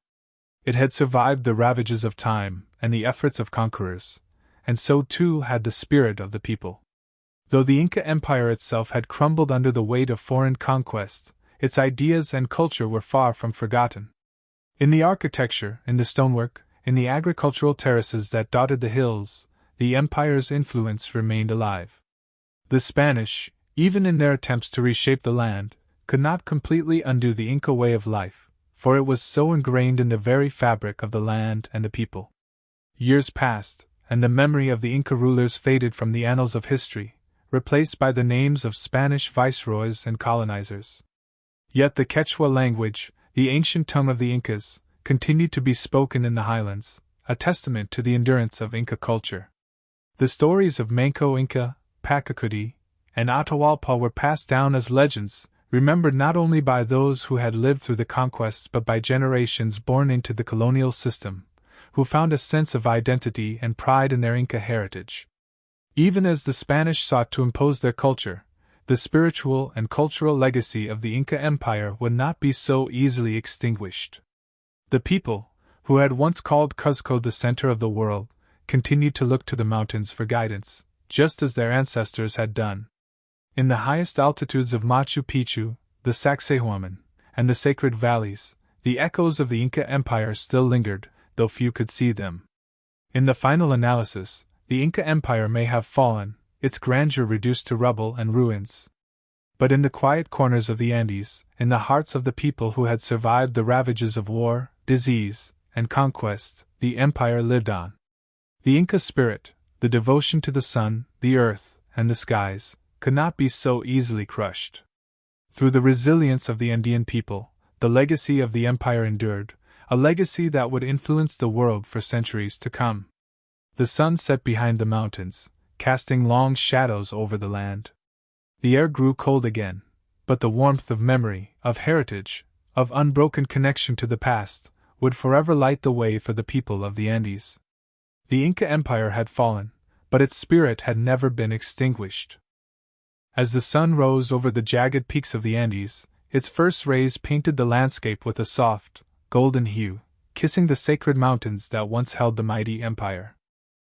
It had survived the ravages of time and the efforts of conquerors, and so too had the spirit of the people. Though the Inca Empire itself had crumbled under the weight of foreign conquest, its ideas and culture were far from forgotten. In the architecture, in the stonework, in the agricultural terraces that dotted the hills, the empire's influence remained alive. The Spanish, even in their attempts to reshape the land, could not completely undo the Inca way of life, for it was so ingrained in the very fabric of the land and the people. Years passed, and the memory of the Inca rulers faded from the annals of history, replaced by the names of Spanish viceroys and colonizers. Yet the Quechua language, the ancient tongue of the Incas, continued to be spoken in the highlands, a testament to the endurance of Inca culture. The stories of Manco Inca, Pachacuti, and Atahualpa were passed down as legends, remembered not only by those who had lived through the conquests but by generations born into the colonial system, who found a sense of identity and pride in their Inca heritage. Even as the Spanish sought to impose their culture, the spiritual and cultural legacy of the Inca Empire would not be so easily extinguished. The people, who had once called Cuzco the center of the world, continued to look to the mountains for guidance, just as their ancestors had done. In the highest altitudes of Machu Picchu, the Sacsayhuaman, and the sacred valleys, the echoes of the Inca Empire still lingered, though few could see them. In the final analysis, the Inca Empire may have fallen, its grandeur reduced to rubble and ruins. But in the quiet corners of the Andes, in the hearts of the people who had survived the ravages of war, disease, and conquest, the empire lived on. The Inca spirit, the devotion to the sun, the earth, and the skies, could not be so easily crushed. Through the resilience of the Andean people, the legacy of the empire endured, a legacy that would influence the world for centuries to come. The sun set behind the mountains, casting long shadows over the land. The air grew cold again, but the warmth of memory, of heritage, of unbroken connection to the past, would forever light the way for the people of the Andes. The Inca Empire had fallen, but its spirit had never been extinguished. As the sun rose over the jagged peaks of the Andes, its first rays painted the landscape with a soft, golden hue, kissing the sacred mountains that once held the mighty empire.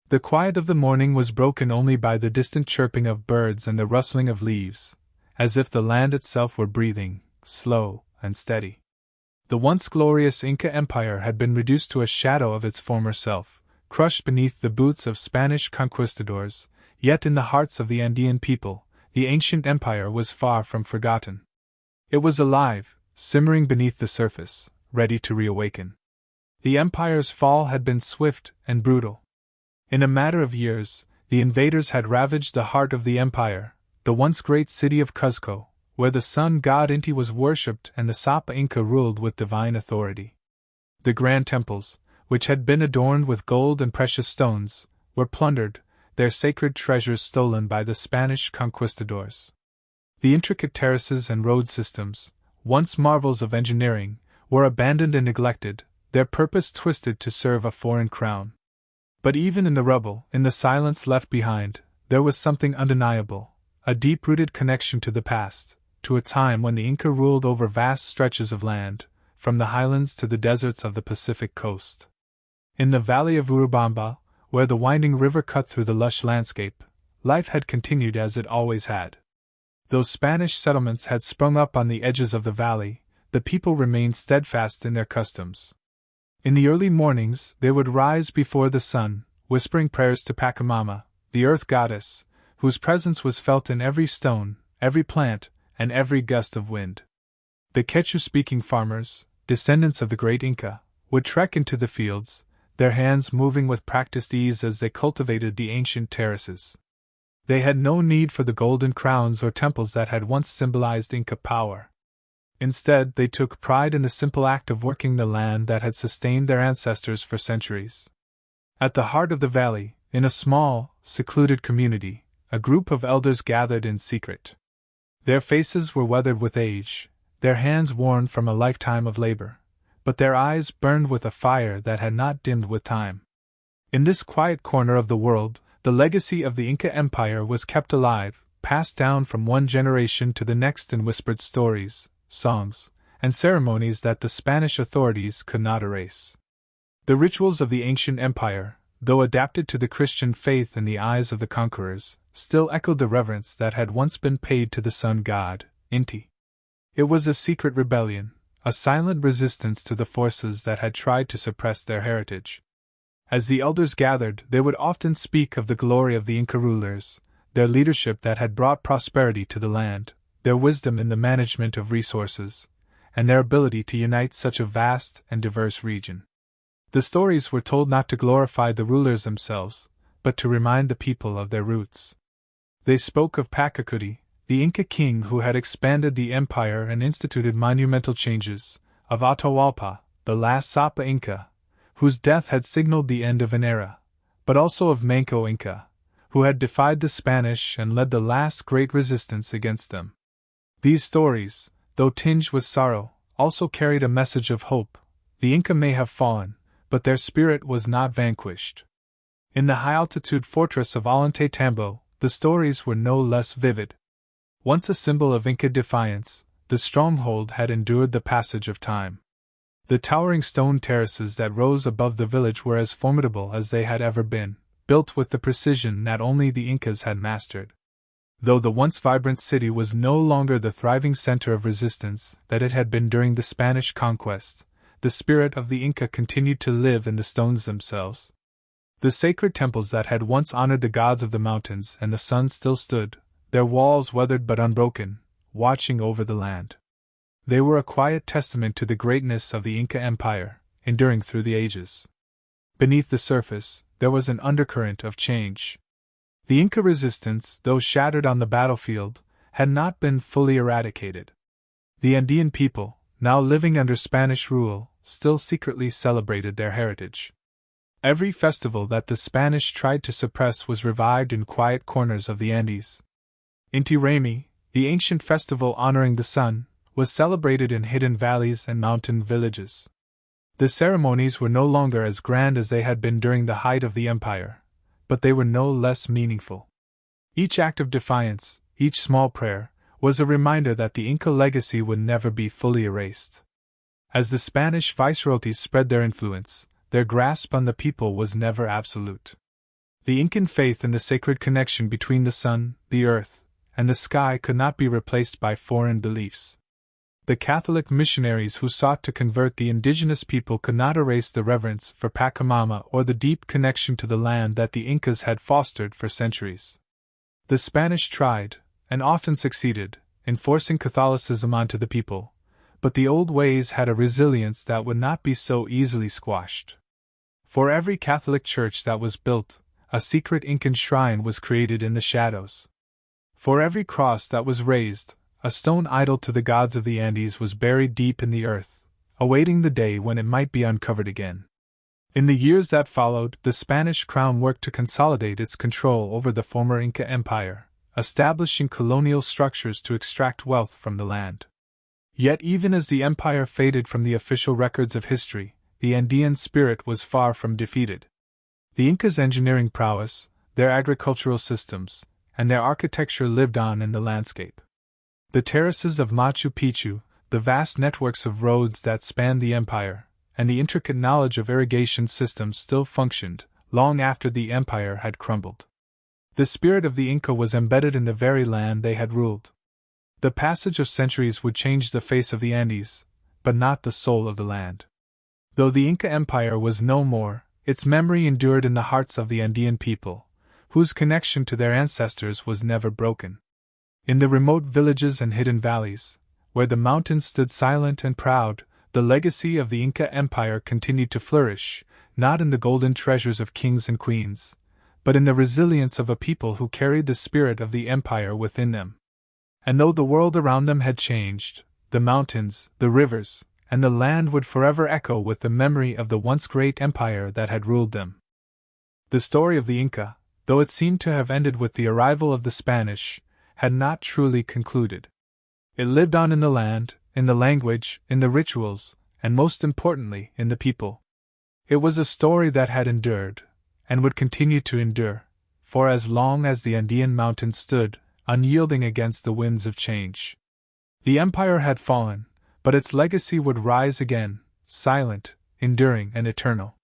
The quiet of the morning was broken only by the distant chirping of birds and the rustling of leaves, as if the land itself were breathing, slow and steady. The once glorious Inca Empire had been reduced to a shadow of its former self, crushed beneath the boots of Spanish conquistadors, yet in the hearts of the Andean people, the ancient empire was far from forgotten. It was alive, simmering beneath the surface, ready to reawaken. The empire's fall had been swift and brutal. In a matter of years, the invaders had ravaged the heart of the empire, the once great city of Cuzco, where the sun god Inti was worshipped and the Sapa Inca ruled with divine authority. The grand temples, which had been adorned with gold and precious stones, were plundered, their sacred treasures stolen by the Spanish conquistadors. The intricate terraces and road systems, once marvels of engineering, were abandoned and neglected, their purpose twisted to serve a foreign crown. But even in the rubble, in the silence left behind, there was something undeniable, a deep-rooted connection to the past, to a time when the Inca ruled over vast stretches of land, from the highlands to the deserts of the Pacific coast. In the valley of Urubamba, where the winding river cut through the lush landscape, life had continued as it always had. Though Spanish settlements had sprung up on the edges of the valley, the people remained steadfast in their customs. In the early mornings, they would rise before the sun, whispering prayers to Pachamama, the earth goddess, whose presence was felt in every stone, every plant, and every gust of wind. The Quechua-speaking farmers, descendants of the great Inca, would trek into the fields, their hands moving with practiced ease as they cultivated the ancient terraces. They had no need for the golden crowns or temples that had once symbolized Inca power. Instead, they took pride in the simple act of working the land that had sustained their ancestors for centuries. At the heart of the valley, in a small, secluded community, a group of elders gathered in secret. Their faces were weathered with age, their hands worn from a lifetime of labor, but their eyes burned with a fire that had not dimmed with time. In this quiet corner of the world, the legacy of the Inca Empire was kept alive, passed down from one generation to the next in whispered stories, songs, and ceremonies that the Spanish authorities could not erase. The rituals of the ancient empire, though adapted to the Christian faith in the eyes of the conquerors, still echoed the reverence that had once been paid to the sun god, Inti. It was a secret rebellion, a silent resistance to the forces that had tried to suppress their heritage. As the elders gathered, they would often speak of the glory of the Inca rulers, their leadership that had brought prosperity to the land, their wisdom in the management of resources, and their ability to unite such a vast and diverse region. The stories were told not to glorify the rulers themselves, but to remind the people of their roots. They spoke of Pachacuti, the Inca king who had expanded the empire and instituted monumental changes, of Atahualpa, the last Sapa Inca, whose death had signaled the end of an era, but also of Manco Inca, who had defied the Spanish and led the last great resistance against them. These stories, though tinged with sorrow, also carried a message of hope. The Inca may have fallen, but their spirit was not vanquished. In the high-altitude fortress of Ollantaytambo, the stories were no less vivid. Once a symbol of Inca defiance, the stronghold had endured the passage of time. The towering stone terraces that rose above the village were as formidable as they had ever been, built with the precision that only the Incas had mastered. Though the once vibrant city was no longer the thriving center of resistance that it had been during the Spanish conquest, the spirit of the Inca continued to live in the stones themselves. The sacred temples that had once honored the gods of the mountains and the sun still stood, their walls weathered but unbroken, watching over the land. They were a quiet testament to the greatness of the Inca Empire, enduring through the ages. Beneath the surface, there was an undercurrent of change. The Inca resistance, though shattered on the battlefield, had not been fully eradicated. The Andean people, now living under Spanish rule, still secretly celebrated their heritage. Every festival that the Spanish tried to suppress was revived in quiet corners of the Andes. Inti Raymi, the ancient festival honoring the sun, was celebrated in hidden valleys and mountain villages. The ceremonies were no longer as grand as they had been during the height of the empire, but they were no less meaningful. Each act of defiance, each small prayer, was a reminder that the Inca legacy would never be fully erased. As the Spanish viceroyalties spread their influence, their grasp on the people was never absolute. The Incan faith in the sacred connection between the sun, the earth, and the sky could not be replaced by foreign beliefs. The Catholic missionaries who sought to convert the indigenous people could not erase the reverence for Pachamama or the deep connection to the land that the Incas had fostered for centuries. The Spanish tried, and often succeeded, in forcing Catholicism onto the people, but the old ways had a resilience that would not be so easily squashed. For every Catholic church that was built, a secret Incan shrine was created in the shadows. For every cross that was raised, a stone idol to the gods of the Andes was buried deep in the earth, awaiting the day when it might be uncovered again. In the years that followed, the Spanish crown worked to consolidate its control over the former Inca Empire, establishing colonial structures to extract wealth from the land. Yet even as the empire faded from the official records of history, the Andean spirit was far from defeated. The Incas' engineering prowess, their agricultural systems, and their architecture lived on in the landscape. The terraces of Machu Picchu, the vast networks of roads that spanned the empire, and the intricate knowledge of irrigation systems still functioned, long after the empire had crumbled. The spirit of the Inca was embedded in the very land they had ruled. The passage of centuries would change the face of the Andes, but not the soul of the land. Though the Inca Empire was no more, its memory endured in the hearts of the Andean people, whose connection to their ancestors was never broken. In the remote villages and hidden valleys, where the mountains stood silent and proud, the legacy of the Inca Empire continued to flourish, not in the golden treasures of kings and queens, but in the resilience of a people who carried the spirit of the empire within them. And though the world around them had changed, the mountains, the rivers, and the land would forever echo with the memory of the once great empire that had ruled them. The story of the Inca, though it seemed to have ended with the arrival of the Spanish, had not truly concluded. It lived on in the land, in the language, in the rituals, and most importantly, in the people. It was a story that had endured, and would continue to endure, for as long as the Andean mountains stood, unyielding against the winds of change. The empire had fallen, but its legacy would rise again, silent, enduring, and eternal.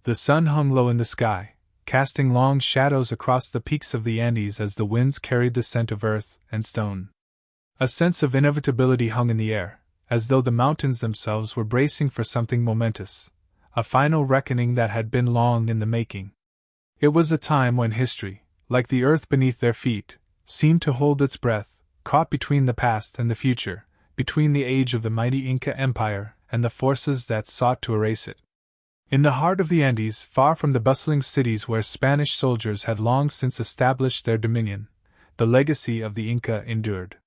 The sun hung low in the sky, casting long shadows across the peaks of the Andes as the winds carried the scent of earth and stone. A sense of inevitability hung in the air, as though the mountains themselves were bracing for something momentous, a final reckoning that had been long in the making. It was a time when history, like the earth beneath their feet, seemed to hold its breath, caught between the past and the future, between the age of the mighty Inca Empire and the forces that sought to erase it. In the heart of the Andes, far from the bustling cities where Spanish soldiers had long since established their dominion, the legacy of the Inca endured.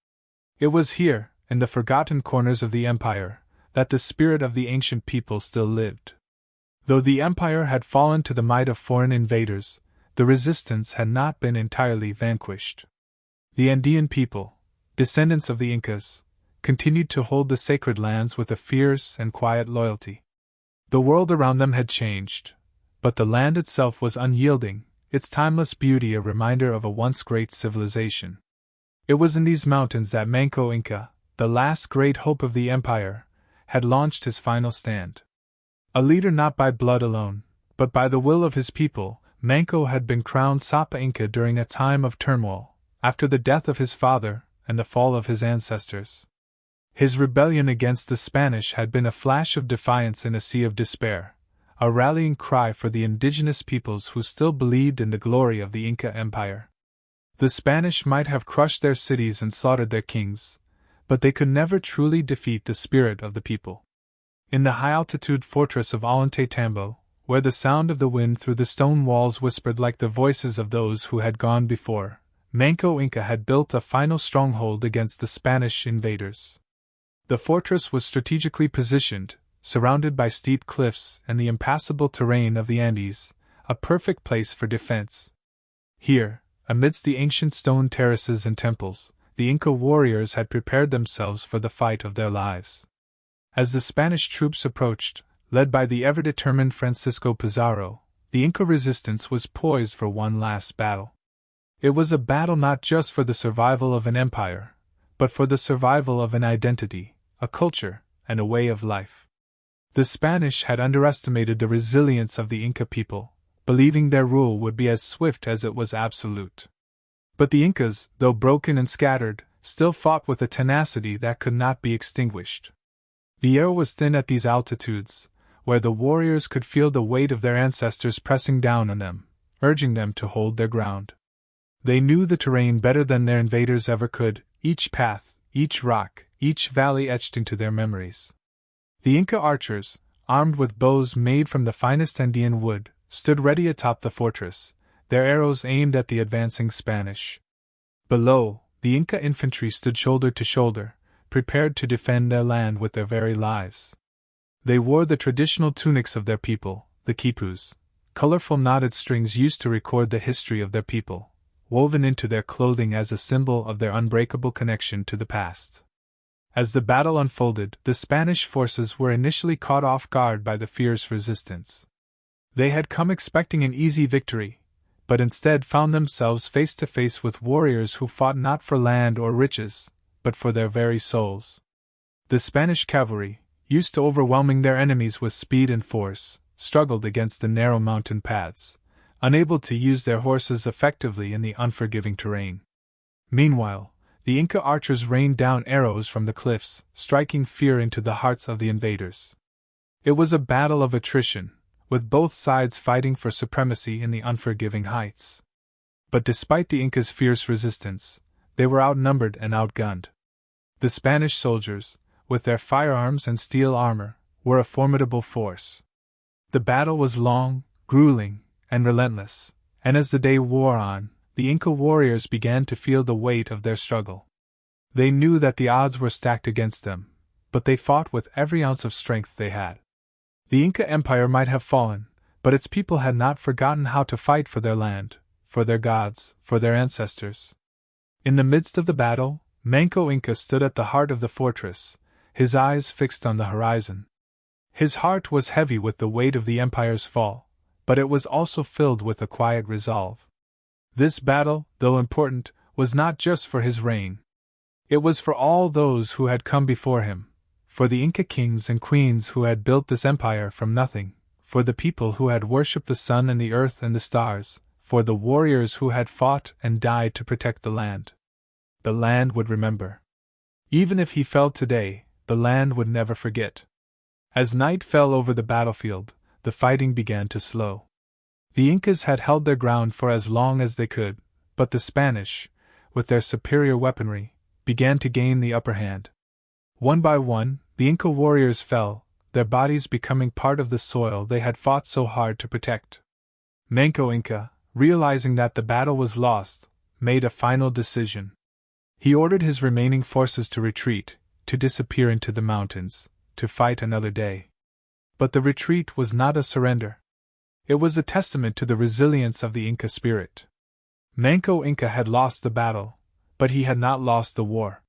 It was here, in the forgotten corners of the empire, that the spirit of the ancient people still lived. Though the empire had fallen to the might of foreign invaders, the resistance had not been entirely vanquished. The Andean people, descendants of the Incas, continued to hold the sacred lands with a fierce and quiet loyalty. The world around them had changed, but the land itself was unyielding, its timeless beauty a reminder of a once great civilization. It was in these mountains that Manco Inca, the last great hope of the empire, had launched his final stand. A leader not by blood alone, but by the will of his people, Manco had been crowned Sapa Inca during a time of turmoil, after the death of his father and the fall of his ancestors. His rebellion against the Spanish had been a flash of defiance in a sea of despair, a rallying cry for the indigenous peoples who still believed in the glory of the Inca Empire. The Spanish might have crushed their cities and slaughtered their kings, but they could never truly defeat the spirit of the people. In the high-altitude fortress of Ollantaytambo, where the sound of the wind through the stone walls whispered like the voices of those who had gone before, Manco Inca had built a final stronghold against the Spanish invaders. The fortress was strategically positioned, surrounded by steep cliffs and the impassable terrain of the Andes, a perfect place for defense. Here, amidst the ancient stone terraces and temples, the Inca warriors had prepared themselves for the fight of their lives. As the Spanish troops approached, led by the ever-determined Francisco Pizarro, the Inca resistance was poised for one last battle. It was a battle not just for the survival of an empire, but for the survival of an identity, a culture, and a way of life. The Spanish had underestimated the resilience of the Inca people, believing their rule would be as swift as it was absolute. But the Incas, though broken and scattered, still fought with a tenacity that could not be extinguished. The air was thin at these altitudes, where the warriors could feel the weight of their ancestors pressing down on them, urging them to hold their ground. They knew the terrain better than their invaders ever could, each path, each rock, each valley etched into their memories. The Inca archers, armed with bows made from the finest Andean wood, stood ready atop the fortress, their arrows aimed at the advancing Spanish. Below, the Inca infantry stood shoulder to shoulder, prepared to defend their land with their very lives. They wore the traditional tunics of their people, the quipus, colorful knotted strings used to record the history of their people, woven into their clothing as a symbol of their unbreakable connection to the past. As the battle unfolded, the Spanish forces were initially caught off guard by the fierce resistance. They had come expecting an easy victory, but instead found themselves face to face with warriors who fought not for land or riches, but for their very souls. The Spanish cavalry, used to overwhelming their enemies with speed and force, struggled against the narrow mountain paths, unable to use their horses effectively in the unforgiving terrain. Meanwhile, the Inca archers rained down arrows from the cliffs, striking fear into the hearts of the invaders. It was a battle of attrition, with both sides fighting for supremacy in the unforgiving heights. But despite the Incas' fierce resistance, they were outnumbered and outgunned. The Spanish soldiers, with their firearms and steel armor, were a formidable force. The battle was long, grueling, and relentless, and as the day wore on, the Inca warriors began to feel the weight of their struggle. They knew that the odds were stacked against them, but they fought with every ounce of strength they had. The Inca Empire might have fallen, but its people had not forgotten how to fight for their land, for their gods, for their ancestors. In the midst of the battle, Manco Inca stood at the heart of the fortress, his eyes fixed on the horizon. His heart was heavy with the weight of the empire's fall, but it was also filled with a quiet resolve. This battle, though important, was not just for his reign. It was for all those who had come before him, for the Inca kings and queens who had built this empire from nothing, for the people who had worshipped the sun and the earth and the stars, for the warriors who had fought and died to protect the land. The land would remember. Even if he fell today, the land would never forget. As night fell over the battlefield, the fighting began to slow. The Incas had held their ground for as long as they could, but the Spanish, with their superior weaponry, began to gain the upper hand. One by one, the Inca warriors fell, their bodies becoming part of the soil they had fought so hard to protect. Manco Inca, realizing that the battle was lost, made a final decision. He ordered his remaining forces to retreat, to disappear into the mountains, to fight another day. But the retreat was not a surrender. It was a testament to the resilience of the Inca spirit. Manco Inca had lost the battle, but he had not lost the war.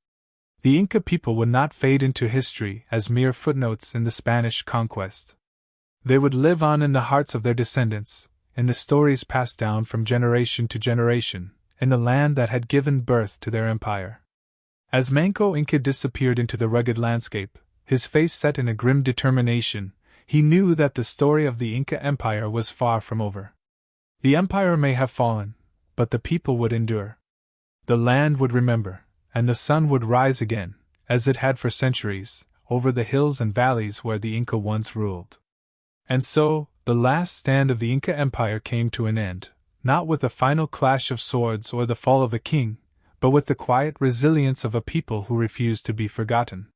The Inca people would not fade into history as mere footnotes in the Spanish conquest. They would live on in the hearts of their descendants, in the stories passed down from generation to generation, in the land that had given birth to their empire. As Manco Inca disappeared into the rugged landscape, his face set in a grim determination, he knew that the story of the Inca Empire was far from over. The empire may have fallen, but the people would endure. The land would remember, and the sun would rise again, as it had for centuries, over the hills and valleys where the Inca once ruled. And so, the last stand of the Inca Empire came to an end, not with a final clash of swords or the fall of a king, but with the quiet resilience of a people who refused to be forgotten.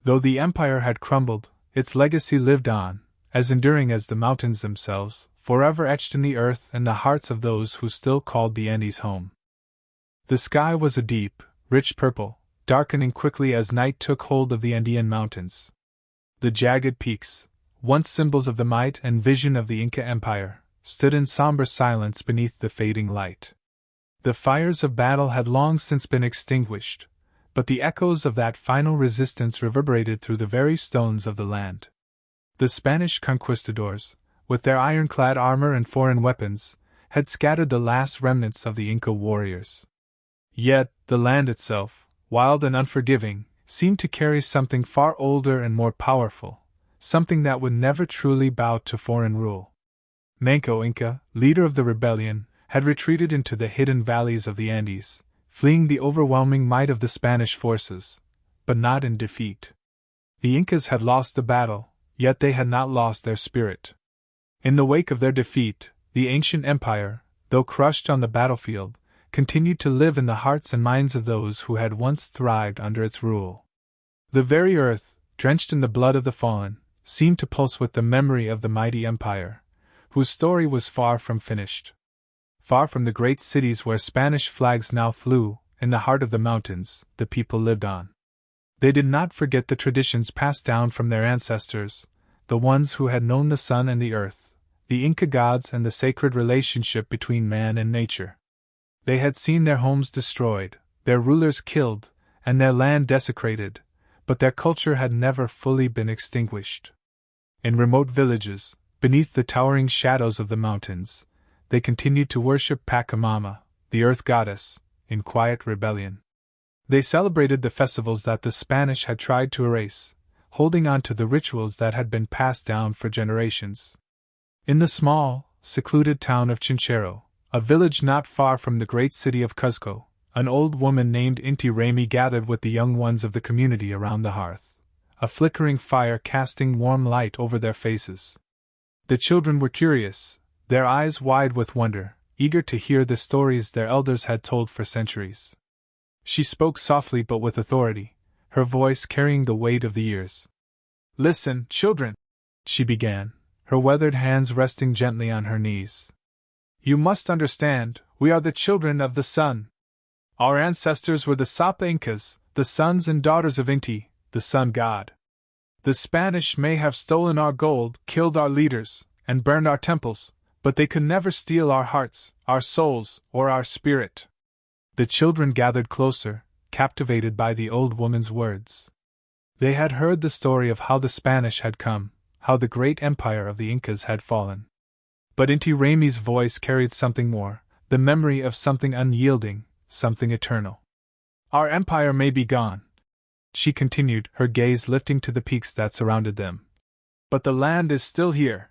Though the empire had crumbled, its legacy lived on, as enduring as the mountains themselves, forever etched in the earth and the hearts of those who still called the Andes home. The sky was a deep, rich purple, darkening quickly as night took hold of the Andean mountains. The jagged peaks, once symbols of the might and vision of the Inca Empire, stood in somber silence beneath the fading light. The fires of battle had long since been extinguished, but the echoes of that final resistance reverberated through the very stones of the land. The Spanish conquistadors, with their ironclad armor and foreign weapons, had scattered the last remnants of the Inca warriors. Yet, the land itself, wild and unforgiving, seemed to carry something far older and more powerful, something that would never truly bow to foreign rule. Manco Inca, leader of the rebellion, had retreated into the hidden valleys of the Andes, fleeing the overwhelming might of the Spanish forces, but not in defeat. The Incas had lost the battle, yet they had not lost their spirit. In the wake of their defeat, the ancient empire, though crushed on the battlefield, continued to live in the hearts and minds of those who had once thrived under its rule. The very earth, drenched in the blood of the fallen, seemed to pulse with the memory of the mighty empire, whose story was far from finished. Far from the great cities where Spanish flags now flew, in the heart of the mountains, the people lived on. They did not forget the traditions passed down from their ancestors, the ones who had known the sun and the earth, the Inca gods and the sacred relationship between man and nature. They had seen their homes destroyed, their rulers killed, and their land desecrated, but their culture had never fully been extinguished. In remote villages, beneath the towering shadows of the mountains, they continued to worship Pachamama, the earth goddess, in quiet rebellion. They celebrated the festivals that the Spanish had tried to erase, holding on to the rituals that had been passed down for generations. In the small, secluded town of Chinchero, a village not far from the great city of Cuzco, an old woman named Inti Raymi gathered with the young ones of the community around the hearth, a flickering fire casting warm light over their faces. The children were curious, their eyes wide with wonder, eager to hear the stories their elders had told for centuries. She spoke softly but with authority, her voice carrying the weight of the years. "Listen, children," she began, her weathered hands resting gently on her knees. "You must understand, we are the children of the sun. Our ancestors were the Sapa Incas, the sons and daughters of Inti, the sun god. The Spanish may have stolen our gold, killed our leaders, and burned our temples, but they could never steal our hearts, our souls, or our spirit." The children gathered closer, captivated by the old woman's words. They had heard the story of how the Spanish had come, how the great empire of the Incas had fallen. But Inti Raymi's voice carried something more, the memory of something unyielding, something eternal. Our empire may be gone, she continued, her gaze lifting to the peaks that surrounded them. But the land is still here.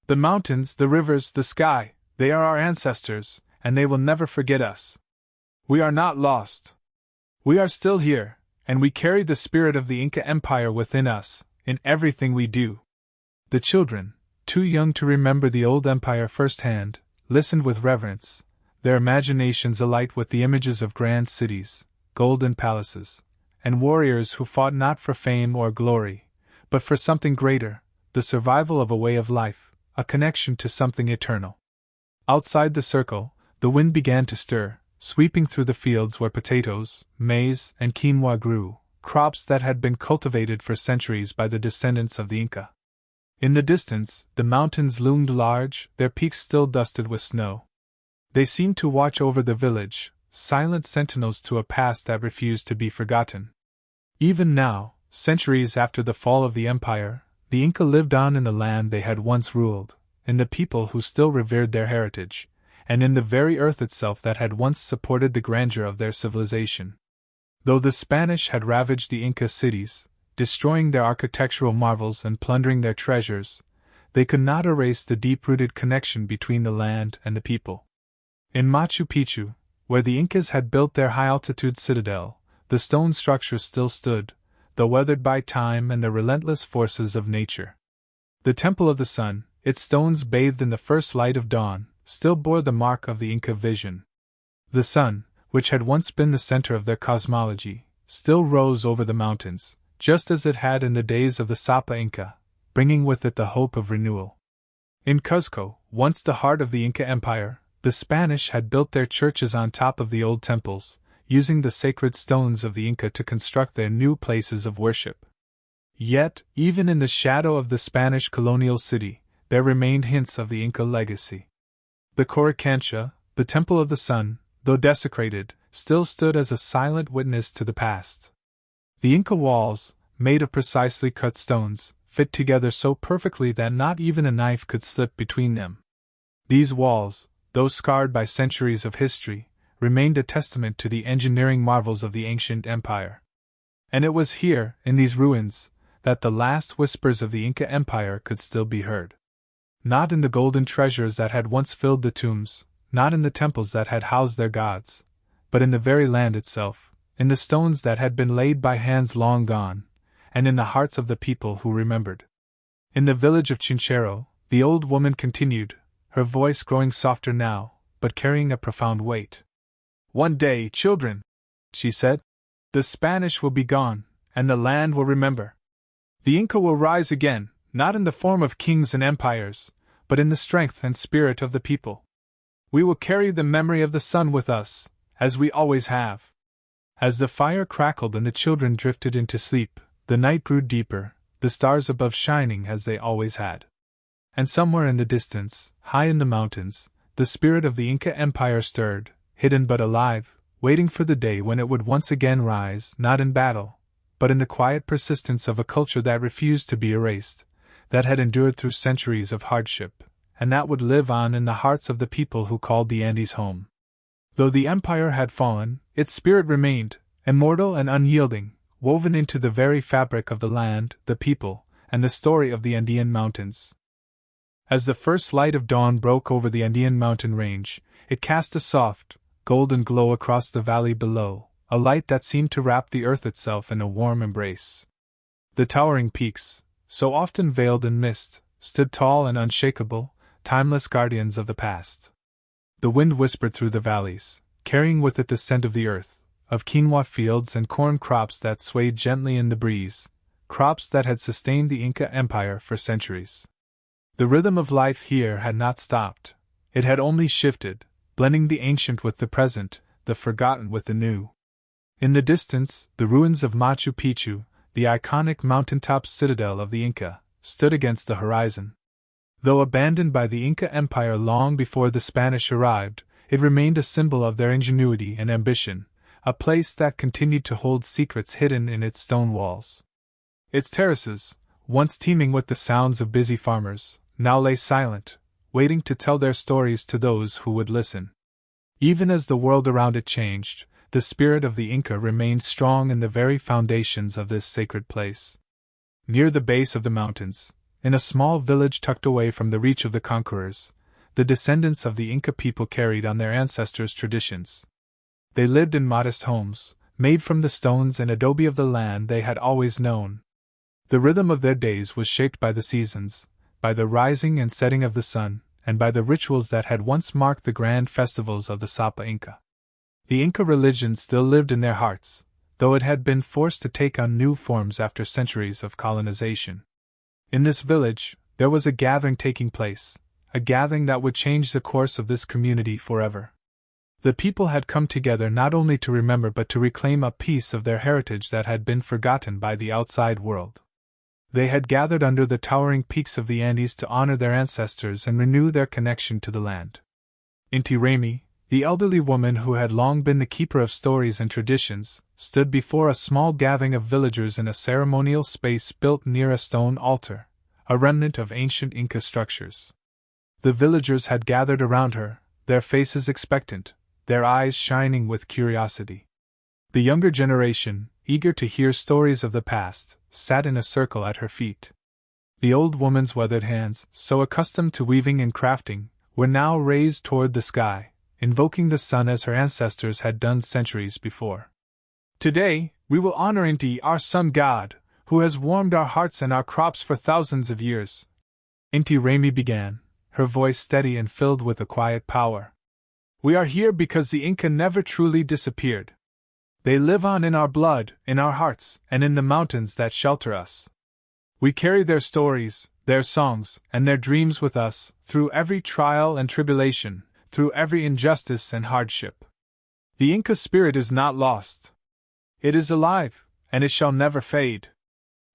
The mountains, the rivers, the sky, they are our ancestors, and they will never forget us. We are not lost. We are still here, and we carry the spirit of the Inca Empire within us, in everything we do. The children, too young to remember the old empire firsthand, listened with reverence, their imaginations alight with the images of grand cities, golden palaces, and warriors who fought not for fame or glory, but for something greater, the survival of a way of life, a connection to something eternal. Outside the circle, the wind began to stir, sweeping through the fields where potatoes, maize, and quinoa grew, crops that had been cultivated for centuries by the descendants of the Inca. In the distance, the mountains loomed large, their peaks still dusted with snow. They seemed to watch over the village, silent sentinels to a past that refused to be forgotten. Even now, centuries after the fall of the empire, the Inca lived on in the land they had once ruled, in the people who still revered their heritage, and in the very earth itself that had once supported the grandeur of their civilization. Though the Spanish had ravaged the Inca cities, destroying their architectural marvels and plundering their treasures, they could not erase the deep-rooted connection between the land and the people. In Machu Picchu, where the Incas had built their high-altitude citadel, the stone structure still stood, though weathered by time and the relentless forces of nature. The Temple of the Sun, its stones bathed in the first light of dawn, still bore the mark of the Inca vision. The sun, which had once been the center of their cosmology, still rose over the mountains, just as it had in the days of the Sapa Inca, bringing with it the hope of renewal. In Cuzco, once the heart of the Inca Empire, the Spanish had built their churches on top of the old temples, using the sacred stones of the Inca to construct their new places of worship. Yet, even in the shadow of the Spanish colonial city, there remained hints of the Inca legacy. The Coricancha, the Temple of the Sun, though desecrated, still stood as a silent witness to the past. The Inca walls, made of precisely cut stones, fit together so perfectly that not even a knife could slip between them. These walls, though scarred by centuries of history, remained a testament to the engineering marvels of the ancient empire. And it was here, in these ruins, that the last whispers of the Inca Empire could still be heard. Not in the golden treasures that had once filled the tombs, not in the temples that had housed their gods, but in the very land itself, in the stones that had been laid by hands long gone, and in the hearts of the people who remembered. In the village of Chinchero, the old woman continued, her voice growing softer now, but carrying a profound weight. "One day, children," she said, "the Spanish will be gone, and the land will remember. The Inca will rise again, not in the form of kings and empires, but in the strength and spirit of the people. We will carry the memory of the sun with us, as we always have." As the fire crackled and the children drifted into sleep, the night grew deeper, the stars above shining as they always had. And somewhere in the distance, high in the mountains, the spirit of the Inca Empire stirred, hidden but alive, waiting for the day when it would once again rise, not in battle, but in the quiet persistence of a culture that refused to be erased, that had endured through centuries of hardship, and that would live on in the hearts of the people who called the Andes home. Though the empire had fallen, its spirit remained, immortal and unyielding, woven into the very fabric of the land, the people, and the story of the Andean mountains. As the first light of dawn broke over the Andean mountain range, it cast a soft, golden glow across the valley below, a light that seemed to wrap the earth itself in a warm embrace. The towering peaks, so often veiled in mist, stood tall and unshakable, timeless guardians of the past. The wind whispered through the valleys, carrying with it the scent of the earth, of quinoa fields and corn crops that swayed gently in the breeze, crops that had sustained the Inca Empire for centuries. The rhythm of life here had not stopped, it had only shifted, blending the ancient with the present, the forgotten with the new. In the distance, the ruins of Machu Picchu, the iconic mountaintop citadel of the Inca, stood against the horizon. Though abandoned by the Inca Empire long before the Spanish arrived, it remained a symbol of their ingenuity and ambition, a place that continued to hold secrets hidden in its stone walls. Its terraces, once teeming with the sounds of busy farmers, now lay silent, waiting to tell their stories to those who would listen. Even as the world around it changed, the spirit of the Inca remained strong in the very foundations of this sacred place. Near the base of the mountains, in a small village tucked away from the reach of the conquerors, the descendants of the Inca people carried on their ancestors' traditions. They lived in modest homes, made from the stones and adobe of the land they had always known. The rhythm of their days was shaped by the seasons, by the rising and setting of the sun, and by the rituals that had once marked the grand festivals of the Sapa Inca. The Inca religion still lived in their hearts, though it had been forced to take on new forms after centuries of colonization. In this village, there was a gathering taking place, a gathering that would change the course of this community forever. The people had come together not only to remember but to reclaim a piece of their heritage that had been forgotten by the outside world. They had gathered under the towering peaks of the Andes to honor their ancestors and renew their connection to the land. Inti Raymi, the elderly woman who had long been the keeper of stories and traditions, stood before a small gathering of villagers in a ceremonial space built near a stone altar, a remnant of ancient Inca structures. The villagers had gathered around her, their faces expectant, their eyes shining with curiosity. The younger generation, eager to hear stories of the past, sat in a circle at her feet. The old woman's weathered hands, so accustomed to weaving and crafting, were now raised toward the sky, invoking the sun as her ancestors had done centuries before. Today, we will honor Inti, our sun god, who has warmed our hearts and our crops for thousands of years. Inti Raymi began, her voice steady and filled with a quiet power. We are here because the Inca never truly disappeared. They live on in our blood, in our hearts, and in the mountains that shelter us. We carry their stories, their songs, and their dreams with us, through every trial and tribulation, through every injustice and hardship. The Inca spirit is not lost. It is alive, and it shall never fade.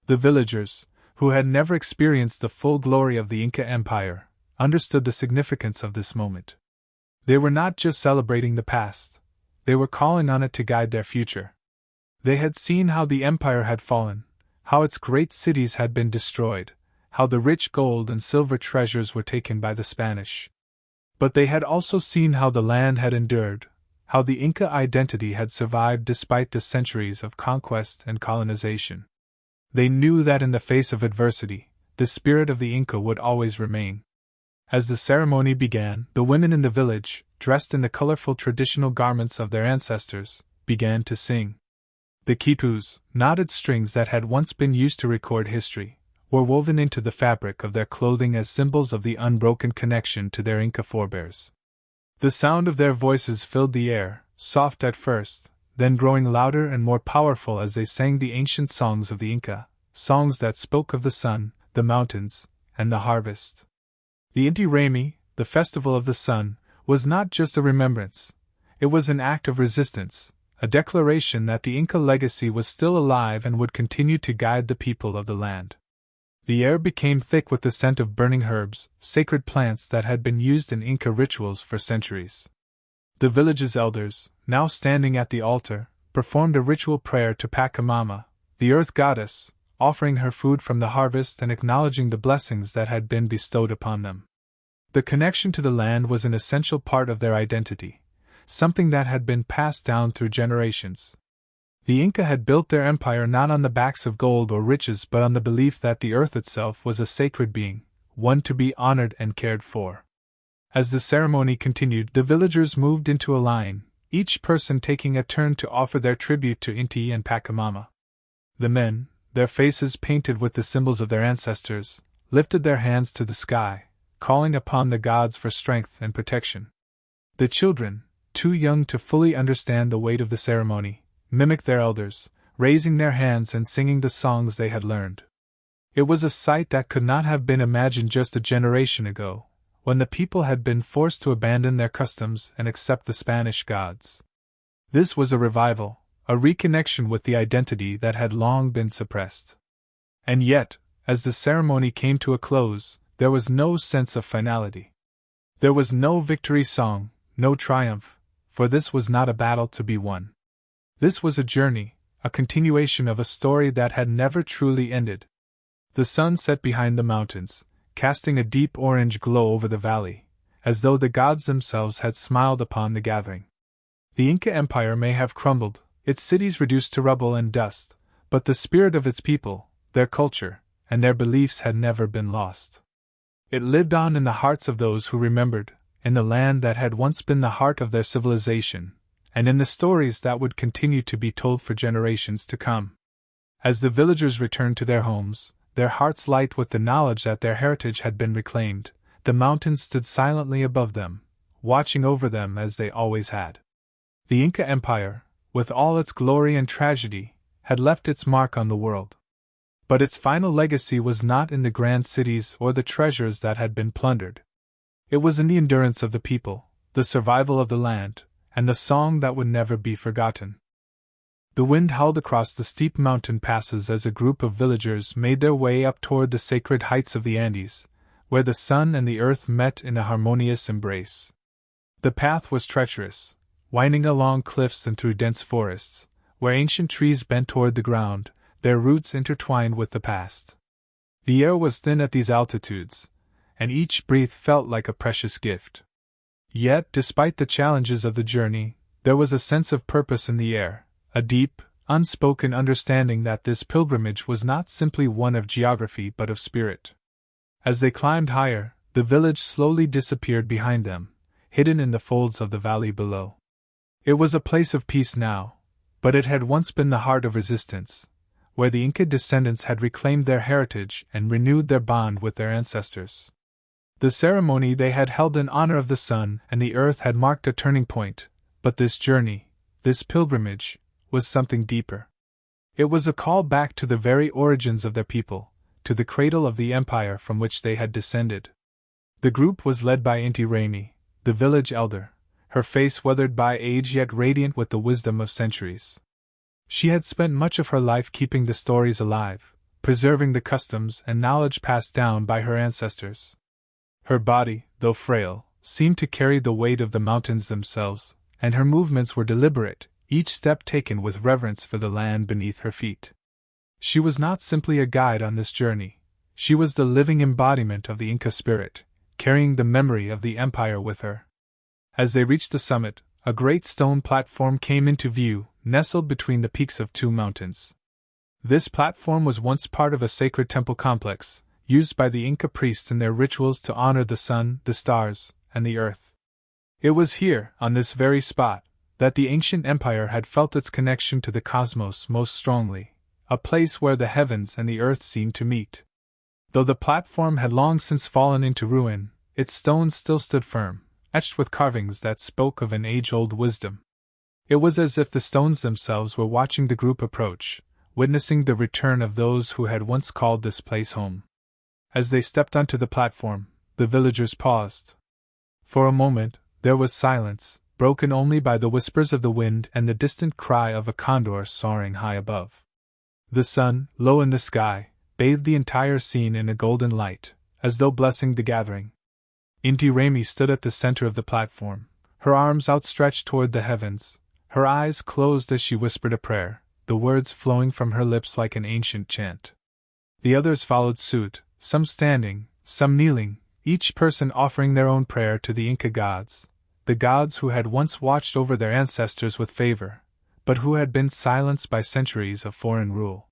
The villagers, who had never experienced the full glory of the Inca Empire, understood the significance of this moment. They were not just celebrating the past, they were calling on it to guide their future. They had seen how the empire had fallen, how its great cities had been destroyed, how the rich gold and silver treasures were taken by the Spanish. But they had also seen how the land had endured, how the Inca identity had survived despite the centuries of conquest and colonization. They knew that in the face of adversity, the spirit of the Inca would always remain. As the ceremony began, the women in the village, dressed in the colorful traditional garments of their ancestors, began to sing. The quipus, knotted strings that had once been used to record history, were woven into the fabric of their clothing as symbols of the unbroken connection to their Inca forebears. The sound of their voices filled the air, soft at first, then growing louder and more powerful as they sang the ancient songs of the Inca, songs that spoke of the sun, the mountains, and the harvest. The Inti Raymi, the festival of the sun, was not just a remembrance. It was an act of resistance, a declaration that the Inca legacy was still alive and would continue to guide the people of the land. The air became thick with the scent of burning herbs, sacred plants that had been used in Inca rituals for centuries. The village's elders, now standing at the altar, performed a ritual prayer to Pachamama, the earth goddess, offering her food from the harvest and acknowledging the blessings that had been bestowed upon them. The connection to the land was an essential part of their identity, something that had been passed down through generations. The Inca had built their empire not on the backs of gold or riches but on the belief that the earth itself was a sacred being, one to be honored and cared for. As the ceremony continued, the villagers moved into a line, each person taking a turn to offer their tribute to Inti and Pachamama. The men, their faces painted with the symbols of their ancestors, lifted their hands to the sky, calling upon the gods for strength and protection. The children, too young to fully understand the weight of the ceremony, mimicked their elders, raising their hands and singing the songs they had learned. It was a sight that could not have been imagined just a generation ago, when the people had been forced to abandon their customs and accept the Spanish gods. This was a revival, a reconnection with the identity that had long been suppressed. And yet, as the ceremony came to a close, there was no sense of finality. There was no victory song, no triumph, for this was not a battle to be won. This was a journey, a continuation of a story that had never truly ended. The sun set behind the mountains, casting a deep orange glow over the valley, as though the gods themselves had smiled upon the gathering. The Inca Empire may have crumbled, its cities reduced to rubble and dust, but the spirit of its people, their culture, and their beliefs had never been lost. It lived on in the hearts of those who remembered, in the land that had once been the heart of their civilization, and in the stories that would continue to be told for generations to come. As the villagers returned to their homes, their hearts light with the knowledge that their heritage had been reclaimed, the mountains stood silently above them, watching over them as they always had. The Inca Empire, with all its glory and tragedy, had left its mark on the world. But its final legacy was not in the grand cities or the treasures that had been plundered. It was in the endurance of the people, the survival of the land, and the song that would never be forgotten. The wind howled across the steep mountain passes as a group of villagers made their way up toward the sacred heights of the Andes, where the sun and the earth met in a harmonious embrace. The path was treacherous, winding along cliffs and through dense forests, where ancient trees bent toward the ground, their roots intertwined with the past. The air was thin at these altitudes, and each breath felt like a precious gift. Yet, despite the challenges of the journey, there was a sense of purpose in the air, a deep, unspoken understanding that this pilgrimage was not simply one of geography but of spirit. As they climbed higher, the village slowly disappeared behind them, hidden in the folds of the valley below. It was a place of peace now, but it had once been the heart of resistance, where the Inca descendants had reclaimed their heritage and renewed their bond with their ancestors. The ceremony they had held in honor of the sun and the earth had marked a turning point, but this journey, this pilgrimage, was something deeper. It was a call back to the very origins of their people, to the cradle of the empire from which they had descended. The group was led by Inti Raymi, the village elder, her face weathered by age yet radiant with the wisdom of centuries. She had spent much of her life keeping the stories alive, preserving the customs and knowledge passed down by her ancestors. Her body, though frail, seemed to carry the weight of the mountains themselves, and her movements were deliberate, each step taken with reverence for the land beneath her feet. She was not simply a guide on this journey, she was the living embodiment of the Inca spirit, carrying the memory of the empire with her. As they reached the summit, a great stone platform came into view, nestled between the peaks of two mountains. This platform was once part of a sacred temple complex, used by the Inca priests in their rituals to honor the sun, the stars, and the earth. It was here, on this very spot, that the ancient empire had felt its connection to the cosmos most strongly, a place where the heavens and the earth seemed to meet. Though the platform had long since fallen into ruin, its stones still stood firm, etched with carvings that spoke of an age-old wisdom. It was as if the stones themselves were watching the group approach, witnessing the return of those who had once called this place home. As they stepped onto the platform, the villagers paused. For a moment, there was silence, broken only by the whispers of the wind and the distant cry of a condor soaring high above. The sun, low in the sky, bathed the entire scene in a golden light, as though blessing the gathering. Inti Raymi stood at the center of the platform, her arms outstretched toward the heavens, her eyes closed as she whispered a prayer, the words flowing from her lips like an ancient chant. The others followed suit, some standing, some kneeling, each person offering their own prayer to the Inca gods, the gods who had once watched over their ancestors with favor, but who had been silenced by centuries of foreign rule.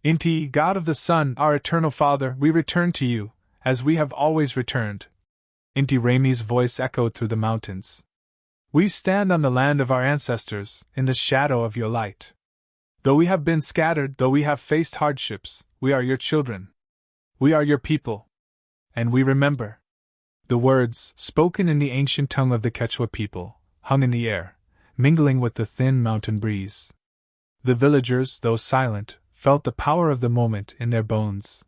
Inti, God of the sun, our eternal Father, we return to you, as we have always returned. Inti Raymi's voice echoed through the mountains. We stand on the land of our ancestors, in the shadow of your light. Though we have been scattered, though we have faced hardships, we are your children. We are your people. And we remember. The words, spoken in the ancient tongue of the Quechua people, hung in the air, mingling with the thin mountain breeze. The villagers, though silent, felt the power of the moment in their bones.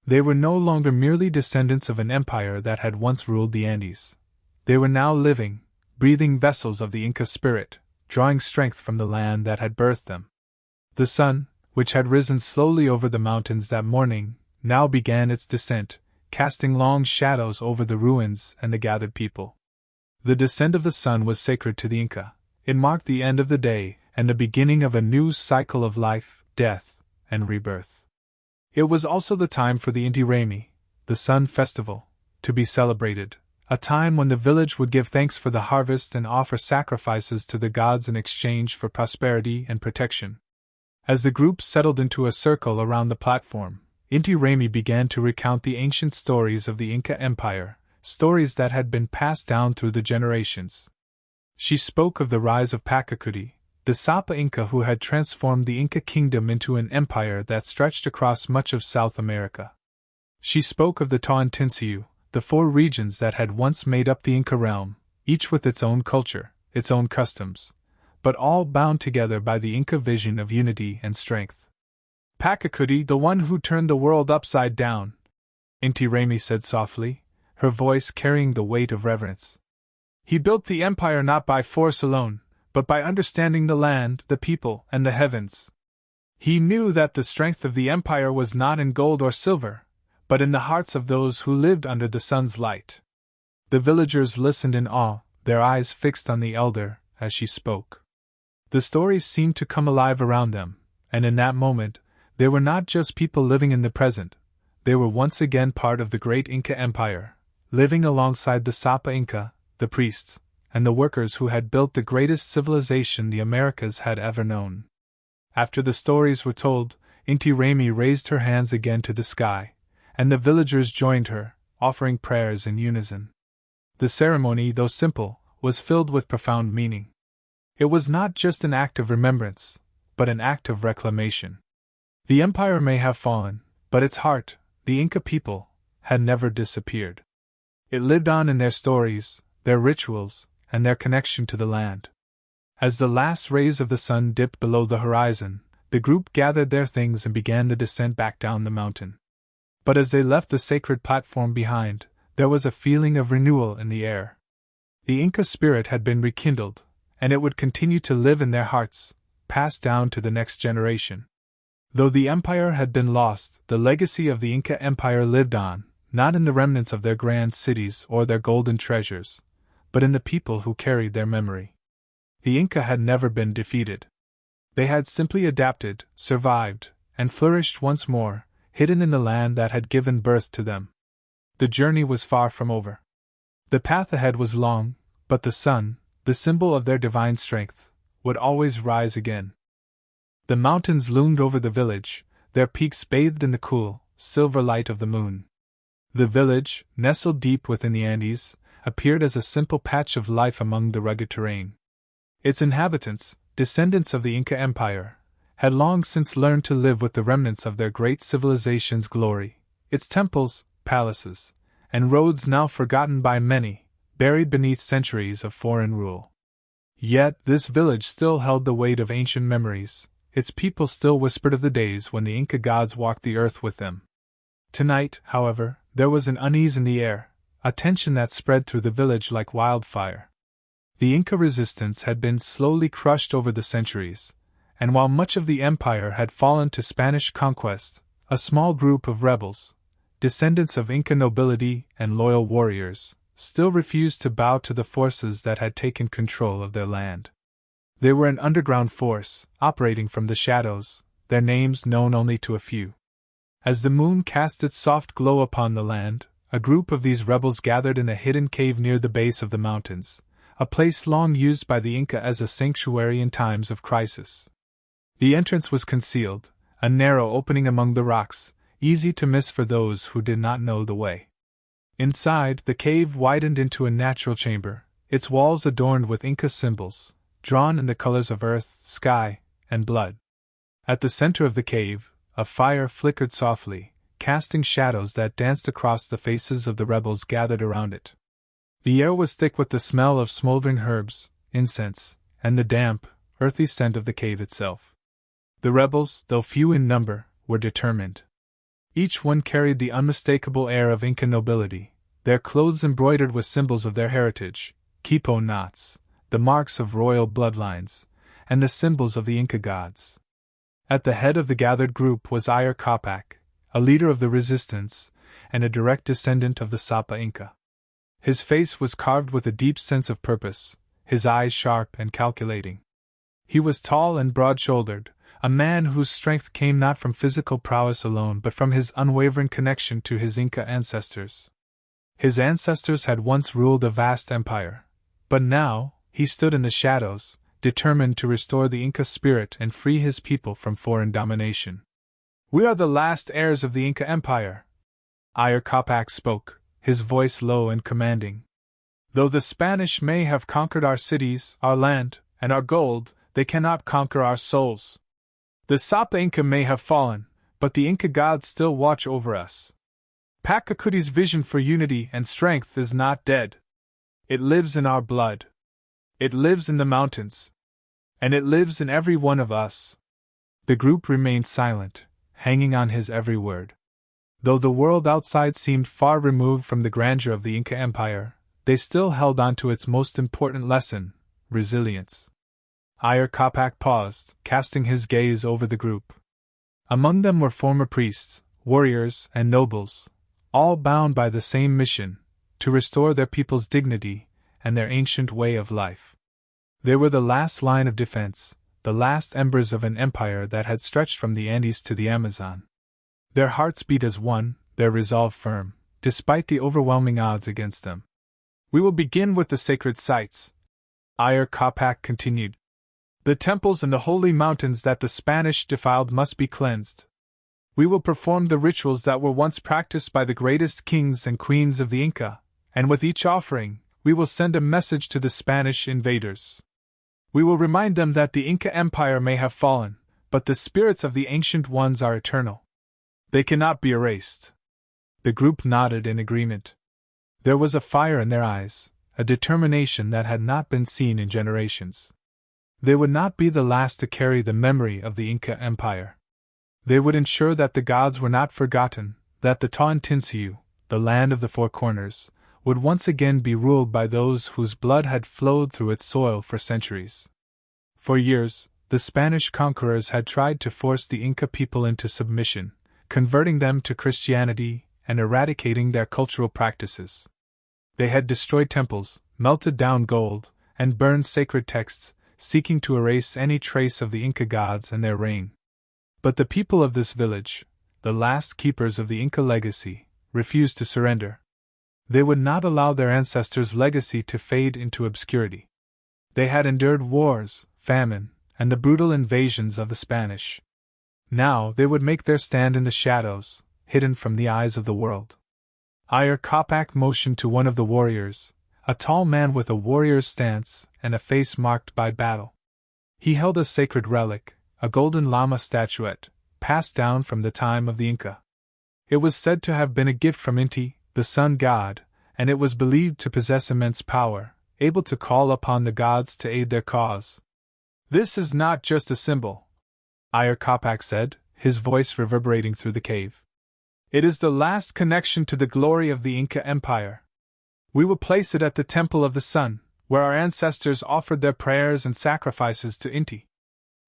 They were no longer merely descendants of an empire that had once ruled the Andes. They were now living, breathing vessels of the Inca spirit, drawing strength from the land that had birthed them. The sun, which had risen slowly over the mountains that morning, now began its descent, casting long shadows over the ruins and the gathered people. The descent of the sun was sacred to the Inca. It marked the end of the day and the beginning of a new cycle of life, death, and rebirth. It was also the time for the Inti Raymi, the sun festival, to be celebrated, a time when the village would give thanks for the harvest and offer sacrifices to the gods in exchange for prosperity and protection. As the group settled into a circle around the platform, Inti Raymi began to recount the ancient stories of the Inca Empire, stories that had been passed down through the generations. She spoke of the rise of Pachacuti, the Sapa Inca who had transformed the Inca kingdom into an empire that stretched across much of South America. She spoke of the Tawantinsuyu, the 4 regions that had once made up the Inca realm, each with its own culture, its own customs, but all bound together by the Inca vision of unity and strength. Pachacuti, the one who turned the world upside down, Inti Raymi said softly, her voice carrying the weight of reverence. He built the empire not by force alone, but by understanding the land, the people, and the heavens. He knew that the strength of the empire was not in gold or silver, but in the hearts of those who lived under the sun's light. The villagers listened in awe, their eyes fixed on the elder as she spoke. The stories seemed to come alive around them, and in that moment, they were not just people living in the present, they were once again part of the great Inca Empire, living alongside the Sapa Inca, the priests, and the workers who had built the greatest civilization the Americas had ever known. After the stories were told, Inti Raymi raised her hands again to the sky, and the villagers joined her, offering prayers in unison. The ceremony, though simple, was filled with profound meaning. It was not just an act of remembrance, but an act of reclamation. The empire may have fallen, but its heart, the Inca people, had never disappeared. It lived on in their stories, their rituals, and their connection to the land. As the last rays of the sun dipped below the horizon, the group gathered their things and began the descent back down the mountain. But as they left the sacred platform behind, there was a feeling of renewal in the air. The Inca spirit had been rekindled, and it would continue to live in their hearts, passed down to the next generation. Though the empire had been lost, the legacy of the Inca Empire lived on, not in the remnants of their grand cities or their golden treasures, but in the people who carried their memory. The Inca had never been defeated. They had simply adapted, survived, and flourished once more, hidden in the land that had given birth to them. The journey was far from over. The path ahead was long, but the sun, the symbol of their divine strength, would always rise again. The mountains loomed over the village, their peaks bathed in the cool, silver light of the moon. The village, nestled deep within the Andes, appeared as a simple patch of life among the rugged terrain. Its inhabitants, descendants of the Inca Empire, had long since learned to live with the remnants of their great civilization's glory, its temples, palaces, and roads now forgotten by many, buried beneath centuries of foreign rule. Yet this village still held the weight of ancient memories, its people still whispered of the days when the Inca gods walked the earth with them. Tonight, however, there was an unease in the air, a tension that spread through the village like wildfire. The Inca resistance had been slowly crushed over the centuries, and while much of the empire had fallen to Spanish conquest, a small group of rebels, descendants of Inca nobility and loyal warriors, still refused to bow to the forces that had taken control of their land. They were an underground force, operating from the shadows, their names known only to a few. As the moon cast its soft glow upon the land, a group of these rebels gathered in a hidden cave near the base of the mountains, a place long used by the Inca as a sanctuary in times of crisis. The entrance was concealed, a narrow opening among the rocks, easy to miss for those who did not know the way. Inside, the cave widened into a natural chamber, its walls adorned with Inca symbols, drawn in the colors of earth, sky, and blood. At the center of the cave, a fire flickered softly, casting shadows that danced across the faces of the rebels gathered around it. The air was thick with the smell of smoldering herbs, incense, and the damp, earthy scent of the cave itself. The rebels, though few in number, were determined. Each one carried the unmistakable air of Inca nobility, their clothes embroidered with symbols of their heritage, quipo knots, the marks of royal bloodlines, and the symbols of the Inca gods. At the head of the gathered group was Ayar Capac, a leader of the resistance, and a direct descendant of the Sapa Inca. His face was carved with a deep sense of purpose, his eyes sharp and calculating. He was tall and broad-shouldered, a man whose strength came not from physical prowess alone but from his unwavering connection to his Inca ancestors. His ancestors had once ruled a vast empire, but now, he stood in the shadows, determined to restore the Inca spirit and free his people from foreign domination. "We are the last heirs of the Inca Empire," Ayar Capac spoke, his voice low and commanding. "Though the Spanish may have conquered our cities, our land, and our gold, they cannot conquer our souls. The Sapa Inca may have fallen, but the Inca gods still watch over us. Pachacutic's vision for unity and strength is not dead. It lives in our blood. It lives in the mountains. And it lives in every one of us." The group remained silent, hanging on his every word. Though the world outside seemed far removed from the grandeur of the Inca Empire, they still held on to its most important lesson: resilience. Ayar Capac paused, casting his gaze over the group. Among them were former priests, warriors, and nobles, all bound by the same mission: to restore their people's dignity and their ancient way of life. They were the last line of defense, the last embers of an empire that had stretched from the Andes to the Amazon. Their hearts beat as one, their resolve firm, despite the overwhelming odds against them. "We will begin with the sacred sites," Ayar Capac continued. "The temples and the holy mountains that the Spanish defiled must be cleansed. We will perform the rituals that were once practiced by the greatest kings and queens of the Inca, and with each offering, we will send a message to the Spanish invaders. We will remind them that the Inca Empire may have fallen, but the spirits of the ancient ones are eternal. They cannot be erased." The group nodded in agreement. There was a fire in their eyes, a determination that had not been seen in generations. They would not be the last to carry the memory of the Inca Empire. They would ensure that the gods were not forgotten, that the Tawantinsuyu, the land of the Four Corners, would once again be ruled by those whose blood had flowed through its soil for centuries. For years, the Spanish conquerors had tried to force the Inca people into submission, converting them to Christianity and eradicating their cultural practices. They had destroyed temples, melted down gold, and burned sacred texts, seeking to erase any trace of the Inca gods and their reign. But the people of this village, the last keepers of the Inca legacy, refused to surrender. They would not allow their ancestors' legacy to fade into obscurity. They had endured wars, famine, and the brutal invasions of the Spanish. Now they would make their stand in the shadows, hidden from the eyes of the world. Ayar Capac motioned to one of the warriors, a tall man with a warrior's stance and a face marked by battle. He held a sacred relic, a golden llama statuette, passed down from the time of the Inca. It was said to have been a gift from Inti, the sun god, and it was believed to possess immense power, able to call upon the gods to aid their cause. "This is not just a symbol," Ayar Capac said, his voice reverberating through the cave. "It is the last connection to the glory of the Inca Empire. We will place it at the Temple of the Sun, where our ancestors offered their prayers and sacrifices to Inti.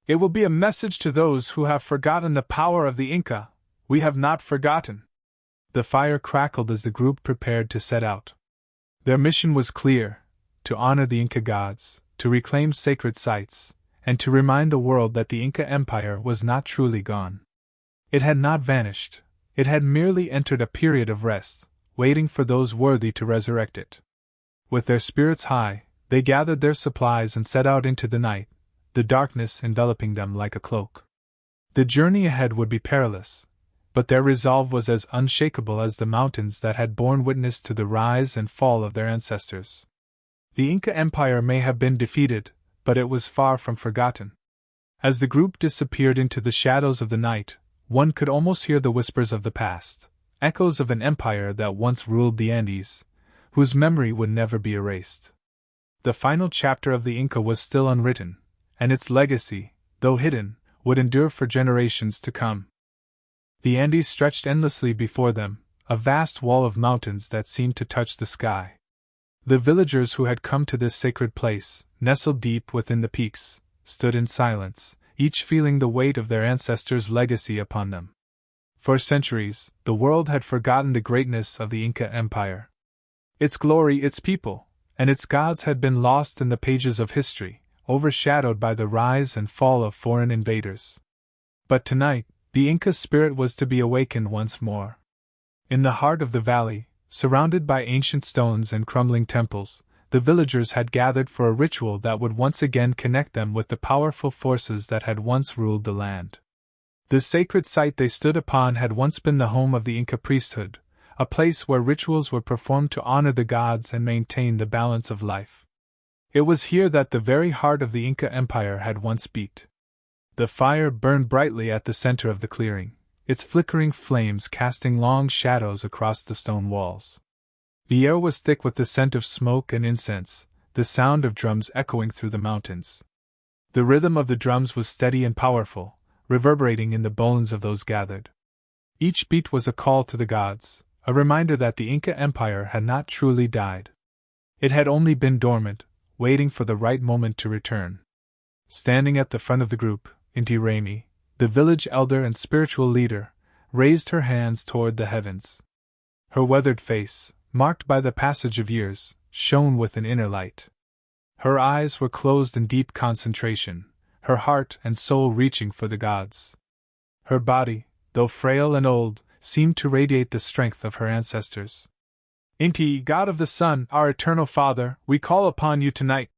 It will be a message to those who have forgotten the power of the Inca: we have not forgotten." The fire crackled as the group prepared to set out. Their mission was clear: to honor the Inca gods, to reclaim sacred sites, and to remind the world that the Inca Empire was not truly gone. It had not vanished, it had merely entered a period of rest, waiting for those worthy to resurrect it. With their spirits high, they gathered their supplies and set out into the night, the darkness enveloping them like a cloak. The journey ahead would be perilous, but their resolve was as unshakable as the mountains that had borne witness to the rise and fall of their ancestors. The Inca Empire may have been defeated, but it was far from forgotten. As the group disappeared into the shadows of the night, one could almost hear the whispers of the past, echoes of an empire that once ruled the Andes, whose memory would never be erased. The final chapter of the Inca was still unwritten, and its legacy, though hidden, would endure for generations to come. The Andes stretched endlessly before them, a vast wall of mountains that seemed to touch the sky. The villagers who had come to this sacred place, nestled deep within the peaks, stood in silence, each feeling the weight of their ancestors' legacy upon them. For centuries, the world had forgotten the greatness of the Inca Empire. Its glory, its people, and its gods had been lost in the pages of history, overshadowed by the rise and fall of foreign invaders. But tonight, the Inca spirit was to be awakened once more. In the heart of the valley, surrounded by ancient stones and crumbling temples, the villagers had gathered for a ritual that would once again connect them with the powerful forces that had once ruled the land. The sacred site they stood upon had once been the home of the Inca priesthood, a place where rituals were performed to honor the gods and maintain the balance of life. It was here that the very heart of the Inca Empire had once beat. The fire burned brightly at the center of the clearing, its flickering flames casting long shadows across the stone walls. The air was thick with the scent of smoke and incense, the sound of drums echoing through the mountains. The rhythm of the drums was steady and powerful, reverberating in the bones of those gathered. Each beat was a call to the gods, a reminder that the Inca Empire had not truly died. It had only been dormant, waiting for the right moment to return. Standing at the front of the group, Inti Raymi, the village elder and spiritual leader, raised her hands toward the heavens. Her weathered face, marked by the passage of years, shone with an inner light. Her eyes were closed in deep concentration, her heart and soul reaching for the gods. Her body, though frail and old, seemed to radiate the strength of her ancestors. Inti, God of the Sun, our eternal Father, we call upon you tonight,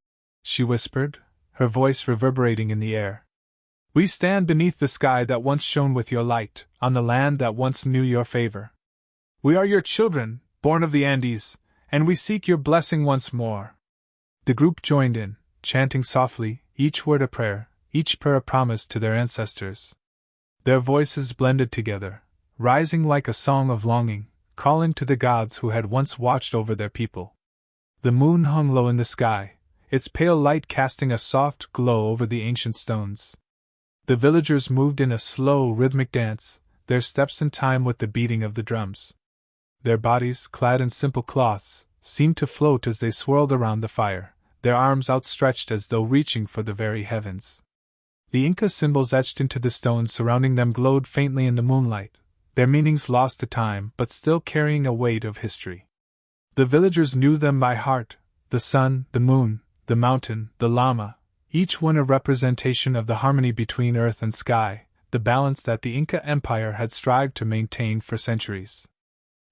she whispered, her voice reverberating in the air. We stand beneath the sky that once shone with your light, on the land that once knew your favor. We are your children, born of the Andes, and we seek your blessing once more. The group joined in, chanting softly, each word a prayer, each prayer a promise to their ancestors. Their voices blended together, rising like a song of longing, calling to the gods who had once watched over their people. The moon hung low in the sky, its pale light casting a soft glow over the ancient stones. The villagers moved in a slow, rhythmic dance, their steps in time with the beating of the drums. Their bodies, clad in simple cloths, seemed to float as they swirled around the fire, their arms outstretched as though reaching for the very heavens. The Inca symbols etched into the stones surrounding them glowed faintly in the moonlight, their meanings lost to time but still carrying a weight of history. The villagers knew them by heart: the sun, the moon, the mountain, the llama, each one a representation of the harmony between earth and sky, the balance that the Inca Empire had strived to maintain for centuries.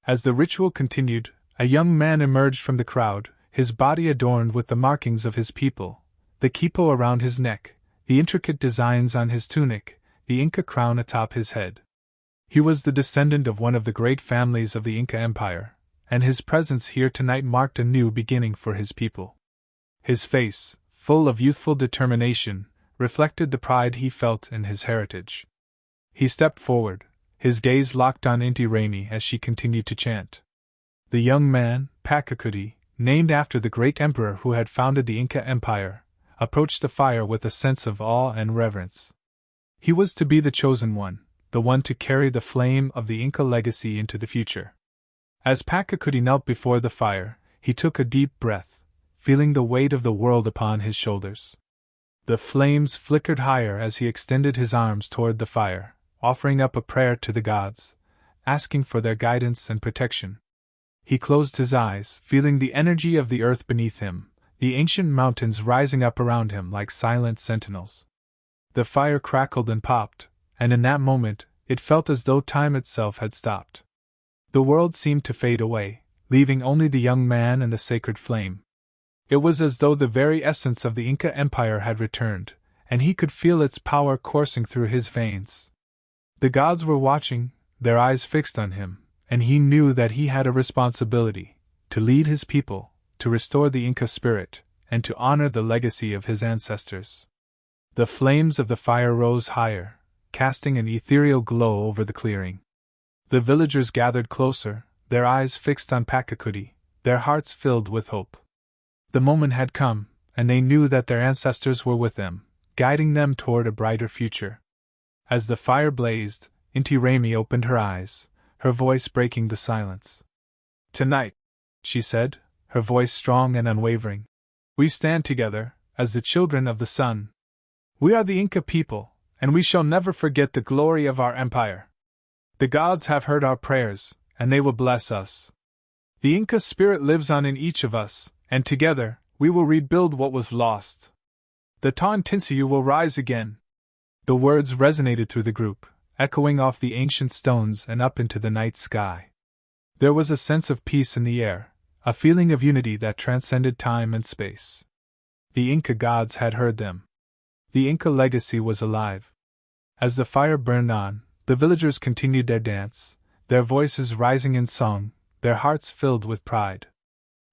As the ritual continued, a young man emerged from the crowd, his body adorned with the markings of his people, the quipo around his neck, the intricate designs on his tunic, the Inca crown atop his head. He was the descendant of one of the great families of the Inca Empire, and his presence here tonight marked a new beginning for his people. His face, full of youthful determination, reflected the pride he felt in his heritage. He stepped forward, his gaze locked on Inti Raymi as she continued to chant. The young man, Pachacuti, named after the great emperor who had founded the Inca Empire, approached the fire with a sense of awe and reverence. He was to be the chosen one, the one to carry the flame of the Inca legacy into the future. As Pachacuti knelt before the fire, he took a deep breath, feeling the weight of the world upon his shoulders. The flames flickered higher as he extended his arms toward the fire, offering up a prayer to the gods, asking for their guidance and protection. He closed his eyes, feeling the energy of the earth beneath him, the ancient mountains rising up around him like silent sentinels. The fire crackled and popped, and in that moment, it felt as though time itself had stopped. The world seemed to fade away, leaving only the young man and the sacred flame. It was as though the very essence of the Inca Empire had returned, and he could feel its power coursing through his veins. The gods were watching, their eyes fixed on him, and he knew that he had a responsibility, to lead his people, to restore the Inca spirit, and to honor the legacy of his ancestors. The flames of the fire rose higher, casting an ethereal glow over the clearing. The villagers gathered closer, their eyes fixed on Pachacuti, their hearts filled with hope. The moment had come, and they knew that their ancestors were with them, guiding them toward a brighter future. As the fire blazed, Inti Raymi opened her eyes, her voice breaking the silence. "Tonight," she said, her voice strong and unwavering, "we stand together, as the children of the sun. We are the Inca people, and we shall never forget the glory of our empire. The gods have heard our prayers, and they will bless us. The Inca spirit lives on in each of us, and together, we will rebuild what was lost. The Tawantinsuyu will rise again." The words resonated through the group, echoing off the ancient stones and up into the night sky. There was a sense of peace in the air, a feeling of unity that transcended time and space. The Inca gods had heard them. The Inca legacy was alive. As the fire burned on, the villagers continued their dance, their voices rising in song, their hearts filled with pride.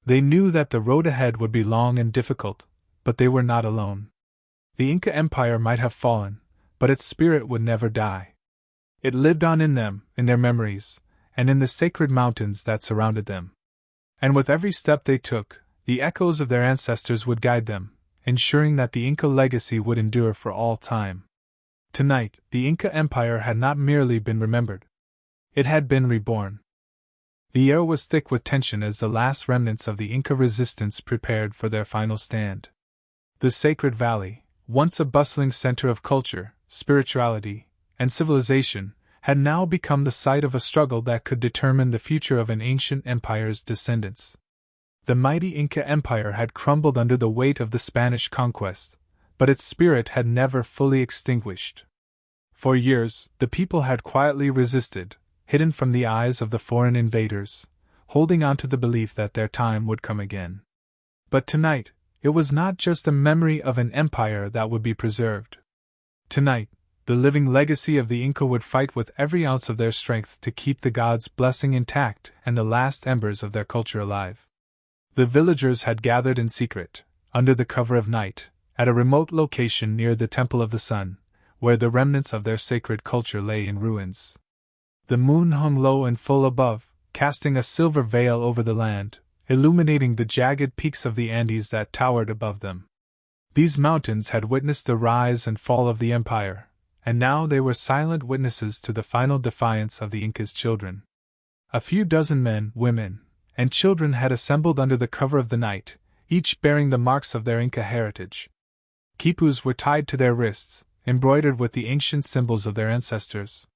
They knew that the road ahead would be long and difficult, but they were not alone. The Inca Empire might have fallen, but its spirit would never die. It lived on in them, in their memories, and in the sacred mountains that surrounded them. And with every step they took, the echoes of their ancestors would guide them, ensuring that the Inca legacy would endure for all time. Tonight, the Inca Empire had not merely been remembered. It had been reborn. The air was thick with tension as the last remnants of the Inca resistance prepared for their final stand. The Sacred Valley, once a bustling center of culture, spirituality, and civilization, had now become the site of a struggle that could determine the future of an ancient empire's descendants. The mighty Inca Empire had crumbled under the weight of the Spanish conquest, but its spirit had never fully extinguished. For years, the people had quietly resisted, hidden from the eyes of the foreign invaders, holding on to the belief that their time would come again. But tonight, it was not just a memory of an empire that would be preserved. Tonight, the living legacy of the Inca would fight with every ounce of their strength to keep the gods' blessing intact and the last embers of their culture alive. The villagers had gathered in secret, under the cover of night, at a remote location near the Temple of the Sun, where the remnants of their sacred culture lay in ruins. The moon hung low and full above, casting a silver veil over the land, illuminating the jagged peaks of the Andes that towered above them. These mountains had witnessed the rise and fall of the empire, and now they were silent witnesses to the final defiance of the Inca's children. A few dozen men, women, and children had assembled under the cover of the night, each bearing the marks of their Inca heritage. Quipus were tied to their wrists, embroidered with the ancient symbols of their ancestors.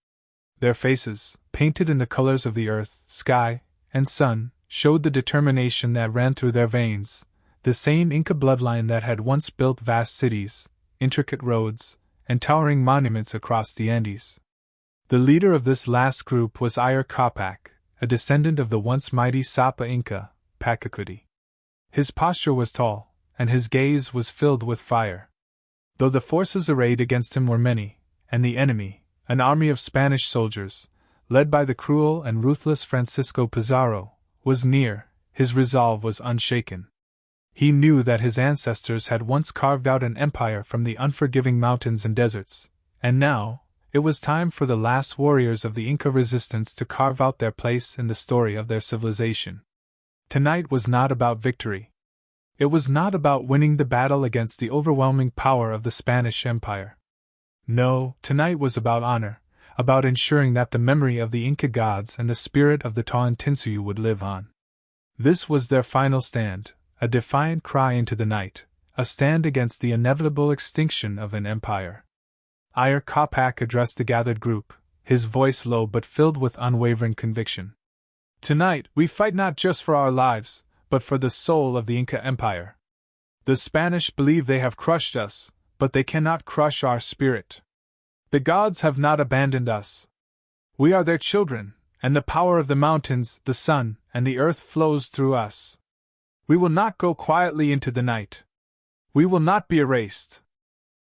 Their faces, painted in the colors of the earth, sky, and sun, showed the determination that ran through their veins, the same Inca bloodline that had once built vast cities, intricate roads, and towering monuments across the Andes. The leader of this last group was Ayar Capac, a descendant of the once mighty Sapa Inca, Pachacuti. His posture was tall, and his gaze was filled with fire. Though the forces arrayed against him were many, and the enemy, an army of Spanish soldiers, led by the cruel and ruthless Francisco Pizarro, was near, his resolve was unshaken. He knew that his ancestors had once carved out an empire from the unforgiving mountains and deserts, and now, it was time for the last warriors of the Inca resistance to carve out their place in the story of their civilization. Tonight was not about victory. It was not about winning the battle against the overwhelming power of the Spanish Empire. No, tonight was about honor, about ensuring that the memory of the Inca gods and the spirit of the Tawantinsuyu would live on. This was their final stand, a defiant cry into the night, a stand against the inevitable extinction of an empire. Ayar Capac addressed the gathered group, his voice low but filled with unwavering conviction. Tonight, we fight not just for our lives, but for the soul of the Inca Empire. The Spanish believe they have crushed us, but they cannot crush our spirit. The gods have not abandoned us. We are their children, and the power of the mountains, the sun, and the earth flows through us. We will not go quietly into the night. We will not be erased.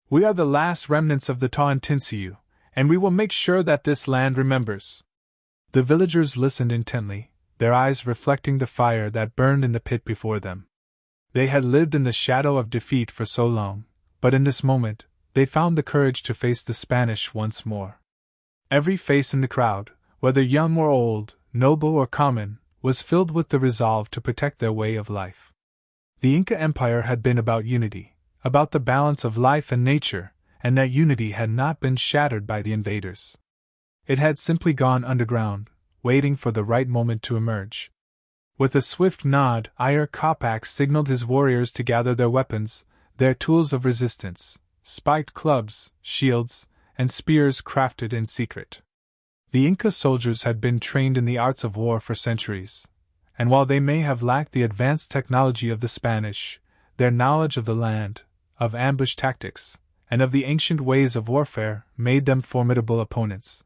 We are the last remnants of the Tawantinsuyu, and we will make sure that this land remembers. The villagers listened intently, their eyes reflecting the fire that burned in the pit before them. They had lived in the shadow of defeat for so long, but in this moment, they found the courage to face the Spanish once more. Every face in the crowd, whether young or old, noble or common, was filled with the resolve to protect their way of life. The Inca Empire had been about unity, about the balance of life and nature, and that unity had not been shattered by the invaders. It had simply gone underground, waiting for the right moment to emerge. With a swift nod, Ayar Capac signaled his warriors to gather their weapons, their tools of resistance, spiked clubs, shields, and spears crafted in secret. The Inca soldiers had been trained in the arts of war for centuries, and while they may have lacked the advanced technology of the Spanish, their knowledge of the land, of ambush tactics, and of the ancient ways of warfare made them formidable opponents.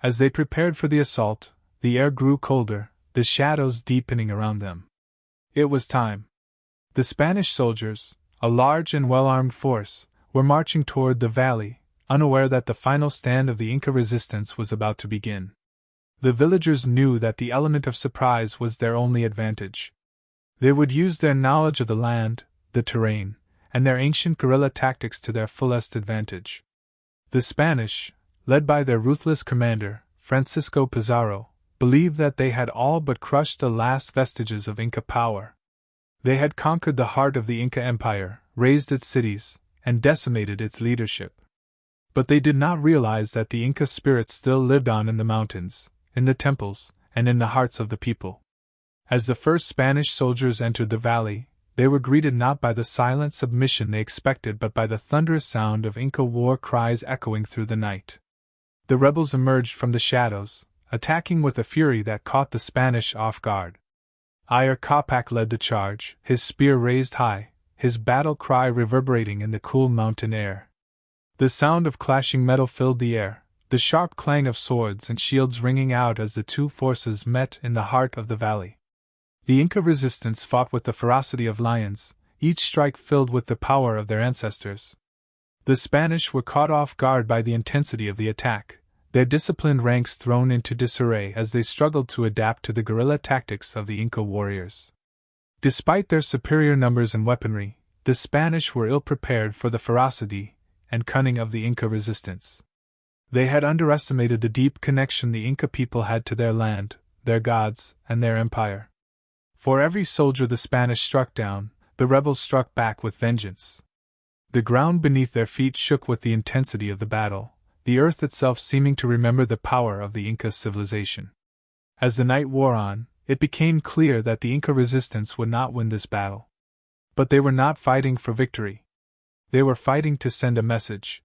As they prepared for the assault, the air grew colder, the shadows deepening around them. It was time. The Spanish soldiers, a large and well-armed force, were marching toward the valley, unaware that the final stand of the Inca resistance was about to begin. The villagers knew that the element of surprise was their only advantage. They would use their knowledge of the land, the terrain, and their ancient guerrilla tactics to their fullest advantage. The Spanish, led by their ruthless commander, Francisco Pizarro, believed that they had all but crushed the last vestiges of Inca power. They had conquered the heart of the Inca Empire, razed its cities, and decimated its leadership. But they did not realize that the Inca spirit still lived on in the mountains, in the temples, and in the hearts of the people. As the first Spanish soldiers entered the valley, they were greeted not by the silent submission they expected but by the thunderous sound of Inca war cries echoing through the night. The rebels emerged from the shadows, attacking with a fury that caught the Spanish off guard. Ayar Capac led the charge, his spear raised high, his battle cry reverberating in the cool mountain air. The sound of clashing metal filled the air, the sharp clang of swords and shields ringing out as the two forces met in the heart of the valley. The Inca resistance fought with the ferocity of lions, each strike filled with the power of their ancestors. The Spanish were caught off guard by the intensity of the attack, their disciplined ranks thrown into disarray as they struggled to adapt to the guerrilla tactics of the Inca warriors. Despite their superior numbers and weaponry, the Spanish were ill-prepared for the ferocity and cunning of the Inca resistance. They had underestimated the deep connection the Inca people had to their land, their gods, and their empire. For every soldier the Spanish struck down, the rebels struck back with vengeance. The ground beneath their feet shook with the intensity of the battle, the earth itself seeming to remember the power of the Inca civilization. As the night wore on, it became clear that the Inca resistance would not win this battle. But they were not fighting for victory. They were fighting to send a message.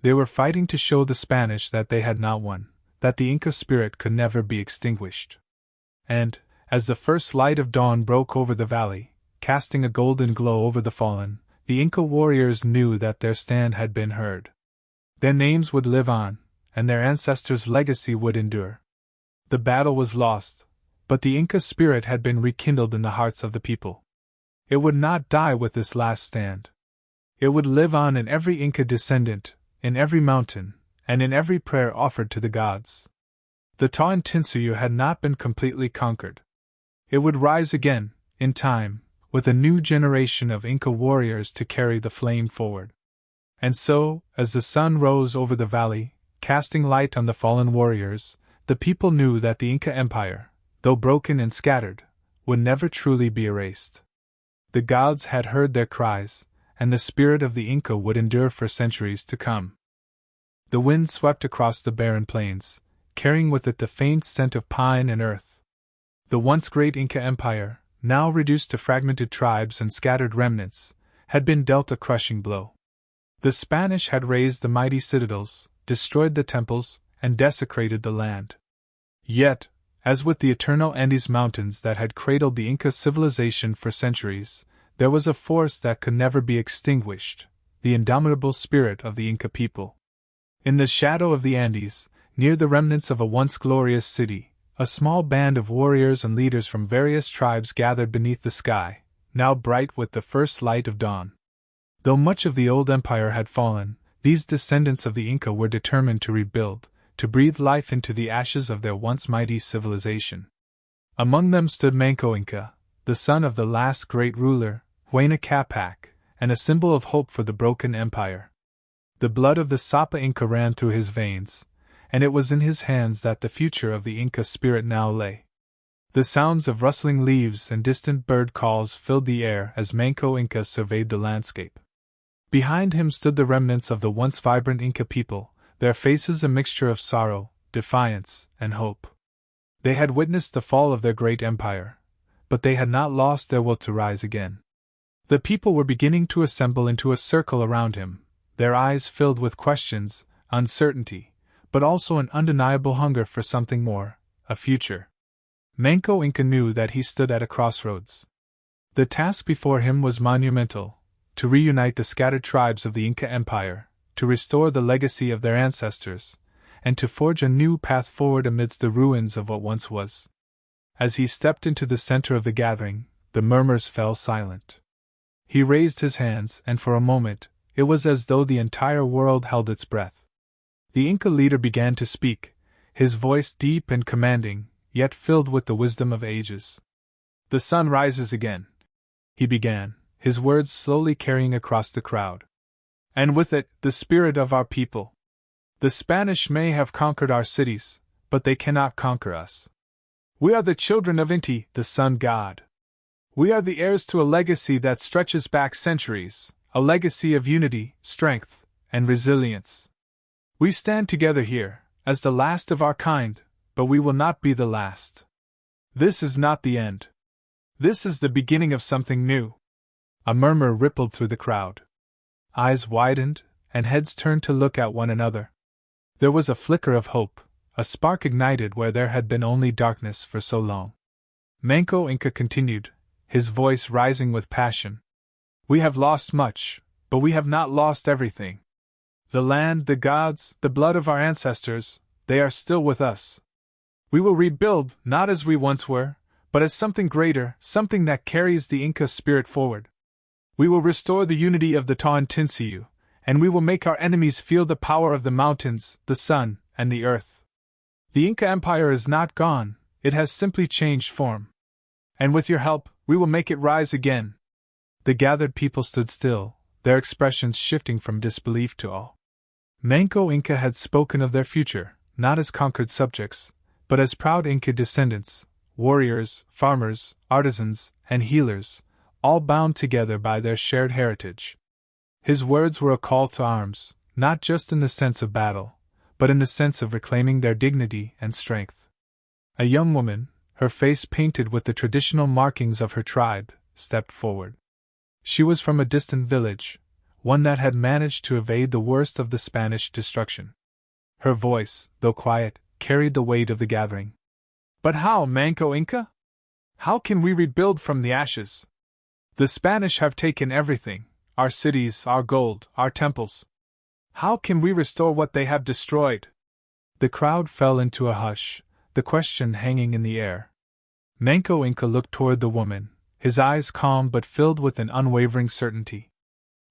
They were fighting to show the Spanish that they had not won, that the Inca spirit could never be extinguished. And, as the first light of dawn broke over the valley, casting a golden glow over the fallen, the Inca warriors knew that their stand had been heard. Their names would live on, and their ancestors' legacy would endure. The battle was lost, but the Inca spirit had been rekindled in the hearts of the people. It would not die with this last stand. It would live on in every Inca descendant, in every mountain, and in every prayer offered to the gods. The Tawantinsuyu had not been completely conquered. It would rise again, in time, with a new generation of Inca warriors to carry the flame forward. And so, as the sun rose over the valley, casting light on the fallen warriors, the people knew that the Inca Empire, though broken and scattered, would never truly be erased. The gods had heard their cries, and the spirit of the Inca would endure for centuries to come. The wind swept across the barren plains, carrying with it the faint scent of pine and earth. The once great Inca Empire, now reduced to fragmented tribes and scattered remnants, had been dealt a crushing blow. The Spanish had razed the mighty citadels, destroyed the temples, and desecrated the land. Yet, as with the eternal Andes mountains that had cradled the Inca civilization for centuries, there was a force that could never be extinguished, the indomitable spirit of the Inca people. In the shadow of the Andes, near the remnants of a once glorious city, a small band of warriors and leaders from various tribes gathered beneath the sky, now bright with the first light of dawn. Though much of the old empire had fallen, these descendants of the Inca were determined to rebuild, to breathe life into the ashes of their once mighty civilization. Among them stood Manco Inca, the son of the last great ruler, Huayna Capac, and a symbol of hope for the broken empire. The blood of the Sapa Inca ran through his veins, and it was in his hands that the future of the Inca spirit now lay. The sounds of rustling leaves and distant bird calls filled the air as Manco Inca surveyed the landscape. Behind him stood the remnants of the once vibrant Inca people, their faces a mixture of sorrow, defiance, and hope. They had witnessed the fall of their great empire, but they had not lost their will to rise again. The people were beginning to assemble into a circle around him, their eyes filled with questions, uncertainty, but also an undeniable hunger for something more, a future. Manco Inca knew that he stood at a crossroads. The task before him was monumental: to reunite the scattered tribes of the Inca Empire, to restore the legacy of their ancestors, and to forge a new path forward amidst the ruins of what once was. As he stepped into the center of the gathering, the murmurs fell silent. He raised his hands, and for a moment, it was as though the entire world held its breath. The Inca leader began to speak, his voice deep and commanding, yet filled with the wisdom of ages. "The sun rises again," he began, his words slowly carrying across the crowd. "And with it, the spirit of our people. The Spanish may have conquered our cities, but they cannot conquer us. We are the children of Inti, the sun god. We are the heirs to a legacy that stretches back centuries, a legacy of unity, strength, and resilience. We stand together here, as the last of our kind, but we will not be the last. This is not the end. This is the beginning of something new." A murmur rippled through the crowd. Eyes widened, and heads turned to look at one another. There was a flicker of hope, a spark ignited where there had been only darkness for so long. Manco Inca continued, his voice rising with passion. "We have lost much, but we have not lost everything. The land, the gods, the blood of our ancestors, they are still with us. We will rebuild, not as we once were, but as something greater, something that carries the Inca spirit forward. We will restore the unity of the Tawantinsuyu, and we will make our enemies feel the power of the mountains, the sun, and the earth. The Inca Empire is not gone, it has simply changed form. And with your help, we will make it rise again." The gathered people stood still, their expressions shifting from disbelief to awe. Manco Inca had spoken of their future, not as conquered subjects, but as proud Inca descendants, warriors, farmers, artisans, and healers, all bound together by their shared heritage. His words were a call to arms, not just in the sense of battle, but in the sense of reclaiming their dignity and strength. A young woman, her face painted with the traditional markings of her tribe, stepped forward. She was from a distant village, one that had managed to evade the worst of the Spanish destruction. Her voice, though quiet, carried the weight of the gathering. "But how, Manco Inca? How can we rebuild from the ashes? The Spanish have taken everything, our cities, our gold, our temples. How can we restore what they have destroyed?" The crowd fell into a hush, the question hanging in the air. Manco Inca looked toward the woman, his eyes calm but filled with an unwavering certainty.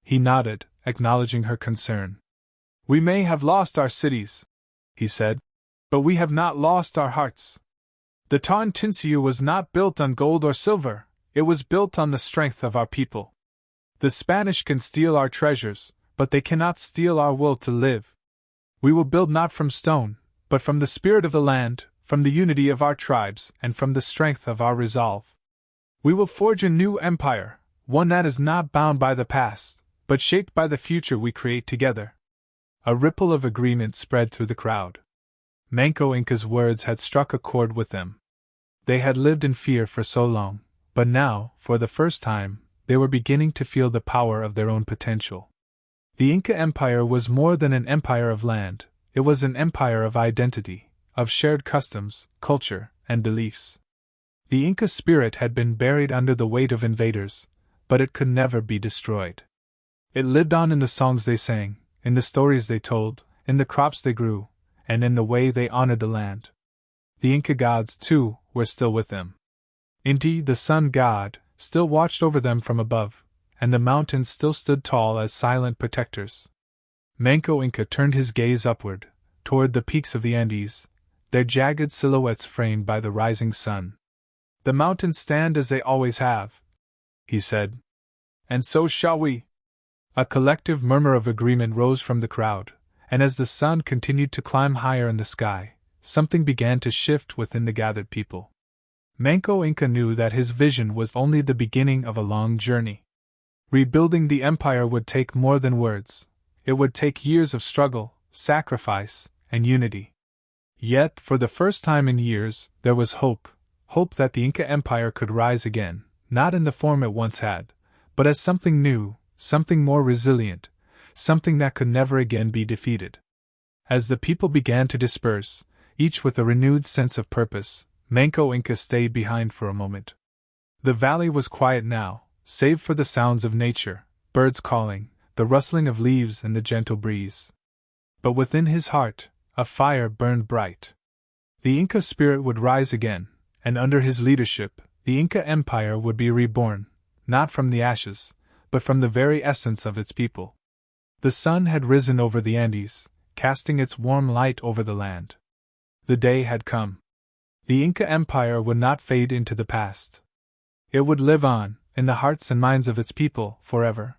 He nodded, acknowledging her concern. "We may have lost our cities," he said, "but we have not lost our hearts. The Tawantinsuyu was not built on gold or silver, it was built on the strength of our people. The Spanish can steal our treasures, but they cannot steal our will to live. We will build not from stone, but from the spirit of the land, from the unity of our tribes, and from the strength of our resolve. We will forge a new empire, one that is not bound by the past, but shaped by the future we create together." A ripple of agreement spread through the crowd. Manco Inca's words had struck a chord with them. They had lived in fear for so long, but now, for the first time, they were beginning to feel the power of their own potential. The Inca Empire was more than an empire of land, it was an empire of identity, of shared customs, culture, and beliefs. The Inca spirit had been buried under the weight of invaders, but it could never be destroyed. It lived on in the songs they sang, in the stories they told, in the crops they grew, and in the way they honored the land. The Inca gods, too, were still with them. Inti, the sun god, still watched over them from above, and the mountains still stood tall as silent protectors. Manco Inca turned his gaze upward, toward the peaks of the Andes, their jagged silhouettes framed by the rising sun. "The mountains stand as they always have," he said. "And so shall we." A collective murmur of agreement rose from the crowd, and as the sun continued to climb higher in the sky, something began to shift within the gathered people. Manco Inca knew that his vision was only the beginning of a long journey. Rebuilding the empire would take more than words. It would take years of struggle, sacrifice, and unity. Yet, for the first time in years, there was hope. Hope that the Inca Empire could rise again, not in the form it once had, but as something new, something more resilient, something that could never again be defeated. As the people began to disperse, each with a renewed sense of purpose, Manco Inca stayed behind for a moment. The valley was quiet now, save for the sounds of nature, birds calling, the rustling of leaves and the gentle breeze. But within his heart, a fire burned bright. The Inca spirit would rise again, and under his leadership, the Inca Empire would be reborn, not from the ashes, but from the very essence of its people. The sun had risen over the Andes, casting its warm light over the land. The day had come. The Inca Empire would not fade into the past. It would live on, in the hearts and minds of its people, forever.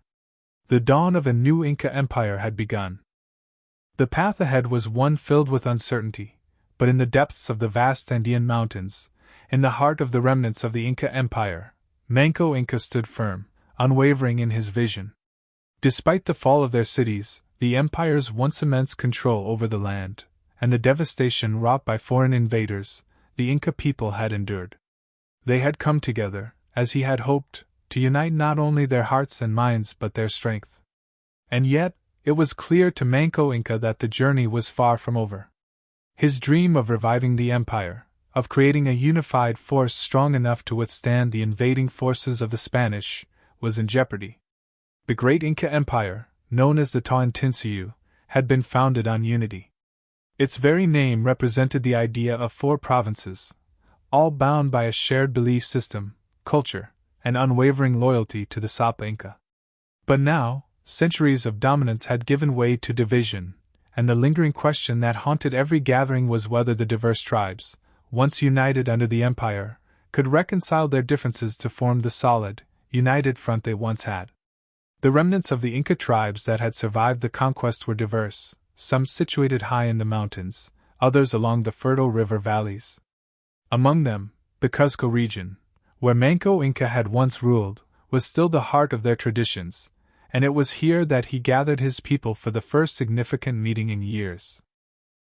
The dawn of a new Inca Empire had begun. The path ahead was one filled with uncertainty, but in the depths of the vast Andean mountains, in the heart of the remnants of the Inca Empire, Manco Inca stood firm, unwavering in his vision. Despite the fall of their cities, the empire's once immense control over the land, and the devastation wrought by foreign invaders, the Inca people had endured. They had come together, as he had hoped, to unite not only their hearts and minds but their strength. And yet, it was clear to Manco Inca that the journey was far from over. His dream of reviving the empire, of creating a unified force strong enough to withstand the invading forces of the Spanish, was in jeopardy. The great Inca Empire, known as the Tawantinsuyu, had been founded on unity. Its very name represented the idea of 4 provinces, all bound by a shared belief system, culture, and unwavering loyalty to the Sapa Inca. But now, centuries of dominance had given way to division, and the lingering question that haunted every gathering was whether the diverse tribes, once united under the empire, could reconcile their differences to form the solid, united front they once had. The remnants of the Inca tribes that had survived the conquest were diverse, some situated high in the mountains, others along the fertile river valleys. Among them, the Cuzco region, where Manco Inca had once ruled, was still the heart of their traditions, and it was here that he gathered his people for the first significant meeting in years.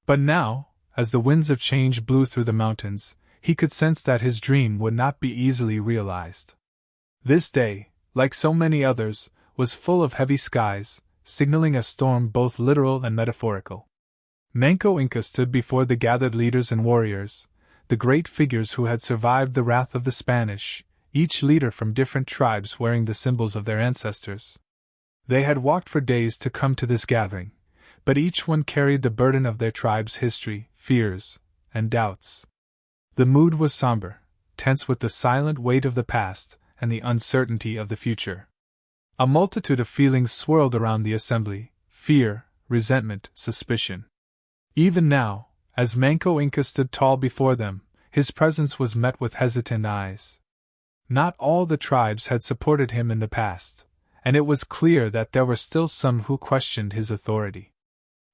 But now, as the winds of change blew through the mountains, he could sense that his dream would not be easily realized. This day, like so many others, was full of heavy skies, signaling a storm both literal and metaphorical. Manco Inca stood before the gathered leaders and warriors, the great figures who had survived the wrath of the Spanish, each leader from different tribes wearing the symbols of their ancestors. They had walked for days to come to this gathering, but each one carried the burden of their tribe's history, fears, and doubts. The mood was somber, tense with the silent weight of the past and the uncertainty of the future. A multitude of feelings swirled around the assembly: fear, resentment, suspicion. Even now, as Manco Inca stood tall before them, his presence was met with hesitant eyes. Not all the tribes had supported him in the past, and it was clear that there were still some who questioned his authority.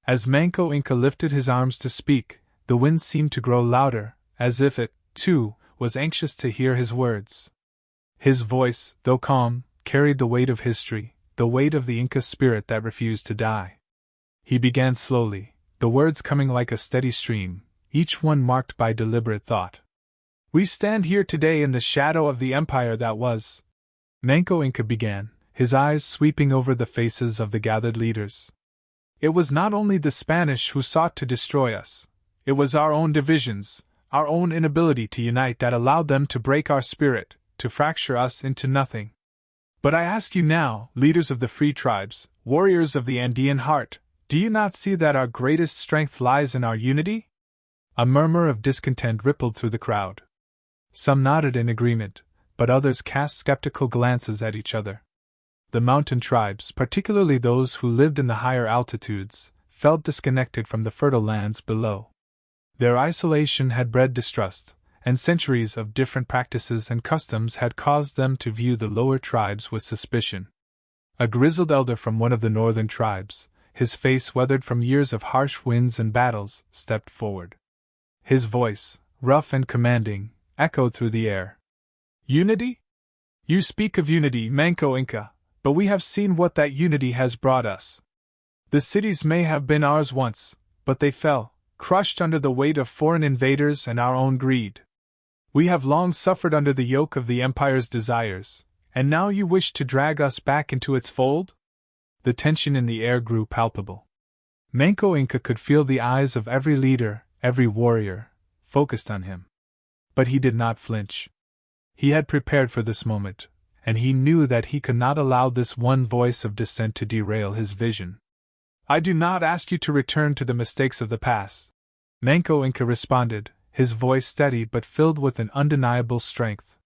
As Manco Inca lifted his arms to speak, the wind seemed to grow louder, as if it, too, was anxious to hear his words. His voice, though calm, carried the weight of history, the weight of the Inca spirit that refused to die. He began slowly, the words coming like a steady stream, each one marked by deliberate thought. "We stand here today in the shadow of the empire that was," Manco Inca began, his eyes sweeping over the faces of the gathered leaders. "It was not only the Spanish who sought to destroy us, it was our own divisions, our own inability to unite that allowed them to break our spirit, to fracture us into nothing. But I ask you now, leaders of the free tribes, warriors of the Andean heart, do you not see that our greatest strength lies in our unity?" A murmur of discontent rippled through the crowd. Some nodded in agreement, but others cast skeptical glances at each other. The mountain tribes, particularly those who lived in the higher altitudes, felt disconnected from the fertile lands below. Their isolation had bred distrust, and centuries of different practices and customs had caused them to view the lower tribes with suspicion. A grizzled elder from one of the northern tribes, his face weathered from years of harsh winds and battles, stepped forward. His voice, rough and commanding, echoed through the air. "Unity? You speak of unity, Manco Inca, but we have seen what that unity has brought us. The cities may have been ours once, but they fell, crushed under the weight of foreign invaders and our own greed. We have long suffered under the yoke of the empire's desires, and now you wish to drag us back into its fold?" The tension in the air grew palpable. Manco Inca could feel the eyes of every leader, every warrior, focused on him. But he did not flinch. He had prepared for this moment, and he knew that he could not allow this one voice of dissent to derail his vision. "I do not ask you to return to the mistakes of the past," Manco Inca responded, his voice steady but filled with an undeniable strength.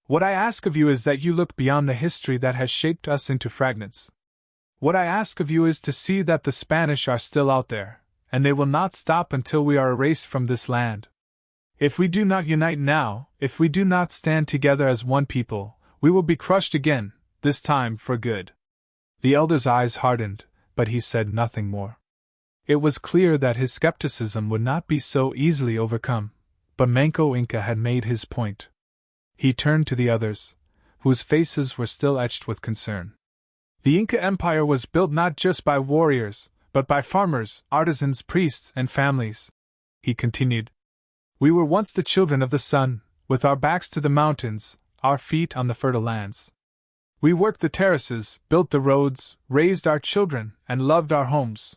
What I ask of you is that you look beyond the history that has shaped us into fragments. What I ask of you is to see that the Spanish are still out there, and they will not stop until we are erased from this land. If we do not unite now, if we do not stand together as one people, we will be crushed again, this time for good. The elder's eyes hardened, but he said nothing more. It was clear that his skepticism would not be so easily overcome, but Manco Inca had made his point. He turned to the others, whose faces were still etched with concern. The Inca Empire was built not just by warriors, but by farmers, artisans, priests, and families. He continued. We were once the children of the sun, with our backs to the mountains, our feet on the fertile lands. We worked the terraces, built the roads, raised our children, and loved our homes.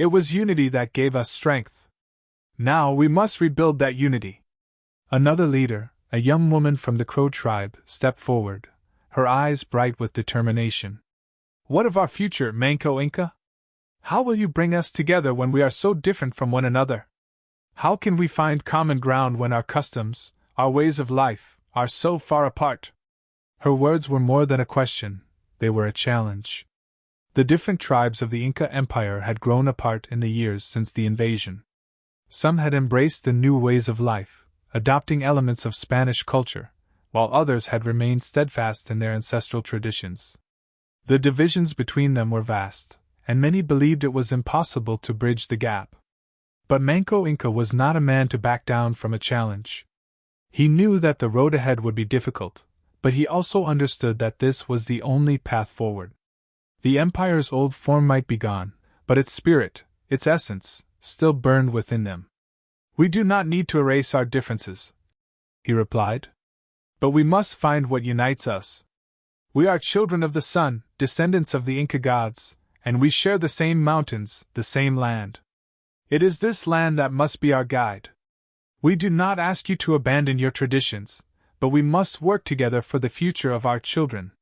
It was unity that gave us strength. Now we must rebuild that unity. Another leader, a young woman from the Crow tribe, stepped forward, her eyes bright with determination. What of our future, Manco Inca? How will you bring us together when we are so different from one another? How can we find common ground when our customs, our ways of life, are so far apart? Her words were more than a question, they were a challenge. The different tribes of the Inca Empire had grown apart in the years since the invasion. Some had embraced the new ways of life, adopting elements of Spanish culture, while others had remained steadfast in their ancestral traditions. The divisions between them were vast, and many believed it was impossible to bridge the gap. But Manco Inca was not a man to back down from a challenge. He knew that the road ahead would be difficult, but he also understood that this was the only path forward. The empire's old form might be gone, but its spirit, its essence, still burned within them. We do not need to erase our differences, he replied. But we must find what unites us. We are children of the sun, descendants of the Inca gods, and we share the same mountains, the same land. It is this land that must be our guide. We do not ask you to abandon your traditions, but we must work together for the future of our children.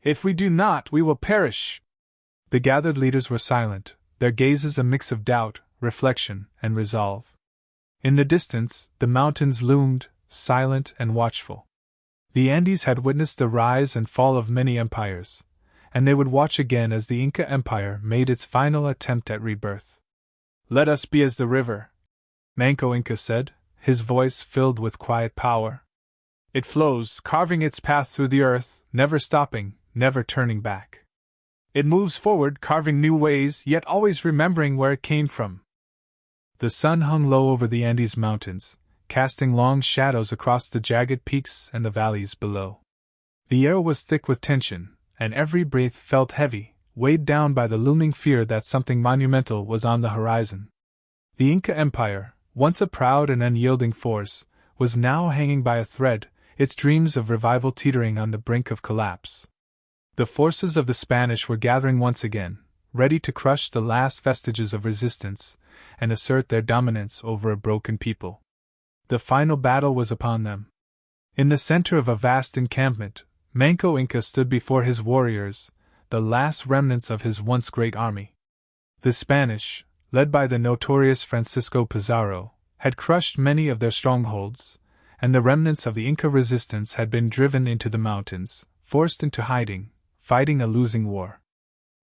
If we do not, we will perish. The gathered leaders were silent, their gazes a mix of doubt, reflection, and resolve. In the distance, the mountains loomed, silent and watchful. The Andes had witnessed the rise and fall of many empires, and they would watch again as the Inca Empire made its final attempt at rebirth. Let us be as the river, Manco Inca said, his voice filled with quiet power. It flows, carving its path through the earth, never stopping, never turning back. It moves forward, carving new ways, yet always remembering where it came from. The sun hung low over the Andes Mountains, casting long shadows across the jagged peaks and the valleys below. The air was thick with tension, and every breath felt heavy, weighed down by the looming fear that something monumental was on the horizon. The Inca Empire, once a proud and unyielding force, was now hanging by a thread, its dreams of revival teetering on the brink of collapse. The forces of the Spanish were gathering once again, ready to crush the last vestiges of resistance and assert their dominance over a broken people. The final battle was upon them. In the center of a vast encampment, Manco Inca stood before his warriors, the last remnants of his once great army. The Spanish, led by the notorious Francisco Pizarro, had crushed many of their strongholds, and the remnants of the Inca resistance had been driven into the mountains, forced into hiding, fighting a losing war.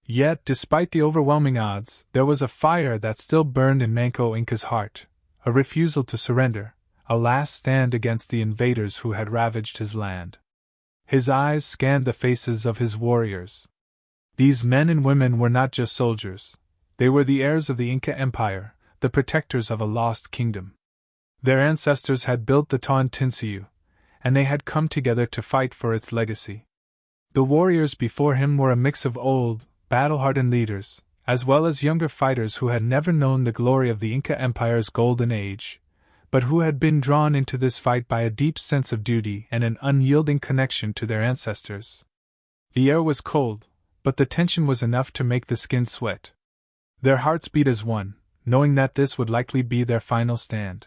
Yet, despite the overwhelming odds, there was a fire that still burned in Manco Inca's heart, a refusal to surrender, a last stand against the invaders who had ravaged his land. His eyes scanned the faces of his warriors. These men and women were not just soldiers, they were the heirs of the Inca Empire, the protectors of a lost kingdom. Their ancestors had built the Tawantinsuyu, and they had come together to fight for its legacy. The warriors before him were a mix of old, battle-hardened leaders, as well as younger fighters who had never known the glory of the Inca Empire's golden age, but who had been drawn into this fight by a deep sense of duty and an unyielding connection to their ancestors. The air was cold, but the tension was enough to make the skin sweat. Their hearts beat as one, knowing that this would likely be their final stand.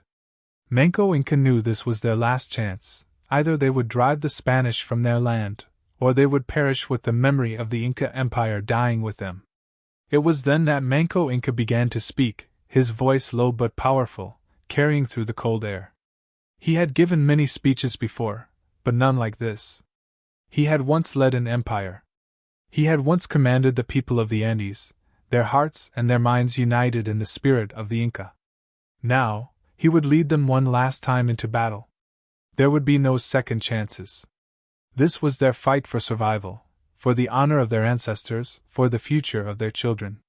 Manco Inca knew this was their last chance. Either they would drive the Spanish from their land, or they would perish with the memory of the Inca Empire dying with them. It was then that Manco Inca began to speak, his voice low but powerful, carrying through the cold air. He had given many speeches before, but none like this. He had once led an empire. He had once commanded the people of the Andes, their hearts and their minds united in the spirit of the Inca. Now, he would lead them one last time into battle. There would be no second chances. This was their fight for survival, for the honor of their ancestors, for the future of their children.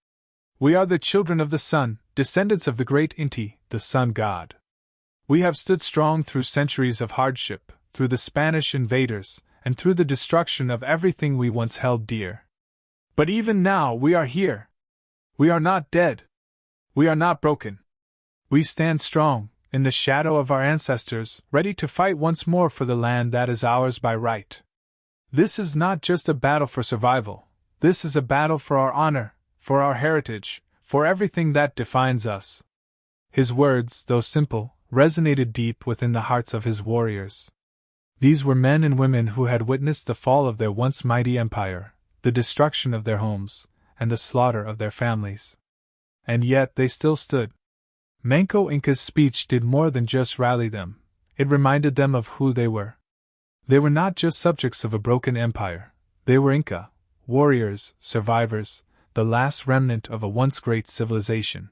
We are the children of the sun, descendants of the great Inti, the sun god. We have stood strong through centuries of hardship, through the Spanish invaders, and through the destruction of everything we once held dear. But even now we are here. We are not dead. We are not broken. We stand strong, in the shadow of our ancestors, ready to fight once more for the land that is ours by right. This is not just a battle for survival. This is a battle for our honor, for our heritage, for everything that defines us. His words, though simple, resonated deep within the hearts of his warriors. These were men and women who had witnessed the fall of their once mighty empire, the destruction of their homes, and the slaughter of their families. And yet they still stood. Manco Inca's speech did more than just rally them, it reminded them of who they were. They were not just subjects of a broken empire, they were Inca, warriors, survivors, the last remnant of a once great civilization.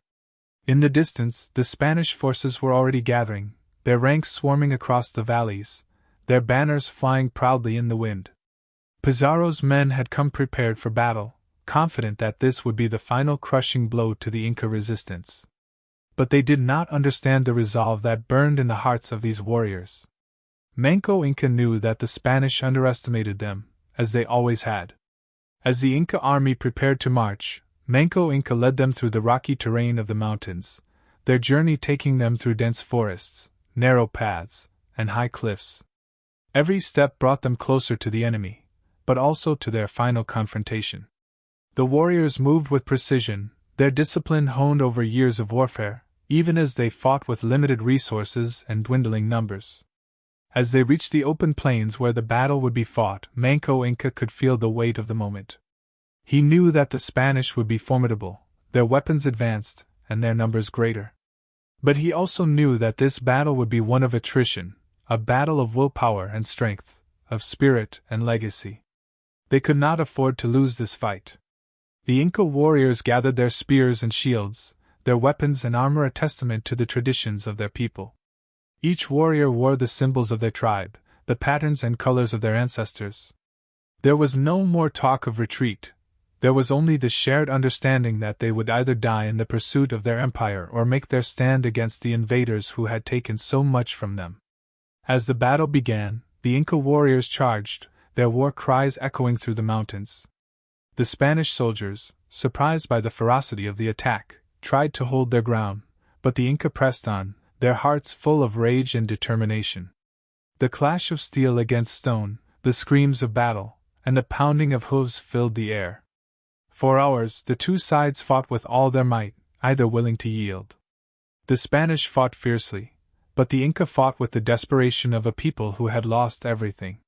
In the distance, the Spanish forces were already gathering, their ranks swarming across the valleys, their banners flying proudly in the wind. Pizarro's men had come prepared for battle, confident that this would be the final crushing blow to the Inca resistance. But they did not understand the resolve that burned in the hearts of these warriors. Manco Inca knew that the Spanish underestimated them, as they always had. As the Inca army prepared to march, Manco Inca led them through the rocky terrain of the mountains, their journey taking them through dense forests, narrow paths, and high cliffs. Every step brought them closer to the enemy, but also to their final confrontation. The warriors moved with precision, their discipline honed over years of warfare, even as they fought with limited resources and dwindling numbers. As they reached the open plains where the battle would be fought, Manco Inca could feel the weight of the moment. He knew that the Spanish would be formidable, their weapons advanced, and their numbers greater. But he also knew that this battle would be one of attrition, a battle of willpower and strength, of spirit and legacy. They could not afford to lose this fight. The Inca warriors gathered their spears and shields, their weapons and armor a testament to the traditions of their people. Each warrior wore the symbols of their tribe, the patterns and colors of their ancestors. There was no more talk of retreat. There was only the shared understanding that they would either die in the pursuit of their empire or make their stand against the invaders who had taken so much from them. As the battle began, the Inca warriors charged, their war cries echoing through the mountains. The Spanish soldiers, surprised by the ferocity of the attack, tried to hold their ground, but the Inca pressed on, their hearts full of rage and determination. The clash of steel against stone, the screams of battle, and the pounding of hooves filled the air. For hours, the two sides fought with all their might, either willing to yield. The Spanish fought fiercely, but the Inca fought with the desperation of a people who had lost everything.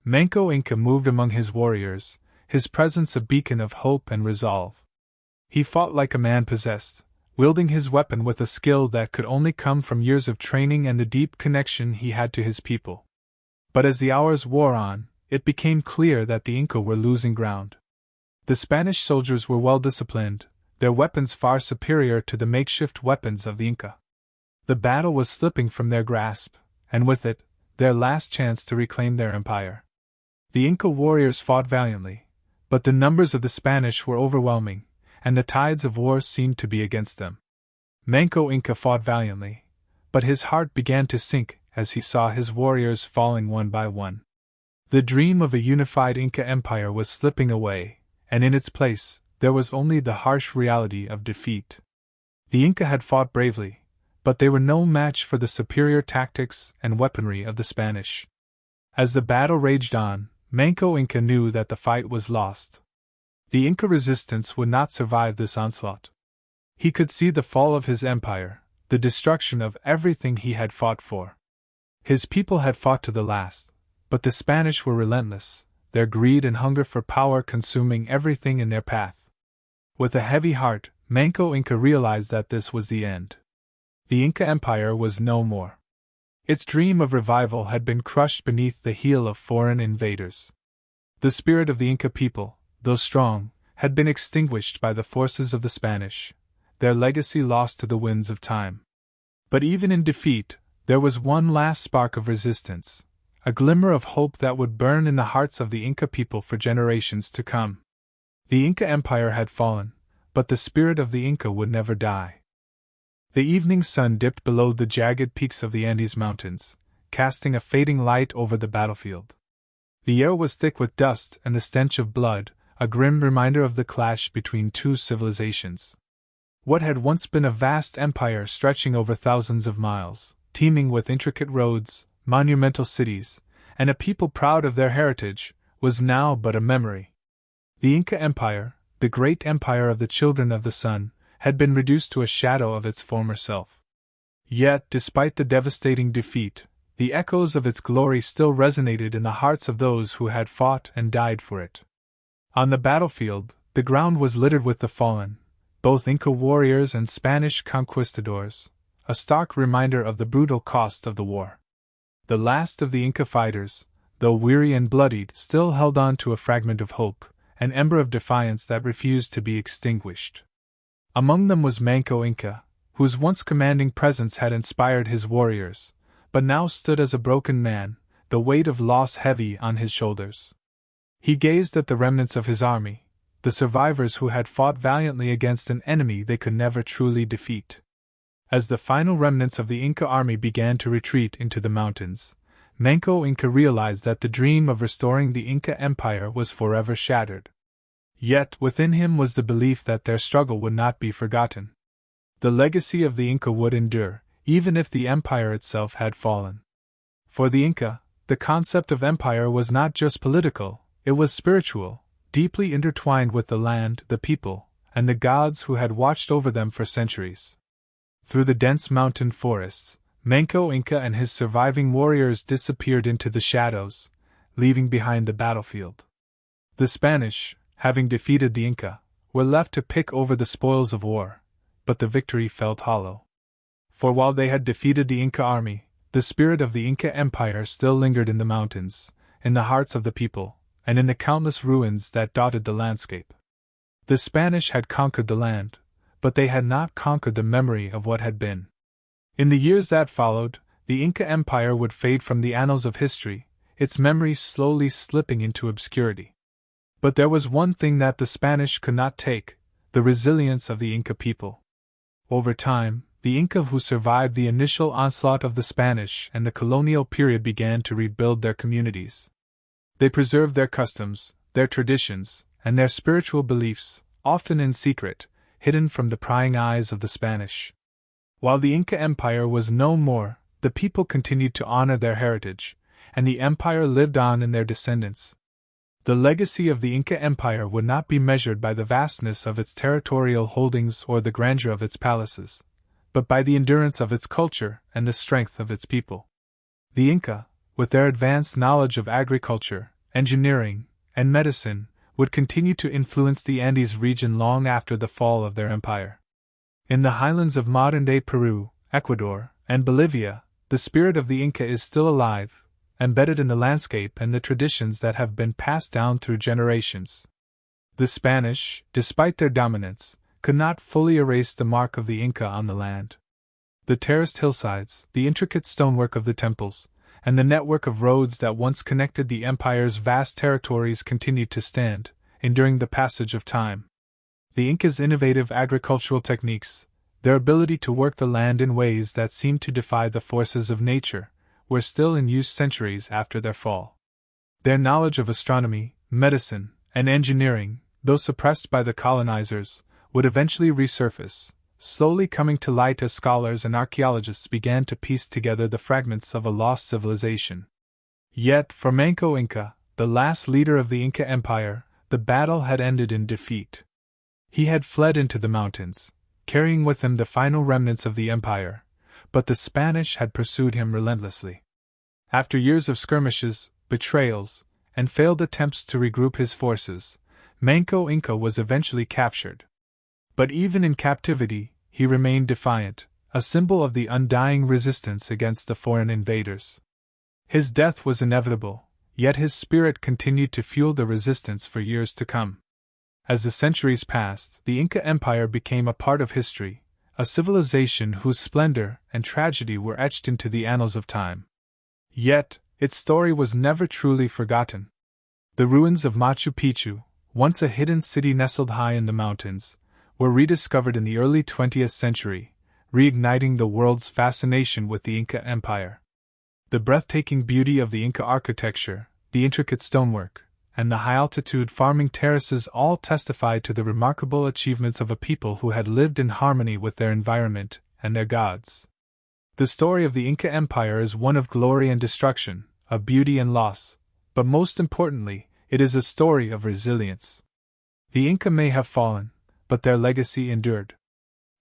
Manco Inca moved among his warriors, his presence a beacon of hope and resolve. He fought like a man possessed, wielding his weapon with a skill that could only come from years of training and the deep connection he had to his people. But as the hours wore on, it became clear that the Inca were losing ground. The Spanish soldiers were well disciplined, their weapons far superior to the makeshift weapons of the Inca. The battle was slipping from their grasp, and with it, their last chance to reclaim their empire. The Inca warriors fought valiantly, but the numbers of the Spanish were overwhelming, and the tides of war seemed to be against them. Manco Inca fought valiantly, but his heart began to sink as he saw his warriors falling one by one. The dream of a unified Inca Empire was slipping away, and in its place, there was only the harsh reality of defeat. The Inca had fought bravely, but they were no match for the superior tactics and weaponry of the Spanish. As the battle raged on, Manco Inca knew that the fight was lost. The Inca resistance would not survive this onslaught. He could see the fall of his empire, the destruction of everything he had fought for. His people had fought to the last, but the Spanish were relentless, their greed and hunger for power consuming everything in their path. With a heavy heart, Manco Inca realized that this was the end. The Inca Empire was no more. Its dream of revival had been crushed beneath the heel of foreign invaders. The spirit of the Inca people, though strong, had been extinguished by the forces of the Spanish, their legacy lost to the winds of time. But even in defeat, there was one last spark of resistance, a glimmer of hope that would burn in the hearts of the Inca people for generations to come. The Inca Empire had fallen, but the spirit of the Inca would never die. The evening sun dipped below the jagged peaks of the Andes Mountains, casting a fading light over the battlefield. The air was thick with dust and the stench of blood, a grim reminder of the clash between two civilizations. What had once been a vast empire stretching over thousands of miles, teeming with intricate roads, monumental cities, and a people proud of their heritage, was now but a memory. The Inca Empire, the great empire of the children of the sun, had been reduced to a shadow of its former self. Yet, despite the devastating defeat, the echoes of its glory still resonated in the hearts of those who had fought and died for it. On the battlefield, the ground was littered with the fallen, both Inca warriors and Spanish conquistadors, a stark reminder of the brutal cost of the war. The last of the Inca fighters, though weary and bloodied, still held on to a fragment of hope, an ember of defiance that refused to be extinguished. Among them was Manco Inca, whose once commanding presence had inspired his warriors, but now stood as a broken man, the weight of loss heavy on his shoulders. He gazed at the remnants of his army, the survivors who had fought valiantly against an enemy they could never truly defeat. As the final remnants of the Inca army began to retreat into the mountains, Manco Inca realized that the dream of restoring the Inca Empire was forever shattered. Yet within him was the belief that their struggle would not be forgotten. The legacy of the Inca would endure, even if the empire itself had fallen. For the Inca, the concept of empire was not just political, it was spiritual, deeply intertwined with the land, the people, and the gods who had watched over them for centuries. Through the dense mountain forests, Manco Inca and his surviving warriors disappeared into the shadows, leaving behind the battlefield. The Spanish, having defeated the Inca, were left to pick over the spoils of war, but the victory felt hollow. For while they had defeated the Inca army, the spirit of the Inca Empire still lingered in the mountains, in the hearts of the people, and in the countless ruins that dotted the landscape. The Spanish had conquered the land, but they had not conquered the memory of what had been. In the years that followed, the Inca Empire would fade from the annals of history, its memories slowly slipping into obscurity. But there was one thing that the Spanish could not take: the resilience of the Inca people. Over time, the Inca who survived the initial onslaught of the Spanish and the colonial period began to rebuild their communities. They preserved their customs, their traditions, and their spiritual beliefs, often in secret, hidden from the prying eyes of the Spanish. While the Inca Empire was no more, the people continued to honor their heritage, and the empire lived on in their descendants. The legacy of the Inca Empire would not be measured by the vastness of its territorial holdings or the grandeur of its palaces, but by the endurance of its culture and the strength of its people. The Inca, with their advanced knowledge of agriculture, engineering, and medicine, would continue to influence the Andes region long after the fall of their empire. In the highlands of modern-day Peru, Ecuador, and Bolivia, the spirit of the Inca is still alive, embedded in the landscape and the traditions that have been passed down through generations. The Spanish, despite their dominance, could not fully erase the mark of the Inca on the land. The terraced hillsides, the intricate stonework of the temples, and the network of roads that once connected the empire's vast territories continued to stand, enduring the passage of time. The Incas' innovative agricultural techniques, their ability to work the land in ways that seemed to defy the forces of nature, were still in use centuries after their fall. Their knowledge of astronomy, medicine, and engineering, though suppressed by the colonizers, would eventually resurface, slowly coming to light as scholars and archaeologists began to piece together the fragments of a lost civilization. Yet, for Manco Inca, the last leader of the Inca Empire, the battle had ended in defeat. He had fled into the mountains, carrying with him the final remnants of the empire, but the Spanish had pursued him relentlessly. After years of skirmishes, betrayals, and failed attempts to regroup his forces, Manco Inca was eventually captured. But even in captivity, he remained defiant, a symbol of the undying resistance against the foreign invaders. His death was inevitable, yet his spirit continued to fuel the resistance for years to come. As the centuries passed, the Inca Empire became a part of history, a civilization whose splendor and tragedy were etched into the annals of time. Yet, its story was never truly forgotten. The ruins of Machu Picchu, once a hidden city nestled high in the mountains, were rediscovered in the early 20th century, reigniting the world's fascination with the Inca Empire. The breathtaking beauty of the Inca architecture, the intricate stonework, and the high-altitude farming terraces all testified to the remarkable achievements of a people who had lived in harmony with their environment and their gods. The story of the Inca Empire is one of glory and destruction, of beauty and loss, but most importantly, it is a story of resilience. The Inca may have fallen, but their legacy endured.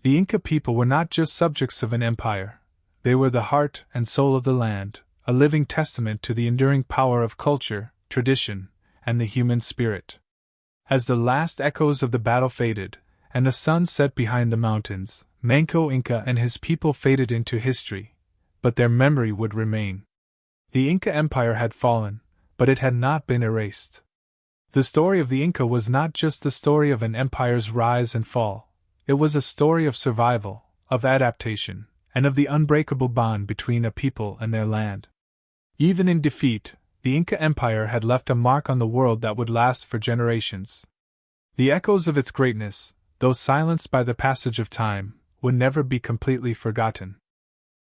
The Inca people were not just subjects of an empire, they were the heart and soul of the land, a living testament to the enduring power of culture, tradition, and the human spirit. As the last echoes of the battle faded, and the sun set behind the mountains, Manco Inca and his people faded into history, but their memory would remain. The Inca Empire had fallen, but it had not been erased. The story of the Inca was not just the story of an empire's rise and fall, it was a story of survival, of adaptation, and of the unbreakable bond between a people and their land. Even in defeat, the Inca Empire had left a mark on the world that would last for generations. The echoes of its greatness, though silenced by the passage of time, would never be completely forgotten.